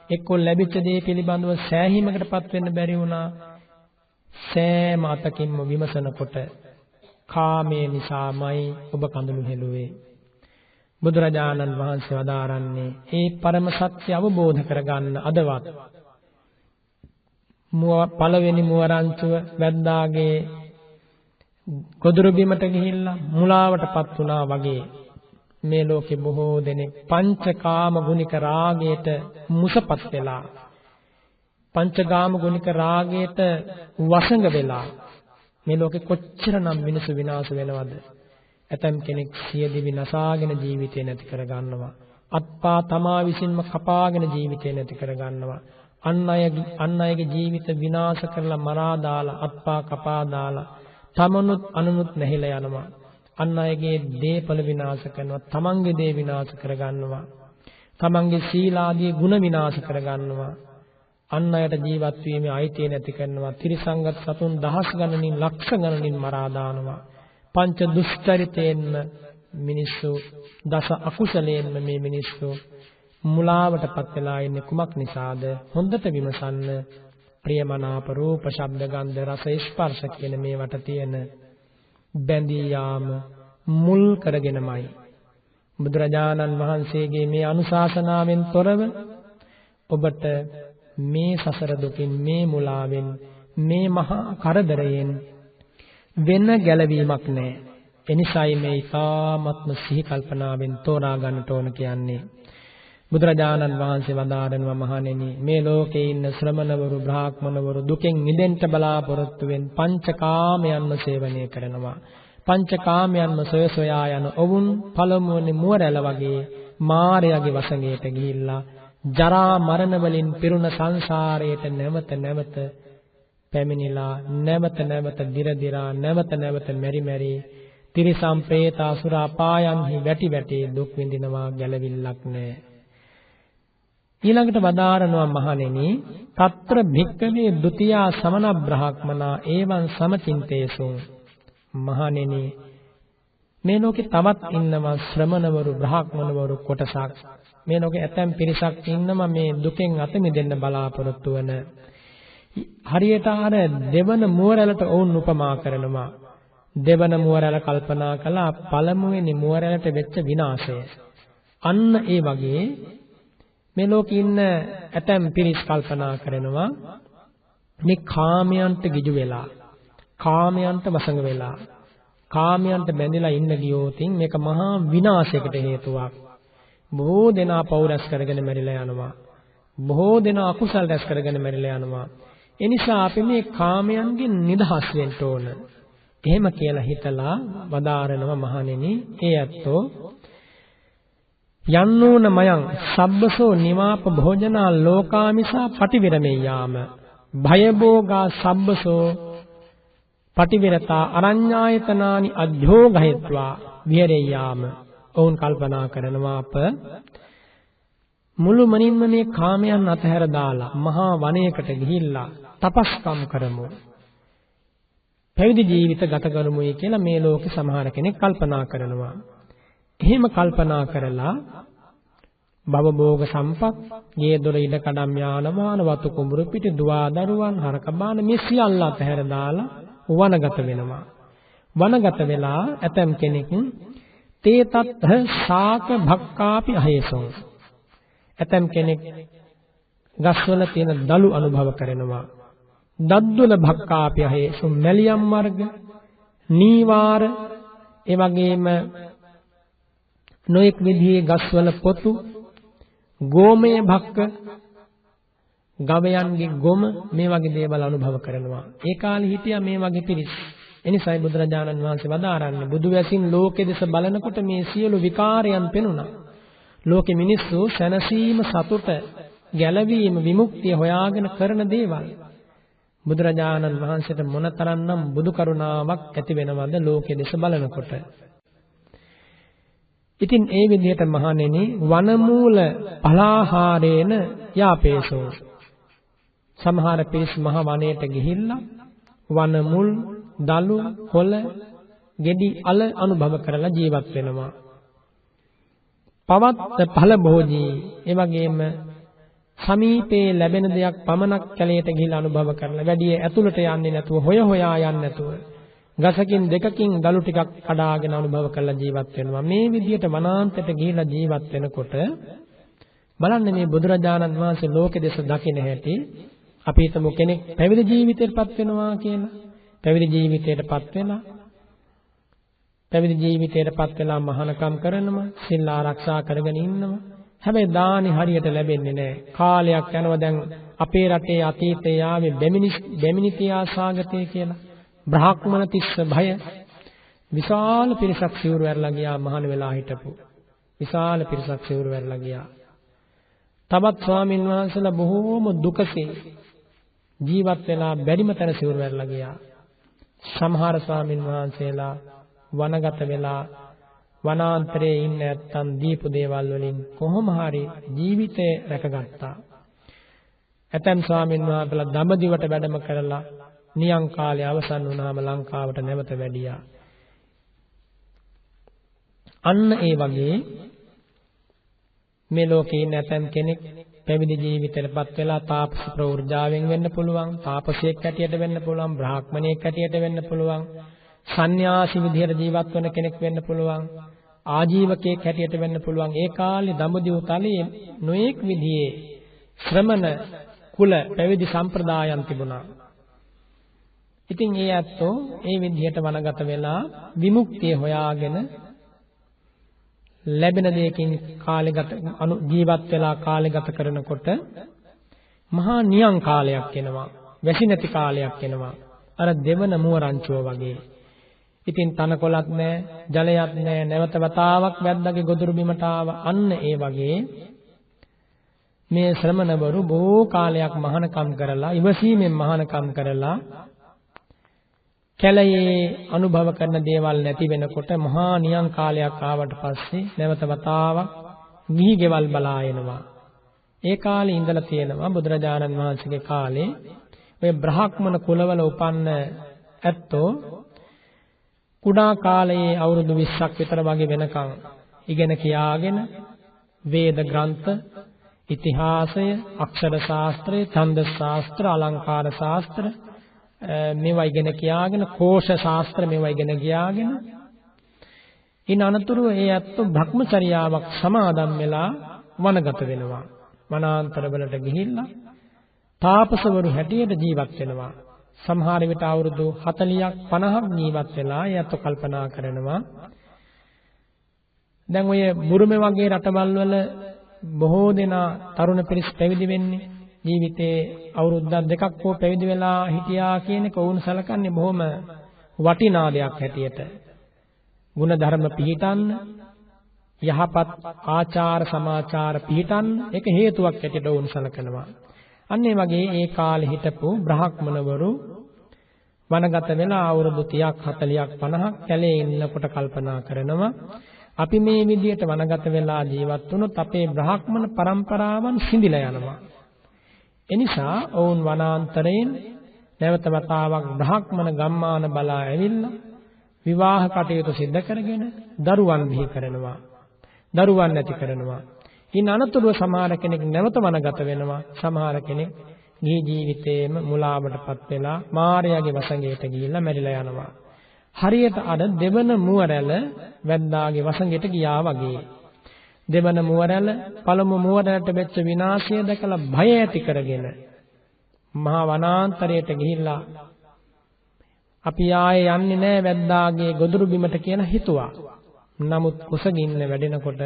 එක්කෝ ලැබිච්ච දේ පිළිබඳව සෑහීමකටපත් වෙන්න බැරි වුණා. සෑම අතකින්ම විමසනකොට කාමයේ නිසාමයි ඔබ කඳුළු හෙළුවේ. බුදුරජාණන් වහන්සේ වදාරන්නේ ඒ පරම සත්‍ය අවබෝධ කරගන්න අදවත් පළවෙනි මුවරංචුව වැද්දාගේ ගොදුරු බිමට ගිහිල්ලා මුලාවටපත් වුණා වගේ මේ ලෝකේ බොහෝ දෙනෙක් පංචකාම ගුණික රාගයට මුසපත් වෙලා පංචකාම ගුණික රාගයට වසඟ වෙලා මේ ලෝකේ කොච්චරනම් මිනිස්සු විනාශ වෙනවද? ඇතම් කෙනෙක් සියදිවි නසාගෙන ජීවිතේ නැති කර ගන්නවා. අත්පා තමා විසින්ම කපාගෙන ජීවිතේ නැති කර ගන්නවා. අන් අයගේ ජීවිත විනාශ කරලා මරා දාලා අත්පා කපා දාලා තමනුත් අනුනුත් නැහිලා යනවා. අන් අයගේ දේපල විනාශ කරනවා. තමන්ගේ දේ විනාශ කර ගන්නවා. තමන්ගේ සීලාදී ගුණ විනාශ කර ගන්නවා. අන් අයට ජීවත් වීමේ අයිතිය නැති කරනවා. ත්‍රිසංගත සතුන් දහස් ගණනින් ලක්ෂ ගණනින් මරා දානවා. පංච දුෂ්චරිතයෙන්ම මිනිස්සු දස අකුසලයෙන්ම මේ මිනිස්සු මුලාවටපත් වෙලා ඉන්නේ කුමක් නිසාද? හොඳට විමසන්න. ප්‍රියමනාප රූප, ශබ්ද, ගන්ධ, රස, ස්පර්ශ කියන මේවට තියෙන බැඳී යාම මුල් කරගෙනමයි. බුදුරජාණන් වහන්සේගේ මේ අනුශාසනාවෙන් තොරව ඔබට මේ සසර දුකින්, මේ මුලාවෙන්, මේ මහා කරදරයෙන් වෙන ගැලවීමක් නැහැ. එනිසායි මේ ඊ타ත්ම සිහි කල්පනාවෙන් තෝරා ගන්නට ඕන කියන්නේ. බුදුරජාණන් වහන්සේ වදාරනවා මහණෙනි, මේ ලෝකේ ඉන්න ශ්‍රමණවරු, බ්‍රාහ්මණවරු දුකෙන් මිදෙන්න බලාපොරොත්තු වෙන පංචකාමයන්ම සේවනය කරනවා. පංචකාමයන්ම සොය සොයා යන ඔවුන් පළමුවනේ මුවරැළ වගේ මායාවේ වසඟයට ගිහිල්ලා ජරා මරණ වලින් පිරුණ සංසාරයට නැවත නැවත පැමිණිලා නැවත නැවත දිරදිරා නැවත නැවත මෙරි මෙරි තිරිසම් പ്രേත අසුර අපායන්හි වැටි වැටි දුක් විඳිනවා. ගැලවිල්ලක් නැහැ. ඊළඟට වදාරනවා මහණෙනි, తත්‍ර භික්ඛවේ ဒ ුතියා සමන බ්‍රහ්මනා එවං සමචින්තේසු. මහණෙනි, මේ ලෝකේ තවත් ඉන්නවා ශ්‍රමණවරු, බ්‍රාහ්මණවරු කොටසක්. මේ ලෝකේ ඇතැම් පිරිසක් ඉන්නවා මේ දුකෙන් අත මිදෙන්න බලාපොරොත්තු වෙන. හරියට අර දෙවන මුවරැළට ඔවුන් උපමා කරනවා. දෙවන මුවරැළ කල්පනා කළා පළමුවෙනි මුවරැළට වෙච්ච විනාශය. අන්න ඒ වගේ මේ ලෝකේ ඉන්න ඇතැම් පිරිස් කල්පනා කරනවා මේ කාමයන්ට ගිජු වෙලා, කාමයන්ට වසඟ වෙලා, කාමයන්ට බැඳිලා ඉන්න ගියොතින් මේක මහා විනාශයකට හේතුවක්. බොහෝ දෙනා පව් රැස් කරගෙන මැරිලා යනවා. බොහෝ දෙනා අකුසල් රැස් කරගෙන මැරිලා යනවා. ඒ නිසා අපි මේ කාමයන්ගෙන් නිදහස් වෙන්න ඕන. එහෙම කියලා හිතලා වදාරනවා මහණෙනි, ඒ ඇත්තෝ යන්නෝන මයං සබ්බසෝ නිවාප භෝජනා ලෝකාමිසා පටිවිරමෙය්‍යාම භයභෝගා සබ්බසෝ පටිවිරතා අරඤ්ඤායතනානි අධ්‍යෝගහෙත්වා විහෙරෙය්‍යාම. ඔවුන් කල්පනා කරනවා අප මුළු මනින්ම මේ කාමයන් අතහැර දාලා මහා වනයේකට ගිහිල්ලා තපස්කම් කරමු, පැවිදි ජීවිත ගත කරමුයි කියලා මේ ලෝකේ සමහර කෙනෙක් කල්පනා කරනවා. එහෙම කල්පනා කරලා භවභෝග සම්පත්, ගේ දොර ඉඩ කඩම් යාන වාහන, වතු කුඹුරු පිටි, දුවා දරුවන්, හරක බාන මේ සියල්ල අතහැර දාලා වනගත වෙනවා. වනගත වෙලා ඇතම් කෙනෙක් තේතත් ශාක භක්කාපි අහේසෝ. ඇතම් කෙනෙක් ගස්වල තියෙන දලු අනුභව කරනවා. දද්දුල භක්කාපි අහේසෝ මැලියම් වර්ග, නීවාර, ඒ වගේම නොඑක් විදිහේ ගස්වල පොතු, ගෝමය භක්ක, ගවයන්ගේ ගොම, මේ වගේ දේවල් අනුභව කරනවා. ඒ කාලේ හිටියා මේ වගේ පිරිස්. එනිසායි බුදුරජාණන් වහන්සේ වදාරන්නේ බුදු වැසින් ලෝකෙ දෙස බලනකොට මේ සියලු විකාරයන් පෙනුණා. ලෝකෙ මිනිස්සු සැනසීම, සතුට, ගැලවීම, විමුක්තිය හොයාගෙන කරන දේවල්. බුදුරජාණන් වහන්සේට මොනතරම්නම් බුදු කරුණාවක් ඇති වෙනවද ලෝකෙ දෙස බලනකොට. ඉතින් ඒ විදිහට මහණෙනි, වනමූල පලාහාරේන යාපේසෝ. සමහර පිරිස් මහ වනයේට ගිහිල්ලා වනමුල්, දලු, කොළ, ගෙඩි, අල අනුභව කරලා ජීවත් වෙනවා. පවත් ඵල භෝජී, ඒ වගේම සමීපේ ලැබෙන දෙයක් පමණක් කැලේට ගිහිල්ලා අනුභව කරලා වැඩි ඇතුළට යන්නේ නැතුව, හොය හොයා යන්නේ නැතුව ගසකින් දෙකකින් දලු ටිකක් කඩාගෙන අනුභව කරලා ජීවත් වෙනවා. මේ විදිහට වනාන්තයට ගිහිලා ජීවත් වෙනකොට බලන්න මේ බුදුරජාණන් වහන්සේ ලෝකෙ දෙස දකින්න හැටි. අපි හිතමු කෙනෙක් පැවිදි ජීවිතයටපත් වෙනවා කියලා. පැවිදි ජීවිතයටපත් වෙලා මහානකම් කරනවා, සිල් ආරක්ෂා කරගෙන ඉන්නවා. හැබැයි දානි හරියට ලැබෙන්නේ නැහැ. කාලයක් යනවා දැන් අපේ රටේ අතීතයේ ආවේ බැමිණිතියා සාගතේ කියලා. බ්‍රාහ්මණ තිස්ස භය විශාල පිරිසක් සිවුරු ඇරලා ගියා මහාන වෙලා හිටපු. විශාල පිරිසක් සිවුරු ඇරලා ගියා. තවත් ස්වාමින් වහන්සේලා බොහෝම දුකසේ ජීවත් වෙලා බැරිම තැන සිවුරු ඇරලා ගියා. සමහර ස්වාමින් වහන්සේලා වනගත වෙලා වනාන්තරයේ ඉන්න නැත්තන් දීපු දේවල් වලින් කොහොම හරි ජීවිතේ රැකගත්තා. ඇතැම් ස්වාමින් වහන්සේලා දඹදිවට වැඩම කරලා නියං කාලේ අවසන් වුණාම ලංකාවට නැවත වැඩියා. අන්න ඒ වගේ මේ ලෝකේ ඉන්න ඇතැම් කෙනෙක් පැවිදි ජීවිතයටපත් වෙලා තාපස ප්‍රවෘජාවෙන් වෙන්න පුළුවන්, තාපසයෙක් හැටියට වෙන්න පුළුවන්, බ්‍රාහ්මණයෙක් හැටියට වෙන්න පුළුවන්, සන්‍යාසි විදිහට ජීවත් වෙන කෙනෙක් වෙන්න පුළුවන්, ආජීවකයෙක් හැටියට වෙන්න පුළුවන්. ඒ කාලේ දඹදිව තලයේ නොඑක් විදිහේ ශ්‍රමණ කුල පැවිදි සම්ප්‍රදායන් තිබුණා. ඉතින් ඒ ඇත්තෝ ඒ විදිහට වනගත වෙලා විමුක්තිය හොයාගෙන ලැබෙන දෙයකින් ජීවත් වෙලා කාලය ගත කරනකොට මහා නියං කාලයක් එනවා. වැසි නැති කාලයක් එනවා. අර දෙවන මුව රංචුව වගේ. ඉතින් තනකොළක් නැහැ, ජලයක් නැහැ, නැවත වතාවක් වැද්දාගේ ගොදුරු බිමට ආවා. අන්න ඒ වගේ මේ ශ්‍රමණවරු බොහෝ කාලයක් මහානකම් කරලා, ඉවසීමෙන් මහානකම් කරලා කැලයේ අනුභව කරන දේවල් නැති වෙනකොට මහා නියං කාලයක් ආවට පස්සේ නැවත වතාවක් ගිහි ගෙවල් බලා එනවා. ඒ කාලේ ඉඳලා තියෙනවා බුදුරජාණන් වහන්සේගේ කාලේ ඔය බ්‍රාහ්මණ කුලවල උපන්න ඇත්තෝ කුඩා කාලයේ අවුරුදු 20ක් විතර වගේ වෙනකන් ඉගෙන කියාගෙන වේද ග්‍රන්ථ, ඉතිහාසය, අක්ෂර ශාස්ත්‍රය, ඡන්ද ශාස්ත්‍ර, අලංකාර ශාස්ත්‍ර මේවා ඉගෙන කියාගෙන, කෝෂ ශාස්ත්‍ර මේවා ඉගෙන ගියාගෙන ඉන් අනතුරු ඒ ඇත්තෝ භ්‍රමචර්යාවක් සමාදන් වෙලා වනගත වෙනවා. වනාන්තරවලට ගිහිල්ලා තාපසවරු හැටියට ජීවත් වෙනවා. සමහර විට අවුරුදු 40ක් 50ක් ජීවත් වෙලා ඒ ඇත්තෝ කල්පනා කරනවා දැන් ඔය බුරුමේ වගේ රටවල් වල බොහෝ දෙනා තරුණ පිරිස් පැවිදි වෙන්නේ ජීවිතේ අවුරුද්දක් දෙකක් හෝ පැවිදි වෙලා හිටියා කියන එක වුණ සලකන්නේ බොහොම වටිනා දෙයක් හැටියට. ගුණ ධර්ම පිහිටන්න, යහපත් ආචාර සමාචාර පිහිටන්න ඒක හේතුවක් හැටියට වුණ සලකනවා. අන්න ඒ වගේ ඒ කාලේ හිටපු බ්‍රාහ්මණවරු වනගත වෙලා අවුරුදු 30ක් 40ක් 50ක් කැලේ ඉන්නකොට කල්පනා කරනවා අපි මේ විදියට වනගත වෙලා ජීවත් වුණොත් අපේ බ්‍රාහ්මණ පරම්පරාවන් සිඳිලා යනවා. එනිසා ඔවුන් වනාන්තරයෙන් නැවත වතාවක් බ්‍රාහ්මණ ගම්මාන බලා ඇවිල්ලා විවාහ කටයුතු සිදු කරගෙන දරුවන් බිහි කරනවා. දරුවන් නැති කරනවා. ඉන් අනතුරුව සමහර කෙනෙක් නැවත වනගත වෙනවා. සමහර කෙනෙක් ගිහි ජීවිතේම මුලාවටපත් වෙලා මායාවේ වසඟයට ගිහිල්ලා මැරිලා යනවා. හරියට අර දෙවන මුවරැළ වැද්දාගේ වසඟයට ගියා වගේ. දෙවන මුවරැළ පළමු මුවරැළට වෙච්ච විනාශය දැකලා භය ඇති කරගෙන මහා වනාන්තරයට ගිහිල්ලා අපි ආයේ යන්නේ නැහැ වැද්දාගේ ගොදුරු බිමට කියලා හිතුවා. නමුත් කුසගින්න වැඩෙනකොට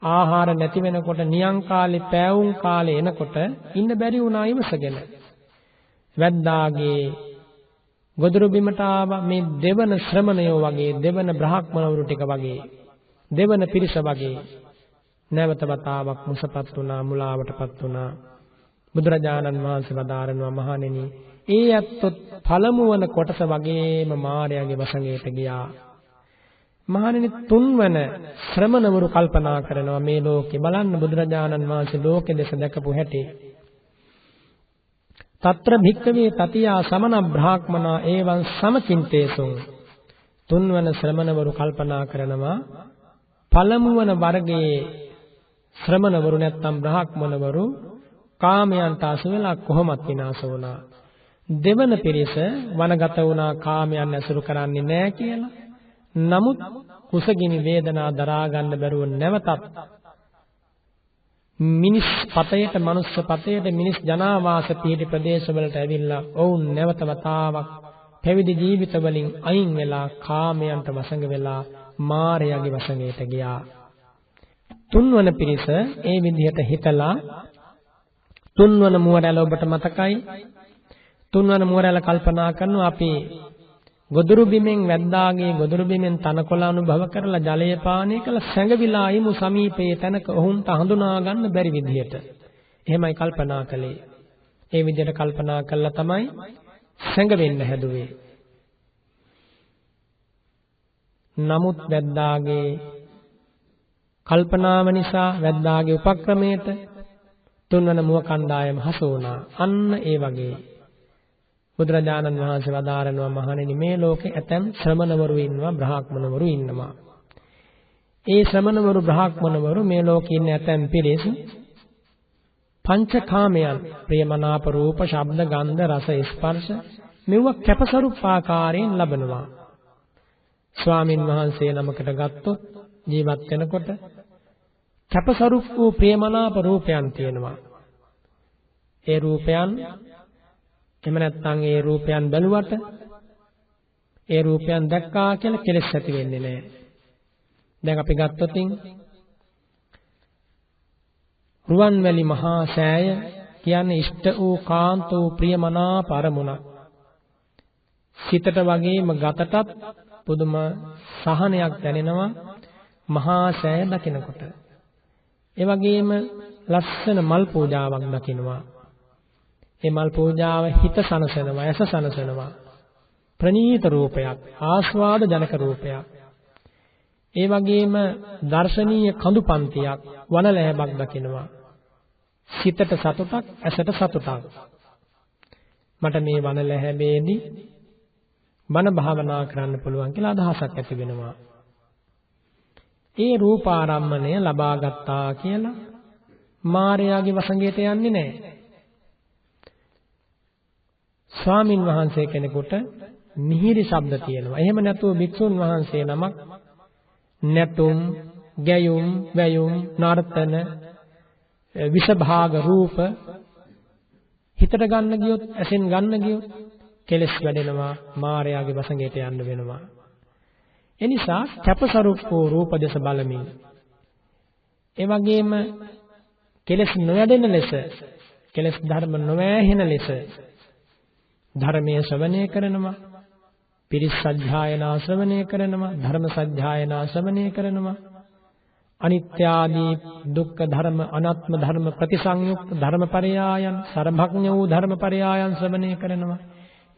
ආහාර නැති වෙනකොට නියං කාලේ පෑවුම් කාලේ එනකොට ඉන්න බැරි වුණා ඉවසගෙන. වැද්දාගේ ගොදුරු බිමට ආවා මේ දෙවන ශ්‍රමණයෝ වගේ, දෙවන බ්‍රාහ්මණවරු ටික වගේ, දෙවන පිරිස වගේ නැවත වතාවක් මුසපත් වුණා, මුලාවටපත් වුණා. බුදුරජාණන් වහන්සේ වදාරනවා මහණෙනි, ඒ ඇත්තොත් පළමු වන කොටස වගේම මායාවේ වසඟයට ගියා. මහණෙනි, තුන්වන ශ්‍රමණවරු කල්පනා කරනවා මේ ලෝකේ බලන්න බුදුරජාණන් වහන්සේ ලෝකෙ දෙස දැකපු හැටි. తත්‍ර භික්ඛවේ තතියා සමන බ්‍රාහ්මනා එවං සමචින්තේසුං. තුන්වන ශ්‍රමණවරු කල්පනා කරනවා පළමු වන වර්ගයේ ශ්‍රමණවරු නැත්තම් බ්‍රාහ්මණවරු කාමයන්ට අසු වෙලා කොහොමත් විනාශ වුණා. දෙවන පිරිස වනගත වුණා කාමයන් ඇසුරු කරන්නේ නැහැ කියලා. නමුත් කුසගිනි වේදනා දරා ගන්න බැරුව නැවතත් මිනිස් පතයට, මනුස්ස පතයට, මිනිස් ජනාවාස පිහිටි ප්‍රදේශවලට ඇවිල්ලා ඔවුන් නැවත වතාවක් පැවිදි ජීවිත වලින් අයින් වෙලා කාමයන්ට වසඟ වෙලා මායාවේ වසඟයට ගියා. තුන්වන පිරිස ඒ විදිහට හිතලා තුන්වන මුවරැළ ඔබට මතකයි. තුන්වන මුවරැළ කල්පනා කරනවා අපි ගොදුරු බිමෙන් වැද්දාගේ ගොදුරු බිමෙන් තනකොළ අනුභව කරලා ජලය පානය කළ සැඟවිලා ඉමු සමීපයේ තැනක ඔවුන්ට හඳුනා ගන්න බැරි විදිහට. එහෙමයි කල්පනා කළේ. ඒ විදිහට කල්පනා කළා තමයි සැඟවෙන්න හැදුවේ. නමුත් වැද්දාගේ කල්පනාව නිසා, වැද්දාගේ උපක්‍රමයට තුන්වන මුව කණ්ඩායම හසු වුණා. අන්න ඒ වගේ බුදුරජාණන් වහන්සේ වදාරනවා මහණෙනි මේ ලෝකේ ඇතැම් ශ්‍රමණවරු ඉන්නවා, බ්‍රාහ්මණවරු ඉන්නවා. ඒ ශ්‍රමණවරු බ්‍රාහ්මණවරු මේ ලෝකේ ඉන්න ඇතැම් පිරිස පංචකාමයන් ප්‍රියමනාප රූප, ශබ්ද, ගන්ධ, රස, ස්පර්ශ මෙව කැපසරුප් ආකාරයෙන් ලබනවා. ස්වාමින් වහන්සේ නමකට ගත්තොත් ජීවත් වෙනකොට කැපසරුප් වූ ප්‍රියමනාප රූපයන් තියෙනවා. ඒ රූපයන් එහෙම නැත්නම් ඒ රූපයන් බැලුවට ඒ රූපයන් දැක්කා කියලා කෙලෙස් ඇති වෙන්නේ නැහැ. දැන් අපි ගත්තොතින් රුවන්වැලි මහා සෑය කියන්නේ ඉෂ්ට වූ කාන්ත වූ ප්‍රියමනාප අරමුණක්. සිතට වගේම ගතටත් පුදුම සහනයක් දැනෙනවා මහා සෑය දකිනකොට. ඒ වගේම ලස්සන මල් පූජාවක් දකිනවා. ඒ මල් පූජාව හිත සනසනවා, ඇස සනසනවා. ප්‍රණීත රූපයක්, ආස්වාද ජනක රූපයක්. ඒ වගේම දර්ශනීය කඳු පන්තියක්, වනලැහැබක් දකිනවා. සිතට සතුටක්, ඇසට සතුටක්. මට මේ වනලැහැබේදී බණ භාවනා කරන්න පුළුවන් කියලා අදහසක් ඇති වෙනවා. ඒ රූපාරම්මණය ලබා ගත්තා කියලා මායාවේ වසඟයට යන්නේ නැහැ. ස්වාමින් වහන්සේ කෙනෙකුට මිහිරි ශබ්ද තියෙනවා. එහෙම නැතුව භික්ෂුන් වහන්සේ නමක් නැතුම්, ගැයුම්, වැයුම්, නර්තන, විෂභාග රූප හිතට ගන්න ගියොත්, ඇසෙන් ගන්න ගියොත් කෙලස් වැඩෙනවා, මායාවේ වසඟයට යන්න වෙනවා. එනිසා කැපසරුප් වූ රූප දෙස බලමින්, ඒ වගේම කෙලස් නොවැඩෙන ලෙස, කෙලස් ධර්ම නොවැහෙන ලෙස ධර්මයේ ශ්‍රවණය කරනවා, පිරිස් සජ්ජායනා ශ්‍රවණය කරනවා, ධර්ම සජ්ජායනා ශ්‍රවණය කරනවා, අනිත්‍ය ආදී දුක්ඛ ධර්ම, අනාත්ම ධර්ම, ප්‍රතිසංයුක්ත ධර්මපරයායන්, සර්වඥ වූ ධර්මපරයායන් ශ්‍රවණය කරනවා.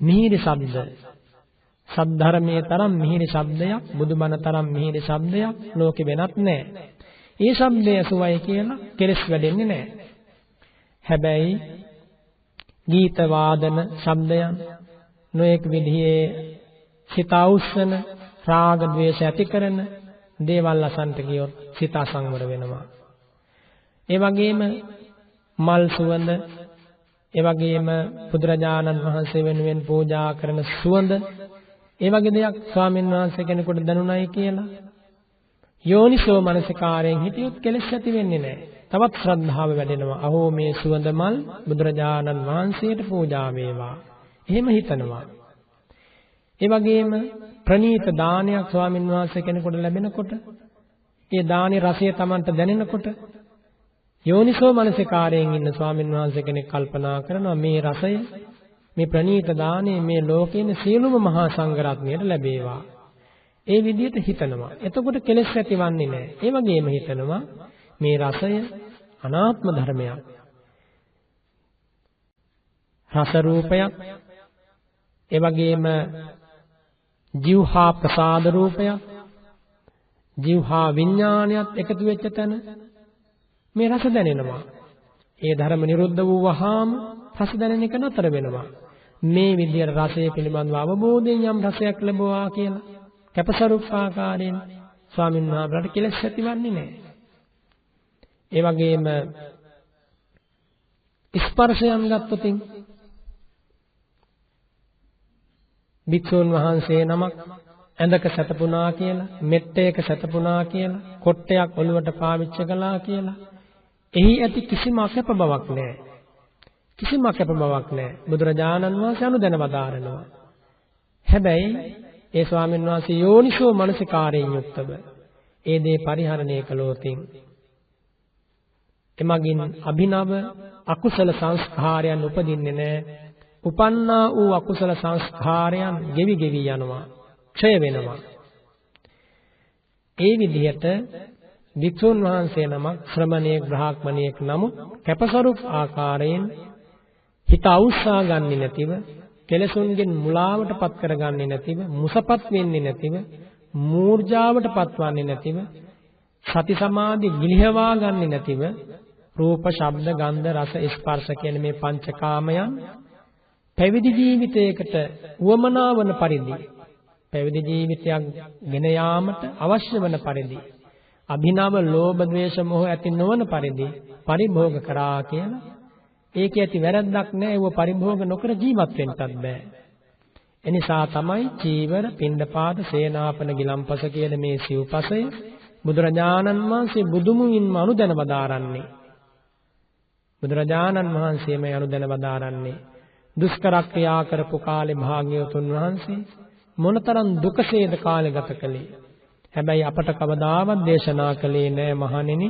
මිහිරි ශබ්ද, සද්ධර්මයේ තරම් මිහිරි ශබ්දයක්, බුදුබණ තරම් මිහිරි ශබ්දයක් ලෝකෙ වෙනත් නැහැ. ඒ ශබ්දය සුවයි කියලා කෙලස් වැඩෙන්නේ නැහැ. හැබැයි ගීත වාදන ශබ්දයන්, නොඑක් විදිහේ සිත අවුස්සන, රාග ద్వේෂ ඇති කරන දේවල් අසන්ට ගියොත් සිත අසංවර වෙනවා. ඒ වගේම මල් සුවඳ, ඒ වගේම බුදුරජාණන් වහන්සේ වෙනුවෙන් පූජා කරන සුවඳ, ඒ වගේ දෙයක් ස්වාමීන් වහන්සේ කෙනෙකුට දැනුණයි කියලා යෝනිසෝ මනසිකාරයෙන් හිටියොත් කෙලෙස් ඇති වෙන්නේ නැහැ. තවත් ශ්‍රද්ධාව වැඩෙනවා. අහෝ මේ සුවඳ මල් බුදුරජාණන් වහන්සේට පූජා වේවා. එහෙම හිතනවා. ඒ වගේම ප්‍රණීත දානයක් ස්වාමීන් වහන්සේ කෙනෙකුට ලැබෙනකොට, ඒ දානේ රසය Tamanට දැනෙනකොට යෝනිසෝ මනසිකාරයෙන් ඉන්න ස්වාමීන් වහන්සේ කෙනෙක් කල්පනා කරනවා මේ රසය, මේ ප්‍රණීත දානේ මේ ලෝකේන සියලුම මහා සංඝරත්නයට ලැබේවා. ඒ විදිහට හිතනවා. එතකොට කෙලෙස් ඇතිවන්නේ නැහැ. ඒ වගේම හිතනවා මේ රසය අනාත්ම ධර්මයක්. රස රූපයක්, ඒ වගේම ජීවහා ප්‍රසාද රූපයක්, ජීවහා විඥානයත් එකතු වෙච්ච තැන මේ රස දැනෙනවා. ඒ ධර්ම නිරුද්ධ වූ වහාම රස දැනෙන එක නතර වෙනවා. මේ විදිහට රසය පිළිබඳව අවබෝධයෙන් යම් රසයක් ලැබුවා කියලා කැපසරුප් ආකාරයෙන් ස්වාමීන් වහන්සේට කෙලෙස් ඇතිවන්නේ නැහැ. ඒ වගේම ස්පර්ශයන් ගත්තොතින් භික්ෂුන් වහන්සේ නමක් ඇඳක සැතපුණා කියලා, මෙට්ටයක සැතපුණා කියලා, කොට්ටයක් ඔළුවට පාවිච්චි කළා කියලා එහි ඇති කිසිම අකැප බවක් නැහැ. කිසිම අකැප බවක් නැහැ. බුදුරජාණන් වහන්සේ අනුදැන වදාරනවා. හැබැයි ඒ ස්වාමීන් වහන්සේ යෝනිසෝ මනසිකාරයෙන් යුක්තව ඒ දේ පරිහරණය කළෝතින් එමගින් අභිනව අකුසල සංස්කාරයන් උපදින්නේ නැහැ. උපන්නා වූ අකුසල සංස්කාරයන් ගෙවි ගෙවි යනවා, ක්ෂය වෙනවා. ඒ විදිහට වික්ෂුන් වහන්සේ නමක් ශ්‍රමණේක් බ්‍රාහ්මණයෙක් නමුත් කැපසරු ආකාරයෙන් හිත අවුස්සා ගන්නේ නැතිව, කෙලසුන්ගෙන් මුලාවටපත් කරගන්නේ නැතිව, මුසපත් වෙන්නේ නැතිව, මූර්ජාවට පත්වන්නේ නැතිව, සති සමාධි ගිලිහවා ගන්නේ නැතිව රූප, ශබ්ද, ගන්ධ, රස, ස්පර්ශ කියන මේ පංචකාමයන් පැවිදි ජීවිතයකට උවමනා වන පරිදි, පැවිදි ජීවිතයක් ගෙන යාමට අවශ්‍ය වන පරිදි, අභිනව ලෝභ, ද්වේෂ, මොහ ඇති නොවන පරිදි පරිභෝග කරා කියලා ඒකේ ඇති වැරද්දක් නැහැ. ඒව පරිභෝග නොකර ජීවත් වෙන්නත් බෑ. එනිසා තමයි චීවර, පිණ්ඩපාත, සේනාපන, ගිලම්පස කියන මේ සිව්පසය බුදුරජාණන් වහන්සේ බුදුමුවින්ම අනුදැන වදාරන්නේ. බුදුරජාණන් වහන්සේ මේ අනුදැන වදාරන්නේ දුෂ්කර ක්‍රියා කරපු කාලේ භාග්‍යවතුන් වහන්සේ මොනතරම් දුකසේද කාලය ගත කළේ. හැබැයි අපට කවදාවත් දේශනා කළේ නෑ මහණෙනි,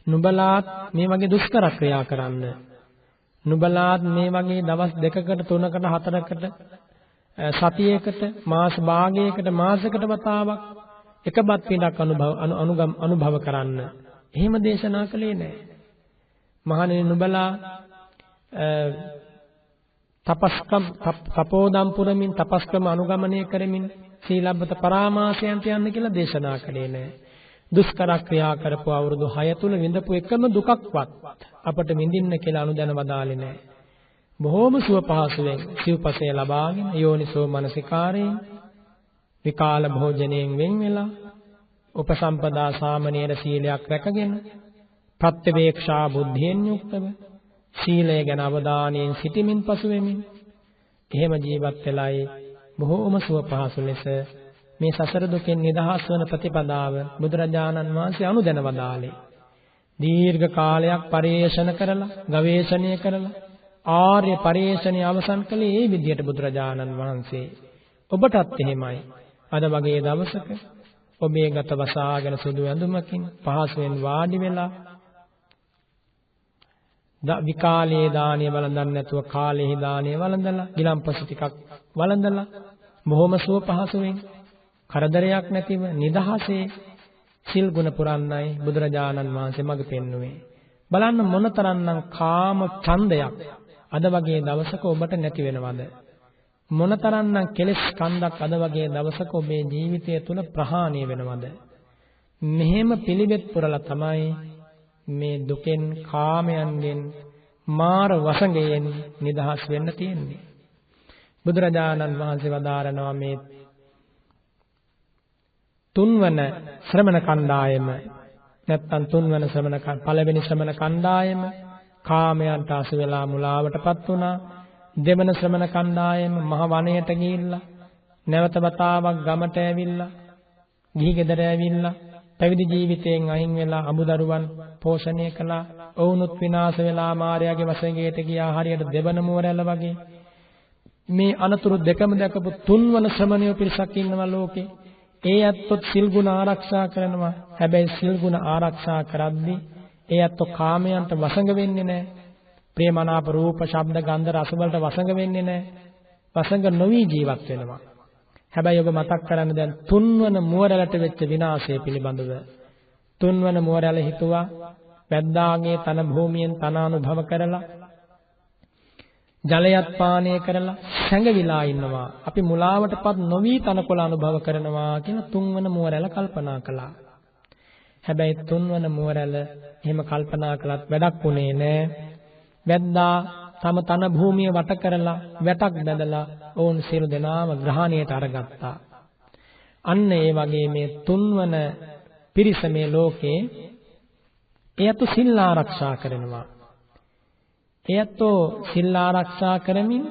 නුඹලාත් මේ වගේ දුෂ්කර ක්‍රියා කරන්න. නුඹලාත් මේ වගේ දවස් 2කට 3කට 4කට සතියකට මාස භාගයකට මාසයකට වතාවක් එකපත් පිටක් අනුභව කරන්න. එහෙම දේශනා කළේ නෑ. මහණෙනි නුඹලා තපෝදම් පුරමින් තපස්ක්‍රම අනුගමනය කරමින් සීලබ්බත පරාමාසයන්ට යන්න කියලා දේශනා කළේ නෑ. දුෂ්කර ක්‍රියා කරපු අවුරුදු 6 තුල විඳපු එකම දුකක්වත් අපට විඳින්න කියලා අනුදැන වදාලේ නෑ. බොහෝම සුව පහසුවෙන් සිව්පසය ලබාගෙන යෝනිසෝ මනසිකාරයෙන් විකාල භෝජනයෙන් වෙන් වෙලා උපසම්පදා සාමණේර සීලයක් රැකගෙන ප්‍රත්‍යවේක්ෂා බුද්ධියෙන් යුක්තව සීලය ගැන අවධානයෙන් සිටමින් පසු වෙමින් එහෙම ජීවත් වෙලයි බොහෝම සුව පහසු ලෙස මේ සසර දුකෙන් නිදහස් වන ප්‍රතිපදාව බුදුරජාණන් වහන්සේ අනුදැන වදාළේ. දීර්ඝ කාලයක් පරිේෂණ කරලා, ගවේෂණය කරලා ආර්ය පරිේෂණය අවසන් කළේ මේ විදිහට බුදුරජාණන් වහන්සේ. ඔබටත් එහෙමයි. අද වගේ දවසක ඔබේ ගත වසාගෙන සුදු ඇඳුමකින් පහසුවෙන් වාඩි වෙලා විකාලයේ දානිය වළඳන්න නැතුව කාලයේ දානිය වළඳලා, ගිලම්පස ටිකක් වළඳලා බොහොම සුව පහසුවෙන් කරදරයක් නැතිව නිදහසේ සිල් ගුණ පුරන්නයි බුදුරජාණන් වහන්සේ මඟ පෙන්වුවේ. බලන්න මොනතරම්නම් කාම ඡන්දයක් අද වගේ දවසක ඔබට නැති වෙනවද? මොනතරම්නම් කෙලෙස් කන්දක් අද වගේ දවසක ඔබේ ජීවිතය තුළ ප්‍රහාණය වෙනවද? මෙහෙම පිළිවෙත් පුරලා තමයි මේ දුකෙන්, කාමයන්ගෙන්, මාර වසඟයෙන් නිදහස් වෙන්න තියෙන්නේ. බුදුරජාණන් වහන්සේ වදාරනවා මේ තුන්වන ශ්‍රමණ කණ්ඩායම නැත්නම් තුන්වන පළවෙනි ශ්‍රමණ කණ්ඩායම කාමයන්ට අසු වෙලා මුලාවටපත් වුණා. දෙවන ශ්‍රමණ කණ්ඩායම මහ වනයේට ගිහිල්ලා නැවත වතාවක් ගමට ඇවිල්ලා ගිහි ගෙදර ඇවිල්ලා පැවිදි ජීවිතයෙන් අයින් වෙලා අමුදරුවන් පෝෂණය කළා. ඔවුනුත් විනාශ වෙලා මායාවේ වසඟයට ගියා. හරියට දෙවන මුවරැල්ල වගේ. මේ අනතුරු දෙකම දැකපු තුන්වන ශ්‍රමණයෝ පිරිසක් ඉන්නවා ලෝකේ. ඒ ඇත්තොත් සිල් ගුණ ආරක්ෂා කරනවා. හැබැයි සිල් ගුණ ආරක්ෂා කරද්දී ඒ ඇත්තෝ කාමයන්ට වසඟ වෙන්නේ නැහැ. ප්‍රේමනාප රූප, ශබ්ද, ගන්ධ, රස වලට වසඟ වෙන්නේ නැහැ. වසඟ නොවි ජීවත් වෙනවා. හැබැයි ඔබ මතක් කරන්න දැන් තුන්වන මුවරැලට වෙච්ච විනාශය පිළිබඳව. තුන්වන මුවරැල හිතුවා වැද්දාගේ තන භූමියෙන් තන අනුභව කරලා ජලයත් පානය කරලා සැඟවිලා ඉන්නවා. අපි මුලාවටපත් නොවි තනකොළ අනුභව කරනවා කියලා තුන්වන මුවරැල කල්පනා කළා. හැබැයි තුන්වන මුවරැල එහෙම කල්පනා කළත් වැඩක් වුණේ නෑ. වැද්දා තම තන භූමිය වට කරලා වැටක් බැඳලා ඔවුන් සියලු දෙනාම ග්‍රහණයට අරගත්තා. අන්න ඒ වගේ මේ තුන්වන පිරිස මේ ලෝකේ එයත් සිල් ආරක්ෂා කරනවා. එයත් සිල් ආරක්ෂා කරමින්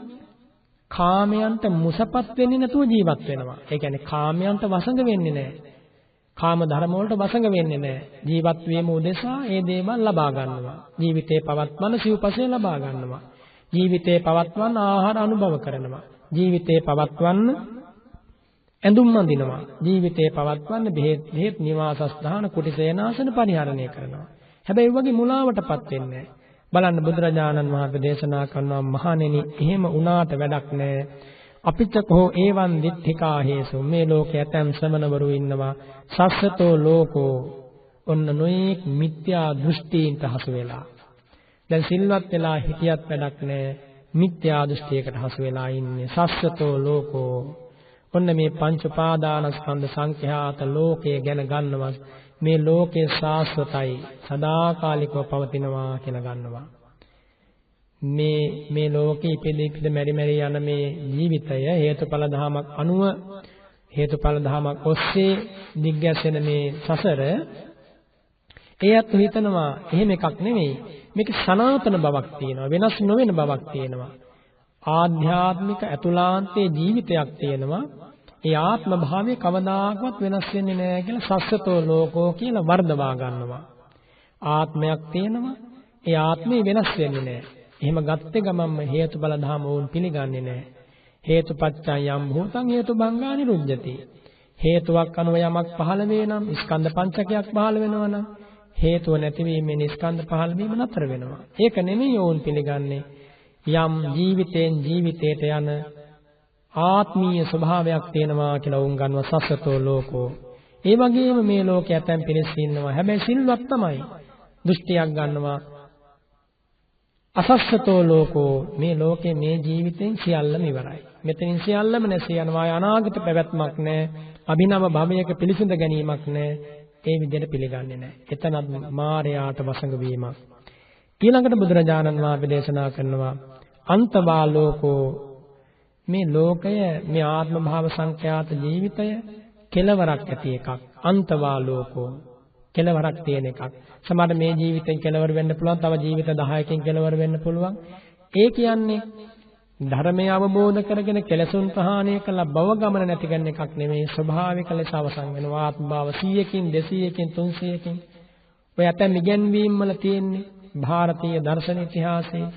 කාමයන්ට මුසපත් වෙන්නේ නැතුව ජීවත් වෙනවා. ඒ කියන්නේ කාමයන්ට වසඟ වෙන්නේ නැහැ. කාම ධර්ම වලට වසඟ වෙන්නේ නැහැ. ජීවත් වීම උදෙසා ඒ දේවල් ලබා ගන්නවා. ජීවිතේ පවත්වන සිව්පසය ලබා ගන්නවා. ජීවිතේ පවත්වන ආහාර අනුභව කරනවා. ජීවිතේ පවත්වන්න ඇඳුම් අඳිනවා. ජීවිතේ පවත්වන්න බෙහෙත් නිවාසස්ථාන කුටි සේනාසන පරිහරණය කරනවා. හැබැයි වගේ මුලාවටපත් වෙන්නේ නැහැ. බලන්න බුදුරජාණන් වහන්සේ දේශනා කරනවා මහණෙනි එහෙම වුණාට වැඩක් නැහැ. අපිච්චකෝ ඒවන් දිට්ඨිකා හේසු මේ ලෝකයේ ඇතැම් ශ්‍රමණවරු ඉන්නවා සස්සතෝ ලෝකෝ ඔන්න නොඑක් මිත්‍යා දෘෂ්ටීන්ට හසු වෙලා. දැන් සිල්වත් වෙලා හිටියත් වැඩක් නැහැ. මිත්‍යා දෘෂ්ටියකට හසු වෙලා ඉන්නේ. සස්සතෝ ලෝකෝ ඔන්න මේ පංච උපාදානස්කන්ධ සංඛ්‍යාත ලෝකය ගැන ගන්නවා. මේ ලෝකේ శాశ్వතයි සදාකාලිකව පවතිනවා කියලා ගන්නවා. මේ ලෝකේ ඉපිද මෙරි යන මේ ජීවිතය හේතුඵල ධමයක් අනුව හේතුඵල ධමයක් ඔස්සේ දිග්ගැසෙන මේ සසර එයත් හිතනවා එහෙම එකක් නෙමෙයි. මේක සනාතන බවක් තියෙනවා. වෙනස් නොවන බවක් තියෙනවා. ආධ්‍යාත්මික අතුලාන්තයේ ජීවිතයක් තියෙනවා. ඒ ආත්ම භාවයේ කවදාකවත් වෙනස් වෙන්නේ නැහැ කියලා සස්සතෝ ලෝකෝ කියලා වර්ධවා ගන්නවා. ආත්මයක් තියෙනවා. ඒ ආත්මේ වෙනස් වෙන්නේ නැහැ. එහෙම ගත්තේ ගමන්ම හේතුඵල ධම වුන් පිළිගන්නේ නැහැ. හේතුපච්චයං යම් භූතං හේතුභංගා නිරුද්ධති. හේතුවක් අනුව යමක් පහළ වේ නම් ස්කන්ධ පංචකයක් පහළ වෙනවා නම් හේතුව නැතිවීමෙන් ස්කන්ධ පහළ වීම නතර වෙනවා. ඒක නෙමෙයි වුන් පිළිගන්නේ. යම් ජීවිතෙන් ජීවිතයට යන ආත්මීය ස්වභාවයක් තියෙනවා කියලා වුන් ගන්නවා සස්සතෝ ලෝකෝ. ඒ වගේම මේ ලෝකයේ ඇතැම් පිරිස් ඉන්නවා. හැබැයි සිල්වත් තමයි. දෘෂ්ටියක් ගන්නවා. අසස්සතෝ ලෝකෝ මේ ලෝකේ මේ ජීවිතෙන් සියල්ලම ඉවරයි. මෙතනින් සියල්ලම නැසී යනවා. අනාගත පැවැත්මක් නැහැ. අභිනව භවයක පිළිසිඳ ගැනීමක් නැහැ. ඒ විදිහට පිළිගන්නේ නැහැ. එතනත් මායයට වසඟ වීමක්. ඊළඟට බුදුරජාණන් වහන්සේ දේශනා කරනවා අන්තවා ලෝකෝ මේ ලෝකය මේ ආත්ම භාව සංඛ්‍යාත ජීවිතය කෙලවරක් ඇති එකක්. අන්තවා ලෝකෝ කෙලවරක් තියෙන එකක්. සමහර මේ ජීවිතෙන් කෙලවර වෙන්න පුළුවන්. තව ජීවිත 10කින් කෙලවර වෙන්න පුළුවන්. ඒ කියන්නේ ධර්මය අවබෝධ කරගෙන කෙලසුන් ප්‍රහාණය කළ බව ගමන නැති කරන එකක් නෙමෙයි. ස්වභාවික ලෙස අවසන් වෙනවා. ආත්ම භාව 100කින් 200කින් 300කින් ඔය ඇතැම් ඉගැන්වීම් වල තියෙන්නේ ಭಾರತೀಯ දර්ශන ඉතිහාසයේ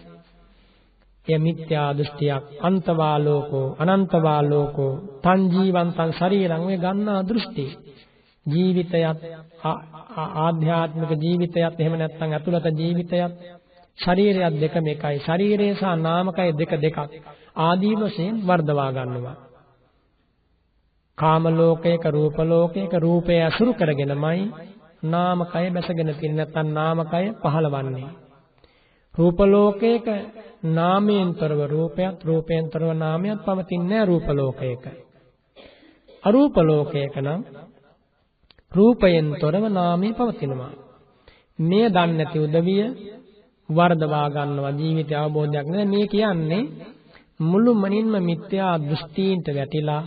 එය මිත්‍යා දෘෂ්ටියක්. අන්තවා ලෝකෝ අනන්තවා ලෝකෝ තන් ජීවන්තං ශරීරං වේ ගන්නා දෘෂ්ටි. ජීවිතයත් ආධ්‍යාත්මික ජීවිතයත් එහෙම නැත්නම් අතුලත ජීවිතයත් ශරීරයත් දෙකම එකයි. ශරීරය සහ නාමකය දෙකක් ආදී වශයෙන් වර්ධවා ගන්නවා. කාම ලෝකයක රූප ලෝකයක රූපය අසුරු කරගෙනමයි නාමකය බැසගෙන තියෙන. නැත්නම් නාමකය පහළවන්නේ. රූප ලෝකයක නාමයෙන් තොරව රූපයත් රූපයෙන් තොරව නාමයත් පවතින්නේ රූප ලෝකයක. අරූප ලෝකයක නම් රූපයෙන් තොරව නාමය පවතිනවා. මේ දන්නේ නැති උදවිය වර්ධවා ගන්නවා. ජීවිත අවබෝධයක් නැහැ. මේ කියන්නේ මුළුමනින්ම මිත්‍යා දෘෂ්ටීන්ට වැටිලා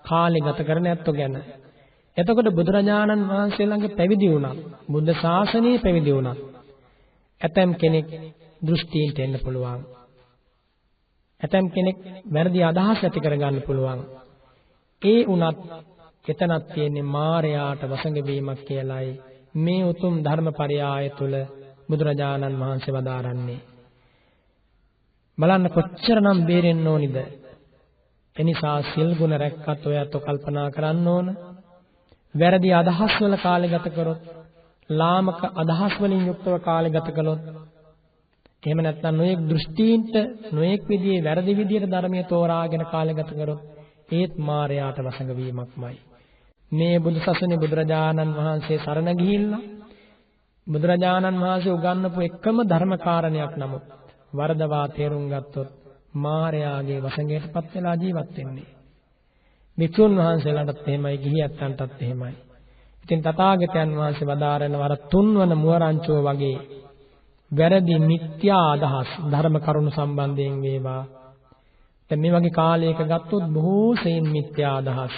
කාලය ගත කරන ඇත්තෝ ගැන. එතකොට බුදුරජාණන් වහන්සේ ළඟ පැවිදි වුණා. බුද්ධ ශාසනයේ පැවිදි වුණා. ඇතම් කෙනෙක් දෘෂ්ටීන්ට එන්න පුළුවන්. ඇතම් කෙනෙක් වැරදි අදහස් ඇති කරගන්න පුළුවන්. ඒ උනත් එතනක් තියෙන්නේ මායයට වසඟ වීමක් කියලායි මේ උතුම් ධර්මපරයාය තුල බුදුරජාණන් වහන්සේ වදාරන්නේ. බලන්න කොච්චරනම් බේරෙන්න ඕනිද. එනිසා සිල් ගුණ රැක්කත් ඔයත් කල්පනා කරන්න ඕන. වැරදි අදහස් වල කාලය ගත කරොත්, ලාමක අදහස් වලින් යුක්තව කාලය ගත කළොත්, එහෙම නැත්නම් නොයෙක් දෘෂ්ටීන්ට නොයෙක් විදිහේ වැරදි විදිහට ධර්මයේ තෝරාගෙන කාලය ගත කරොත් ඒත් මායයට වසඟ වීමක්මයි. මේ බුදු සසුනේ බුදුරජාණන් වහන්සේ සරණ ගිහිල්ලා බුදුරජාණන් වහන්සේ උගන්වපු එකම ධර්ම කාරණයක් නමුත් වරදවා තේරුම් ගත්තොත් මායාගේ වසඟයටපත් වෙලා ජීවත් වෙන්නේ. වික්ෂුන් වහන්සේලාටත් එහෙමයි, ගිහියන්ටත් එහෙමයි. ඉතින් තථාගතයන් වහන්සේ වදාරන වර තුන්වන මුවරංචුව වගේ වැරදි මිත්‍යා අදහස් ධර්ම කරුණු සම්බන්ධයෙන් වේවා. දැන් මේ වගේ කාලයක ගත්තොත් බොහෝ සෙයින් මිත්‍යා අදහස්,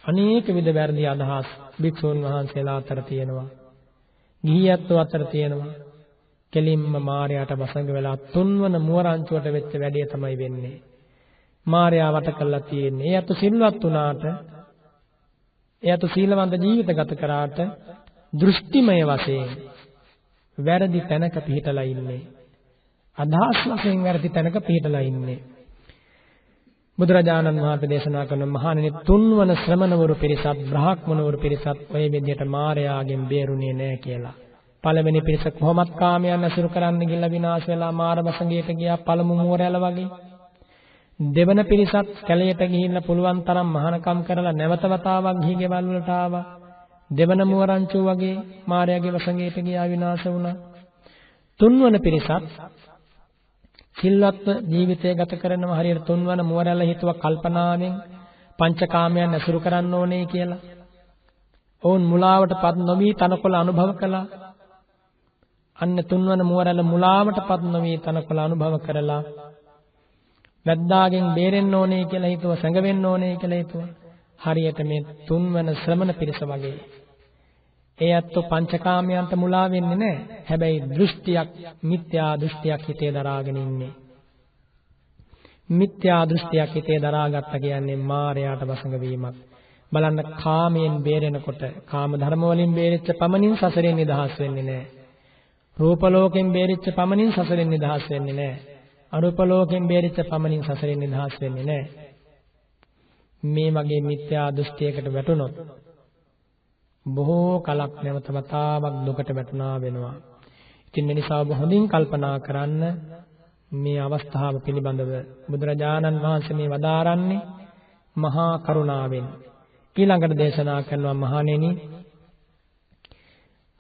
අනේක විද වැරදි අදහස් වික්ෂුන් වහන්සේලා අතර තියෙනවා. ගිහියත්ව අතර තියෙනවා. කෙලින්ම මායයට වසඟ වෙලා තුන්වන මුවරංචුවට වෙච්ච වැඩේ තමයි වෙන්නේ. මායя වට කරලා තියෙන්නේ. එයාට සිල්වත් වුණාට, එයාට සීලවන්ත ජීවිත ගත කරාට දෘෂ්ටිමය වශයෙන් වැරදි තැනක පිහිටලා ඉන්නේ. අදහස් වශයෙන් වැරදි තැනක පිහිටලා ඉන්නේ. බුදුරජාණන් වහන්සේ දේශනා කරන මහණෙනි, තුන්වන ශ්‍රමණවරු පිරිසත් බ්‍රාහ්මණවරු පිරිසත් ඔය විදිහට මායයාගෙන් බේරුණේ නැහැ කියලා. පළවෙනි පිරිස කොහොමත් කාමයන් අසුරු කරන්න ගිහිල්ලා විනාශ වෙලා මාර වසඟයට ගියා, පළමු මෝරැල වගේ. දෙවන පිරිසත් කැලයට ගිහිල්ලා පුළුවන් තරම් මහානකම් කරලා නැවත වතාවක් ගිහි ගෙවල් වලට ආවා. දෙවන මුවරංචු වගේ මායාගේ වසඟයට ගියා, විනාශ වුණා. තුන්වන පිරිසත් සිල්වත්ව ජීවිතය ගත කරනවා. හරියට තුන්වන මුවරැල්ල හිතුවා කල්පනාවෙන් පංචකාමයන් ඇසුරු කරන්න ඕනේ කියලා. ඔවුන් මුලාවටපත් නොවි තනකොළ අනුභව කළා. අන්න තුන්වන මුවරැල්ල මුලාවටපත් නොවි තනකොළ අනුභව කරලා වැද්දාගෙන් බේරෙන්න ඕනේ කියලා හිතුවා, සැඟවෙන්න ඕනේ කියලා හිතුවා. හරියට මේ තුන්වන ශ්‍රමණ පිරිස වගේ. ඒ අත්තු පංචකාමයන්ට මුලා වෙන්නේ නැහැ. හැබැයි දෘෂ්ටියක්, මිත්‍යා දෘෂ්ටියක් හිතේ දරාගෙන ඉන්නේ. මිත්‍යා දෘෂ්ටියක් හිතේ දරාගත්ත කියන්නේ මායයට වසඟ වීමක්. බලන්න, කාමයෙන් බේරෙනකොට, කාම ධර්ම වලින් බේරිච්ච පමණින් සසරෙන් නිදහස් වෙන්නේ නැහැ. රූප ලෝකෙන් බේරිච්ච පමණින් සසරෙන් නිදහස් වෙන්නේ නැහැ. අරූප ලෝකෙන් බේරිච්ච පමණින් සසරෙන් නිදහස් වෙන්නේ නැහැ. මේ වගේ මිත්‍යා දෘෂ්ටියකට වැටුනොත් බොහෝ කලක් නැවත වතාවක් දුකට වැටුණා වෙනවා. ඉතින් මේ නිසා ඔබ හොඳින් කල්පනා කරන්න මේ අවස්ථාව පිළිබඳව. බුදුරජාණන් වහන්සේ මේ වදාරන්නේ මහා කරුණාවෙන්. ඊළඟට දේශනා කරනවා, මහණෙනි,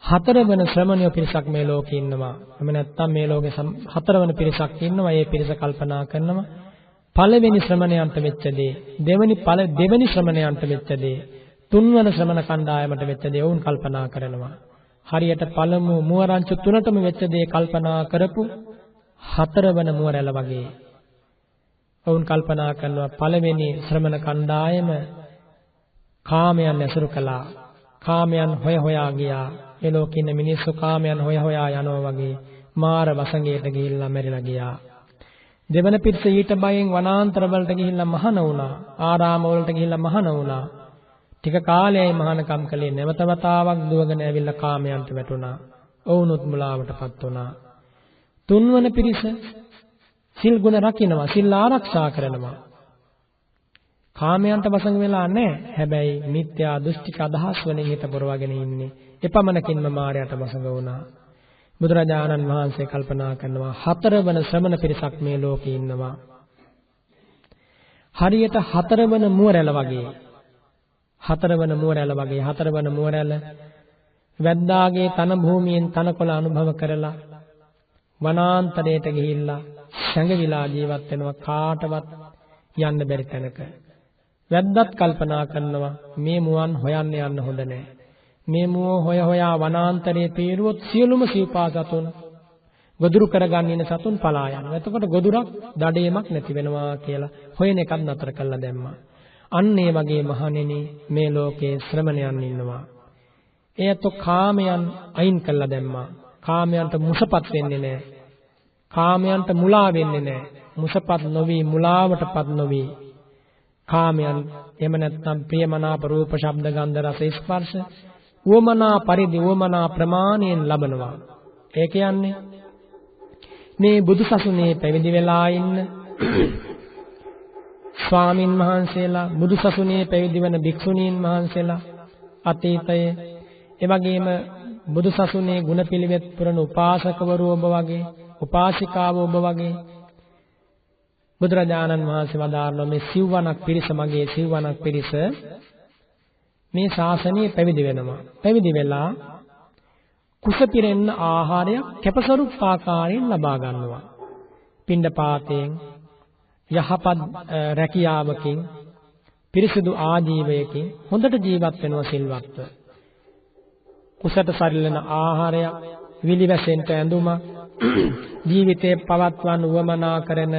හතරවන ශ්‍රමණයෝ පිරිසක් මේ ලෝකේ ඉන්නවා. එමෙ නැත්තම් මේ ලෝකේ හතරවන පිරිසක් ඉන්නවා. ඒ පිරිස කල්පනා කරනවා, පළවෙනි ශ්‍රමණයන්ට වෙච්ච දේ, දෙවෙනි ශ්‍රමණයන්ට වෙච්ච දේ, තුන්වන ශ්‍රමණ කණ්ඩායමට වෙච්ච දේ වුන් කල්පනා කරනවා. හරියට පළමු මුවරංචු තුනටම වෙච්ච දේ කල්පනා කරපු හතරවන මුවරැළ වගේ. වුන් කල්පනා කරනවා, පළවෙනි ශ්‍රමණ කණ්ඩායම කාමයන් ඇසුරු කළා. කාමයන් හොයා ගියා. ඒ ලෝකේ ඉන්න මිනිස්සු කාමයන් හොයා යනවා වගේ මාර වසඟයට ගිහිල්ලා මැරිලා ගියා. දෙවන පිරිස ඊට බයෙන් වනාන්තර වලට ගිහිල්ලා මහාන වුණා. ආරාම වලට ගිහිල්ලා මහාන වුණා. ටික කාලයයි මහානකම් කළේ. නැවත වතාවක් දුවගෙන ඇවිල්ලා කාමයන්ට වැටුණා. ඔවුනුත් මුලාවටපත් වුණා. තුන්වන පිරිස සිල් ගුණ රකින්නවා, සිල් ආරක්ෂා කරනවා. කාමයන්ට වසඟ වෙලා නැහැ. හැබැයි මිත්‍යා දෘෂ්ටික අදහස් වලින් හිත පොරවගෙන ඉන්නේ. එපමණකින්ම මායයට වසඟ වුණා. බුදුරජාණන් වහන්සේ කල්පනා කරනවා, හතරවන ශ්‍රමණ පිරිසක් මේ ලෝකේ ඉන්නවා. හරියට හතරවන මුවරැළ වගේ. හතරවන මුවරැළ වැද්දාගේ තන භූමියෙන් තනකොළ අනුභව කරලා වනාන්තරයට ගිහිල්ලා සැඟවිලා ජීවත් වෙනවා, කාටවත් යන්න බැරි තැනක. වැද්දත් කල්පනා කරනවා, මේ මුවන් හොයන්න යන්න හොඳ නැහැ. මේ මුව හොයා වනාන්තරයේ පීරුවොත් සියලුම සිව්පාසතුන් ගොදුරු කරගන්න ඉන්න සතුන් පලා යනවා. එතකොට ගොදුරක් දඩේමක් නැති වෙනවා කියලා හොයන එකක් නතර කළා දැම්මා. අන්න ඒ වගේ මහණෙනි, මේ ලෝකේ ශ්‍රමණයන් ඉන්නවා. එයත් කාමයන් අයින් කළා දැම්මා. කාමයන්ට මුසපත් වෙන්නේ නැහැ. කාමයන්ට මුලා වෙන්නේ නැහැ. මුසපත් නොවි, මුලාවටපත් නොවි. කාමයන් එහෙම නැත්නම් ප්‍රියමනාප රූප, ශබ්ද, ගන්ධ, රස, ස්පර්ශ උවමනා පරිදි උවමනා ප්‍රමාණයෙන් ලබනවා. ඒ කියන්නේ මේ බුදුසසුනේ පැවිදි වෙලා ඉන්න ස්වාමින් වහන්සේලා, බුදුසසුනේ පැවිදි වෙන භික්ෂුණීන් වහන්සේලා අතීතයේ, ඒ වගේම බුදුසසුනේ ගුණපිළිවෙත් පුරන උපාසකවරු ඔබ වගේ, උපාසිකාව ඔබ වගේ බුදුරජාණන් වහන්සේ වදාළා, මේ සිව්වණක් පිරිස, මගේ සිව්වණක් පිරිස මේ ශාසනයේ පැවිදි වෙනවා. පැවිදි වෙලා කුස පිරෙන්න ආහාරයක් කැපසරුප් ආකාරයෙන් ලබා ගන්නවා. පිණ්ඩපාතයෙන්, යහපත් රැකියාවකින්, පිරිසිදු ආජීවයකින් හොඳට ජීවත් වෙනවා සිල්වත්ව. කුසට සරිලන ආහාරයක්, විලිවැසෙන්ට ඇඳුමක්, ජීවිතේ පවත්වන්න උවමනා කරන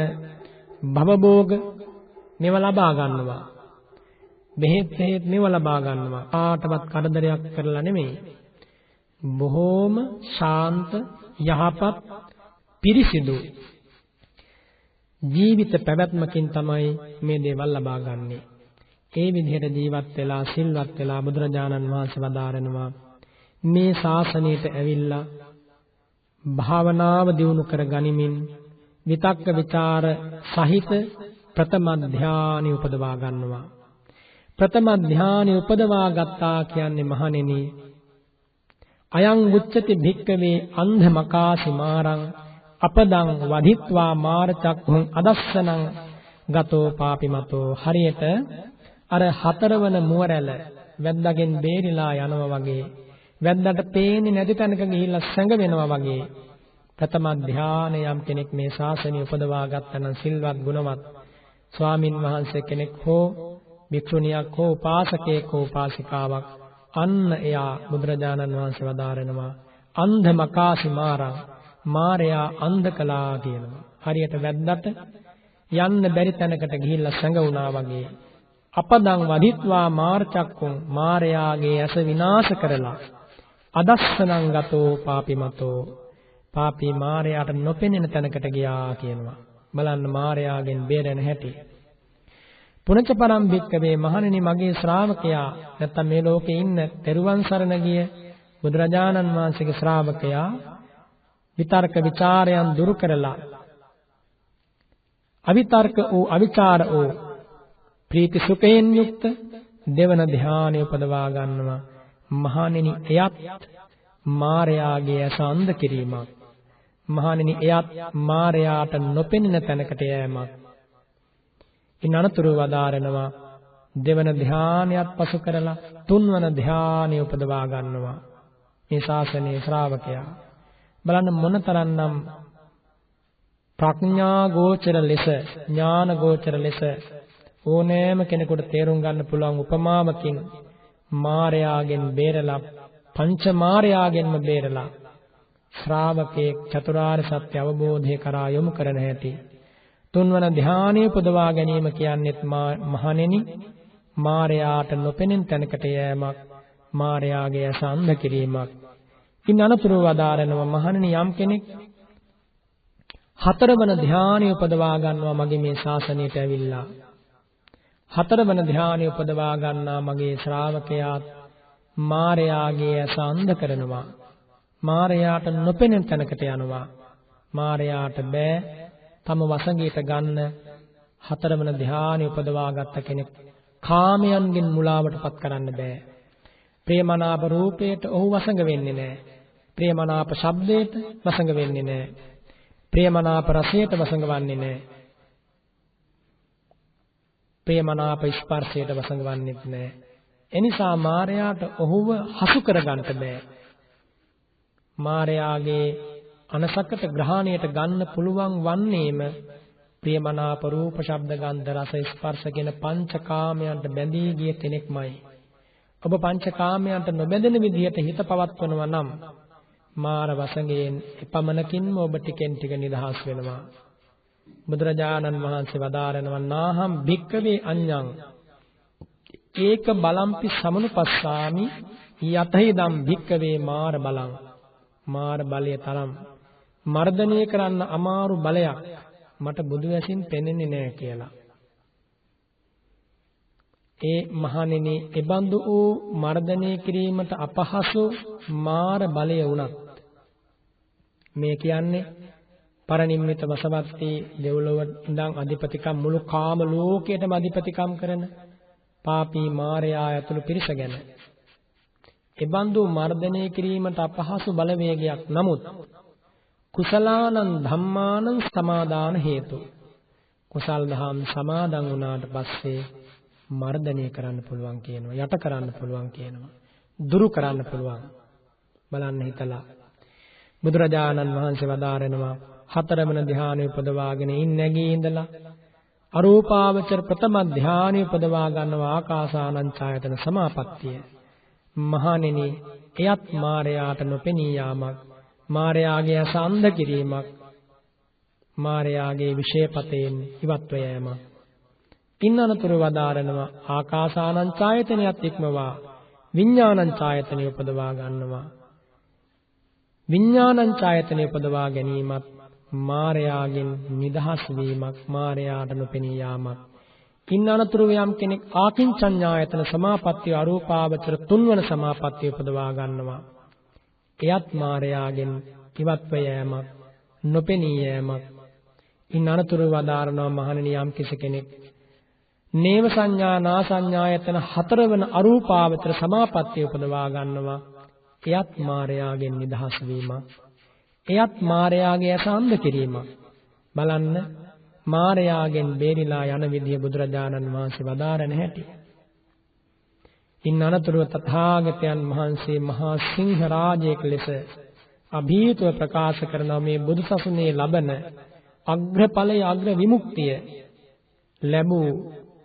භවභෝග මෙව ලබා ගන්නවා. බෙහෙත් මෙව ලබා ගන්නවා. කාටවත් කරදරයක් කරලා නෙමෙයි. බොහෝම ශාන්ත, යහපත්, පිරිසිදු ජීවිත පැවැත්මකින් තමයි මේ දේවල් ලබා ගන්නෙ. ඒ විදිහට ජීවත් වෙලා සිල්වත් වෙලා බුදුරජාණන් වහන්සේ වදාරනවා මේ ශාසනයට ඇවිල්ලා භාවනාව දියුණු කර ගනිමින් විතක්ක ਵਿਚාර සහිත ප්‍රථම ධානය උපදවා ගන්නවා. ප්‍රථම ධානය උපදවා ගත්තා කියන්නේ මහණෙනි අයං උච්චති භික්කවේ අන්ධමකාසි මාරං අපදං වදිත්වා මාරචක්ඛුං අදස්සනං ගතෝ පාපිමතෝ. හරියට අර හතරවන මුවරැළ වැද්දාගෙන් බේරිලා යනවා වගේ, වැද්දාට පේන්නේ නැති තැනක ගිහිල්ලා සැඟවෙනවා වගේ ප්‍රථම ධානය යම් කෙනෙක් මේ ශාසනය උපදවා ගත්තා නම් සිල්වත් ගුණවත් ස්වාමින් වහන්සේ කෙනෙක් හෝ භික්ෂුණියක් හෝ උපාසකයෙක් හෝ උපාසිකාවක්, අන්න එයා බුදුරජාණන් වහන්සේ වදාරනවා අන්ධමකාසි මාරං, මාරයා අන්ධ කළා කියනවා. හරියට වැද්දට යන්න බැරි තැනකට ගිහිල්ලා සැඟවුණා වගේ. අපදං වදිත්වා මාරචක්කුං, මාරයාගේ ඇස විනාශ කරලා අදස්සනං ගතෝ පාපිමතෝ, පාපී මාරයාට නොපෙනෙන තැනකට ගියා කියනවා. බලන්න මාරයාගෙන් බේරෙන හැටි. පුනච පරම් භික්කවේ, මහණෙනි මගේ ශ්‍රාවකයා නැත්තම් මේ ලෝකේ ඉන්න තෙරුවන් සරණ ගිය බුදුරජාණන් වහන්සේගේ ශ්‍රාවකයා විතර්ක ਵਿਚාරයන් දුරු කරලා අවිතර්ක වූ අවිචාර වූ ප්‍රීති සුඛයෙන් යුක්ත දෙවන ධානය උපදවා ගන්නවා. මහණෙනි එයත් මාරයාගේ ඇස අන්ධ කිරීමක්. මහණෙනි එයත් මාරයාට නොපෙනෙන තැනකට යෑමක්. ඉන් අනතුරු වදාරනවා දෙවන ධානයත් පසු කරලා තුන්වන ධානය උපදවා ගන්නවා මේ ශාසනයේ ශ්‍රාවකයා. බලන්න මොනතරම්නම් ප්‍රඥා ගෝචර ලෙස, ඥාන ගෝචර ලෙස ඕනෑම කෙනෙකුට තේරුම් ගන්න පුළුවන් උපමාවකින් මාරයාගෙන් බේරලා, පංච මාරයාගෙන්ම බේරලා ශ්‍රාවකේ චතුරාර්ය සත්‍ය අවබෝධය කරා යොමු කරන හැටි. තුන්වන ධානය උපදවා ගැනීම කියන්නේත් මහණෙනි මාරයාට නොපෙනෙන තැනකට යෑමක්, මාරයාගේ ඇස අන්ධ කිරීමක්. ඉන් අනතුරු වදාරනවා මහණෙනි යම් කෙනෙක් හතරවන ධානය උපදවා ගන්නවා මගේ මේ ශාසනයට ඇවිල්ලා, හතරවන ධානය උපදවා ගන්නා මගේ ශ්‍රාවකයා මාරයාගේ ඇස අන්ධ කරනවා, මාරයාට නොපෙනෙන තැනකට යනවා. මාරයාට බෑ තම වසඟයට ගන්න හතරවන ධානය උපදවා ගත්ත කෙනෙක් කාමයන්ගෙන් මුලාවටපත් කරන්න බෑ. ප්‍රේමනාප රූපයට ඔහු වසඟ වෙන්නේ නැහැ. ප්‍රේමනාප ශබ්දයට වසඟ වෙන්නේ නැහැ. ප්‍රේමනාප රසයට වසඟ වන්නේ නැහැ. ප්‍රේමනාප ස්පර්ශයට වසඟ වන්නේත් නැහැ. එනිසා මාරයාට ඔහුව හසු කරගන්න බෑ. මාරයාගේ අනසකට ග්‍රහණයට ගන්න පුළුවන් වන්නේම ප්‍රියමනාප රූප ශබ්ද ගන්ධ රස ස්පර්ශ කියන පංචකාමයන්ට බැඳී ගිය කෙනෙක්මයි. ඔබ පංචකාමයන්ට නොබැඳෙන විදිහට හිත පවත්වනවා නම් මාර වසඟයෙන් එපමණකින්ම ඔබ ටිකෙන් ටික නිදහස් වෙනවා. බුදුරජාණන් වහන්සේ වදාරනවා නාහම් භික්කවේ අඤ්ඤං ඒක බලම්පි සමනුපස්සාමි යතහිදම් භික්කවේ මාර බලං. මාර බලය තරම් මර්ධනය කරන්න අමාරු බලයක් මට බුදු ඇසින් පෙනෙන්නේ නැහැ කියලා. ඒ මහණෙනි එබඳු වූ මර්ධනය කිරීමට අපහසු මාර බලය වුණත් මේ කියන්නේ පරිනිම්මිත වසවත්ති දෙව්ලොව ඉඳන් අධිපතිකම් මුළු කාම ලෝකයටම අධිපතිකම් කරන පාපී මාරයා ඇතුළු පිරිස ගැන. එබඳු මර්ධනය කිරීමට අපහසු බලවේගයක්. නමුත් කුසලානං ධම්මානං සමාදාන හේතු. කුසල් දහම් සමාදන් වුණාට පස්සේ මර්ධනය කරන්න පුළුවන් කියනවා. යට කරන්න පුළුවන් කියනවා. දුරු කරන්න පුළුවන්. බලන්න හිතලා බුදුරජාණන් වහන්සේ වදාරනවා හතරවන ධ්‍යානෙ උපදවාගෙන නැගී ඉඳලා අරූපාවචර ප්‍රථම ධ්‍යානෙ උපදවා ගන්නවා ආකාසානං ඡායතන සමාපත්තිය. මහණෙනි එයත් මාරයාට නොපෙනී යාමක්, මාරයාගේ ඇස අන්ධ කිරීමක්, මාරයාගේ විශේෂපතෙන් ඉවත්ව යෑමක්. ඉන්නනතුරු වදාරනවා ආකාසානං ඡායතනයත් ඉක්මවා විඥානං ඡායතනෙ උපදවා ගන්නවා. විඥානං ඡායතනෙ උපදවා ගැනීමත් මායාවෙන් නිදහස් වීමක්, මායාට නොපෙනී යාමක්. ඉන් අනතුරුව යම් කෙනෙක් ආකින්චඤ්ඤායතන සමාපත්තිය අරූපාවචර තුන්වන සමාපත්තිය උපදවා ගන්නවා. එයත් මායාවෙන් ඉවත්ව යෑමක්, නොපෙනී යෑමක්. ඉන් අනතුරුව වදාරනවා මහණෙනි යම් කෙනෙක් නේව සංඥා නා සංඥායතන හතරවන අරූපාවචර සමාපත්තිය උපදවා ගන්නවා. එයත් මායාවෙන් නිදහස් වීමක්. එයත් මායාගේ ඇස අන්ධ කිරීමක්. බලන්න මායාගෙන් බේරිලා යන විදිය බුදුරජාණන් වහන්සේ වදාරන හැටි. ඉන් අනතුරුව තථාගතයන් වහන්සේ මහා සිංහ රාජයෙක් ලෙස අභීතව ප්‍රකාශ කරන මේ බුදුසසුනේ ලබන අග්‍රඵලයේ අග්‍ර විමුක්තිය ලැබූ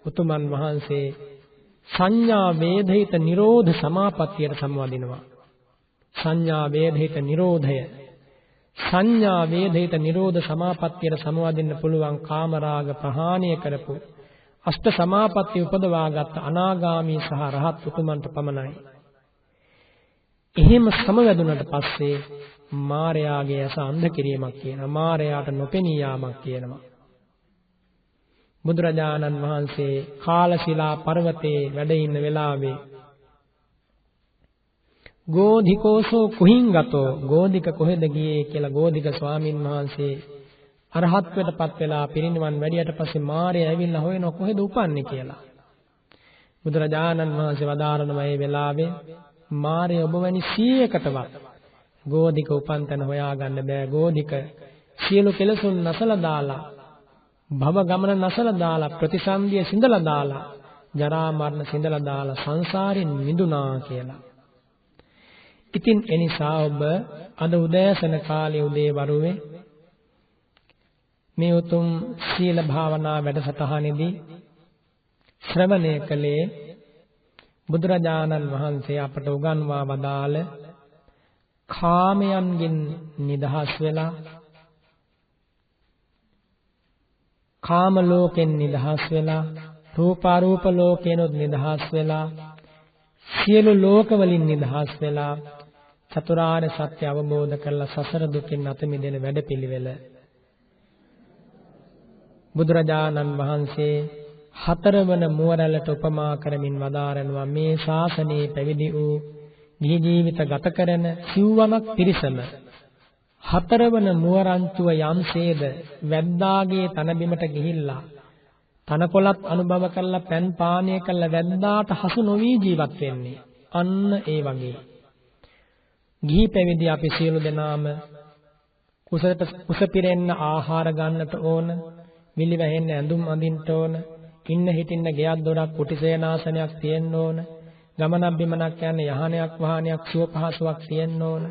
උතුමන් වහන්සේ සංඥා වේදිත නිරෝධ සමාපත්තියට සම්වදිනවා. සංඥා වේදිත නිරෝධය, සංඥා වේදිත නිරෝධ සමාපත්තියට සමවදින්න පුළුවන් කාමරාග ප්‍රහාණය කරපු අෂ්ට සමාපත්තිය උපදවාගත් අනාගාමී සහ රහත් උතුමන්ට පමණයි. එහෙම සමවැදුනට පස්සේ මායාගේ ඇස අන්ධ කිරීමක් කියනවා. මායාට නොපෙනී යාමක් කියනවා. බුදුරජාණන් වහන්සේ කාලශිලා පර්වතයේ වැඩ ඉන්න වෙලාවේ ගෝධිකෝසෝ කුහිංගතෝ, ගෝධික කොහෙද ගියේ කියලා ගෝධික ස්වාමින් වහන්සේ අරහත්ත්වයටපත් වෙලා පිරිනිවන් වැඩියට පස්සේ මාරය ඇවිල්ලා හොයනවා කොහෙද උපන්නේ කියලා. බුදුරජාණන් වහන්සේ වදාරන මේ වෙලාවේ මාරය ඔබ වැනි 100කටවත් ගෝධික උපන් තැන හොයාගන්න බෑ. ගෝධික සියලු කෙලසුන් නැසලා දාලා, භව ගමන නැසලා දාලා, ප්‍රතිසන්දිය සිඳලා දාලා, ජරා මරණ සිඳලා දාලා සංසාරෙන් මිදුණා කියලා. ඉතින් එනිසා ඔබ අද උදෑසන කාලයේ උදේ වරුවේ මේ උතුම් සීල භාවනා වැඩසටහනේදී ශ්‍රවණය කළේ බුදුරජාණන් වහන්සේ අපට උගන්වා වදාළ කාමයන්ගෙන් නිදහස් වෙලා, කාම ලෝකෙන් නිදහස් වෙලා, රූපාරූප ලෝකෙනොත් නිදහස් වෙලා, සියලු ලෝකවලින් නිදහස් වෙලා චතුරාර්ය සත්‍ය අවබෝධ කරලා සසර දුකින් අත මිදෙන වැඩපිළිවෙල බුදුරජාණන් වහන්සේ හතරවන මුවරැල්ලට උපමා කරමින් වදාරනවා. මේ ශාසනයේ පැවිදි වූ ගිහි ජීවිත ගත කරන සිව්වනක් පිරිසම හතරවන මුවරංචුව යම්සේද වැද්දාගේ තන බිමට ගිහිල්ලා තනකොළත් අනුභව කරලා පෑන් පානය කරලා වැද්දාට හසු නොවි ජීවත් වෙන්නේ. අන්න ඒ වගේ ගිහි පැවිදි අපි සියලු දෙනාම කුස පිරෙන්න ආහාර ගන්නට ඕන, විලි වැහෙන්න ඇඳුම් අඳින්න ඕන, ඉන්න හිටින්න ගෙයක් දොරක් කුටි සේනාසනයක් තියෙන්න ඕන, ගමනක් බිමනක් යන යහනයක් වාහනයක් සුව පහසුවක් තියෙන්න ඕන.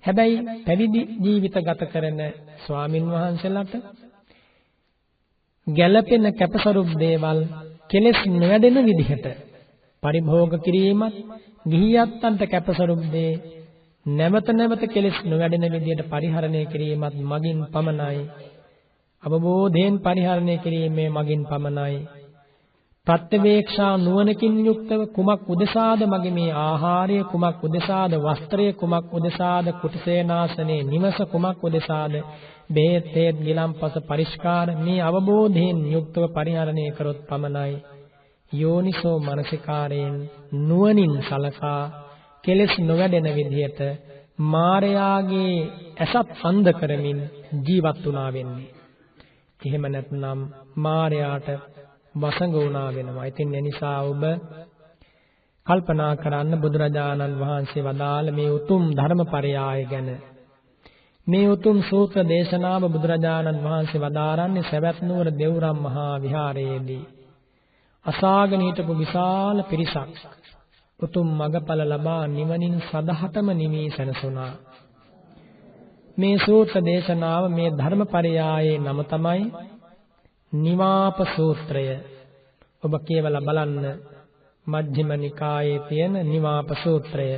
හැබැයි පැවිදි ජීවිත ගත කරන ස්වාමින් වහන්සේලාට ගැළපෙන කැපසරුප් දේවල් කෙලෙස් නොවැඩෙන විදිහට පරිභෝග කිරීමත්, ගිහියන්ට කැපසරුප් දේ නැවත නැවත කෙලෙස් නොවැඩෙන විදිහට පරිහරණය කිරීමත් මගින් පමණයි. අවබෝධයෙන් පරිහරණය කිරීමේ මගින් පමණයි. ප්‍රත්‍යවේක්ෂා නුවණකින් යුක්තව කුමක් උදෙසාද මගේ මේ ආහාරය, කුමක් උදෙසාද වස්ත්‍රය, කුමක් උදෙසාද කුටිසේනාසනේ නිවස, කුමක් උදෙසාද බෙහෙත් හේත් ගිලම්පස පරිස්කාර, මේ අවබෝධයෙන් යුක්තව පරිහරණය කරොත් පමණයි යෝනිසෝ මනසිකාරයෙන් නුවණින් සලකා කෙලෙස් නොවැඩෙන විදිහට මායාගේ ඇසත් අන්ධ කරමින් ජීවත් වුණා වෙන්නේ. එහෙම නැත්නම් මායාට වසඟ වුණා වෙනවා. ඉතින් ඒ නිසා ඔබ කල්පනා කරන්න බුදුරජාණන් වහන්සේ වදාළ මේ උතුම් ධර්මපරයාය ගැන. මේ උතුම් සූත්‍ර දේශනාව බුදුරජාණන් වහන්සේ වදාරන්නේ සවැත් නුවර දෙව්රම් මහා විහාරයේදී. අසාගෙන හිටපු විශාල පිරිසක් උතුම් මඟඵල ලබා නිවනින් සදහටම නිවී සැනසුණා. මේ සූත්‍ර දේශනාව, මේ ධර්මපරයායේ නම තමයි නිවාප සූත්‍රය. ඔබ කියවලා බලන්න මජ්ක්‍ධිම නිකායේ තියෙන නිවාප සූත්‍රය.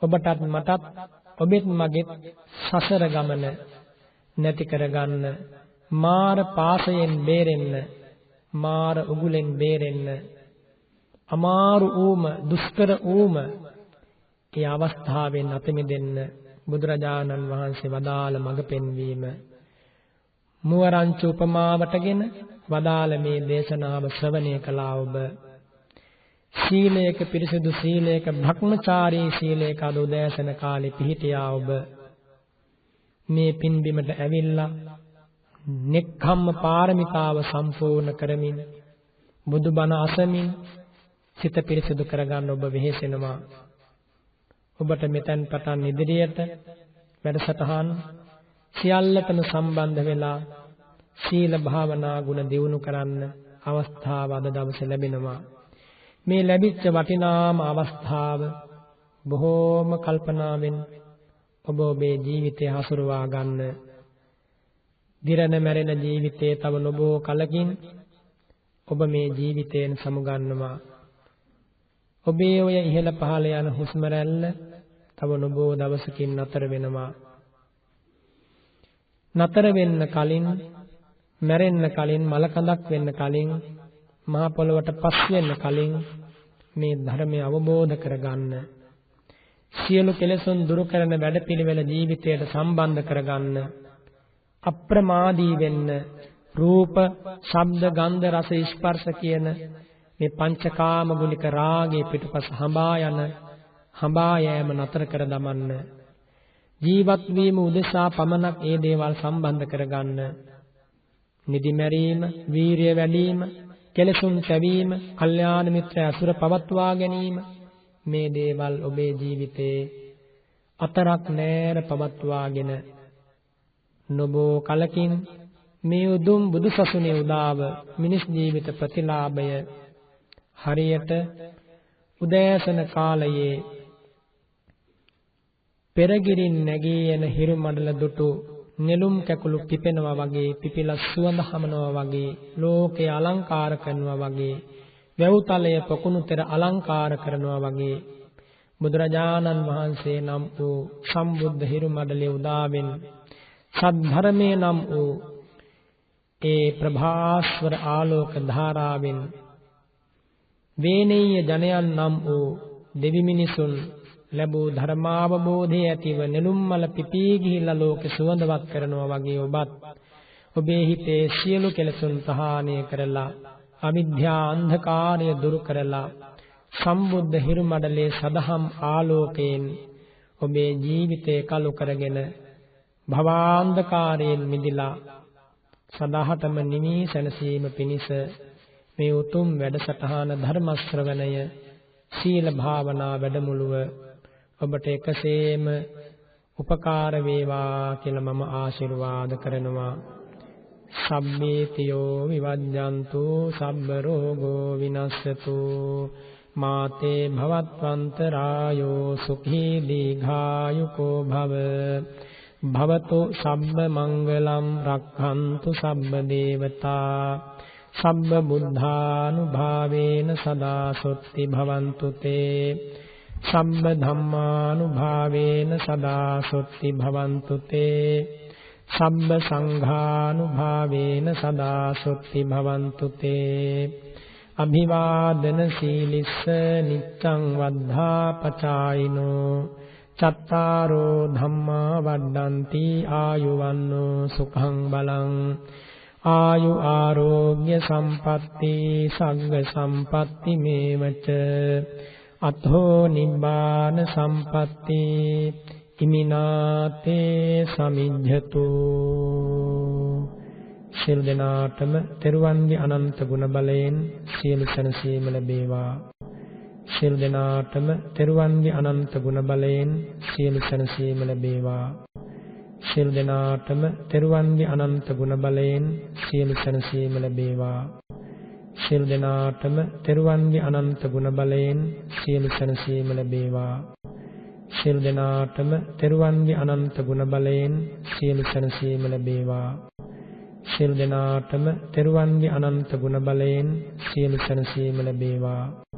ඔබටත් මටත්, ඔබෙත් මගෙත් සසර ගමන නැති කරගන්න, මාර පාසයෙන් බේරෙන්න, මාර උගුලෙන් බේරෙන්න, අමාරු ඌම, දුෂ්කර ඌම ඒ අවස්ථාවෙන් අත මිදෙන්න බුදුරජාණන් වහන්සේ වදාළ මඟ පෙන්වීම මුවරංචු උපමාවටගෙන වදාළ මේ දේශනාව ශ්‍රවණය කළා ඔබ. සීලයක පිරිසිදු සීලයක භ්‍රමචාරී සීලයක අද උදෑසන කාලේ පිහිටියා ඔබ. මේ පින්බිමට ඇවිල්ලා නෙක්ඛම්ම පාරමිතාව සම්පූර්ණ කරමින් බුදුබණ අසමින් සිත පිරිසිදු කරගන්න ඔබ වෙහෙසෙනවා. ඔබට මෙතෙන් පටන් ඉදිරියට වැඩසටහන් සියල්ලටම සම්බන්ධ වෙලා සීල භාවනා ගුණ දියුණු කරන්න අවස්ථාව අද දවසේ ලැබෙනවා. මේ ලැබිච්ච වටිනාම අවස්ථාව බොහෝම කල්පනාවෙන් ඔබ ඔබේ ජීවිතය හසුරුවා ගන්න. දිරණ මැරෙන ජීවිතයේ තව නොබෝ කලකින් ඔබ මේ ජීවිතයෙන් සමුගන්නවා. ඔබේ ඔය ඉහළ පහළ යන හුස්ම රැල්ල තව නොබෝ දවසකින් නතර වෙනවා. නතර වෙන්න කලින්, මැරෙන්න කලින්, මලකඳක් වෙන්න කලින්, මහ පොළොවට පස් වෙන්න කලින් මේ ධර්මය අවබෝධ කරගන්න. සියලු කෙලෙසුන් දුරු කරන වැඩපිළිවෙල ජීවිතයට සම්බන්ධ කරගන්න. අප්‍රමාදී වෙන්න. රූප, ශබ්ද, ගන්ධ, රස, ස්පර්ශ කියන මේ පංචකාම ගුණික රාගයේ පිටුපස හඹා යෑම නතර කර දමන්න. ජීවත් වීම උදෙසා පමණක් ඒ දේවල් සම්බන්ධ කරගන්න. නිදි මැරීම, වීරිය වැඩිම, කෙලෙසුන් තැවීම, කල්යාණ මිත්‍ර ඇසුර පවත්වා ගැනීම, මේ දේවල් ඔබේ ජීවිතේ අතරක් නෑර පවත්වාගෙන නොබෝ කලකින් මේ උදුම් බුදුසසුනේ උදාව මිනිස් ජීවිත ප්‍රතිලාභය හරියට උදෑසන කාලයේ පෙරගිරින් නැගී එන හිරු මඩල දුටු නෙළුම් කැකුළු පිපෙනවා වගේ, පිපිලා සුවඳ හමනවා වගේ, ලෝකේ අලංකාර කරනවා වගේ, වැව්තලය පොකුණු තෙර අලංකාර කරනවා වගේ බුදුරජාණන් වහන්සේ නම් වූ සම්බුද්ධ හිරු මඩලේ උදාවෙන් සද්ධර්මයේ නම් වූ ඒ ප්‍රභාස්වර ආලෝක ධාරාවෙන් වේනීය ජනයන් නම් වූ දෙවි මිනිසුන් ලැබූ ධර්මාවබෝධය ඇතිව නෙළුම් මල පිපී ගිහිල්ලා ලෝකෙ සුවඳවත් කරනවා වගේ ඔබත් ඔබේ හිතේ සියලු කෙලෙසුන් ප්‍රහාණය කරලා අවිද්‍යා අන්ධකාරය දුරු කරලා සම්බුද්ධ හිරු මඩලේ සදහම් ආලෝකයෙන් ඔබේ ජීවිතේ කලු කරගෙන භවාන්ධකාරයෙන් මිදිලා සදාහටම නිවී සැනසීම පිණිස මේ උතුම් වැඩසටහන ධර්ම ශ්‍රවණය සීල භාවනා වැඩමුළුව ඔබට එකසේම උපකාර වේවා කියලා මම ආශිර්වාද කරනවා. සම්මේතියෝ විවජ්ජන්තු සබ්බ රෝගෝ විනස්සතු මාතේ භවත්වන්තරායෝ සුඛී දීඝායුකෝ භව භවතු සම්බ මංගලම් රක්ඛන්තු සම්බ දේවතා සම්බ බුද්ධානුභාවේන සදා සොත්ති භවන්තු තේ සම්බ ධම්මානුභාවේන සදා සොත්ති භවන්තු තේ සම්බ සංඝානුභාවේන සදා සොත්ති භවන්තු තේ අභිවාදන සීලිස්ස නිච්ඡං වද්ධා පචායිනෝ චත්තාරෝ ධම්මා වඩ්ඩಂತಿ ආයුවන්නෝ සුඛං බලං ආයු ආරෝග්‍ය සම්පatti සග්ග සම්පatti මේවච අතෝ නිබ්බාන සම්පatti ඉමිනාතේ සමිජ්ජතු. සියලු දෙනාටම තෙරුවන්ගේ අනන්ත ගුණ බලයෙන් සියලු සැනසීම ලැබේවා. සියලු දෙනාටම තෙරුවන්ගේ අනන්ත ගුණ බලයෙන් සියලු සැනසීම ලැබේවා. සියලු දෙනාටම තෙරුවන්ගේ අනන්ත ගුණ බලයෙන් සියලු සැනසීම ලැබේවා. සියලු දෙනාටම තෙරුවන්ගේ අනන්ත ගුණ බලයෙන් සියලු සැනසීම ලැබේවා. සියලු දෙනාටම තෙරුවන්ගේ අනන්ත ගුණ බලයෙන් සියලු සැනසීම ලැබේවා. සියලු දෙනාටම තෙරුවන්ගේ අනන්ත ගුණ බලයෙන් සියලු සැනසීම ලැබේවා.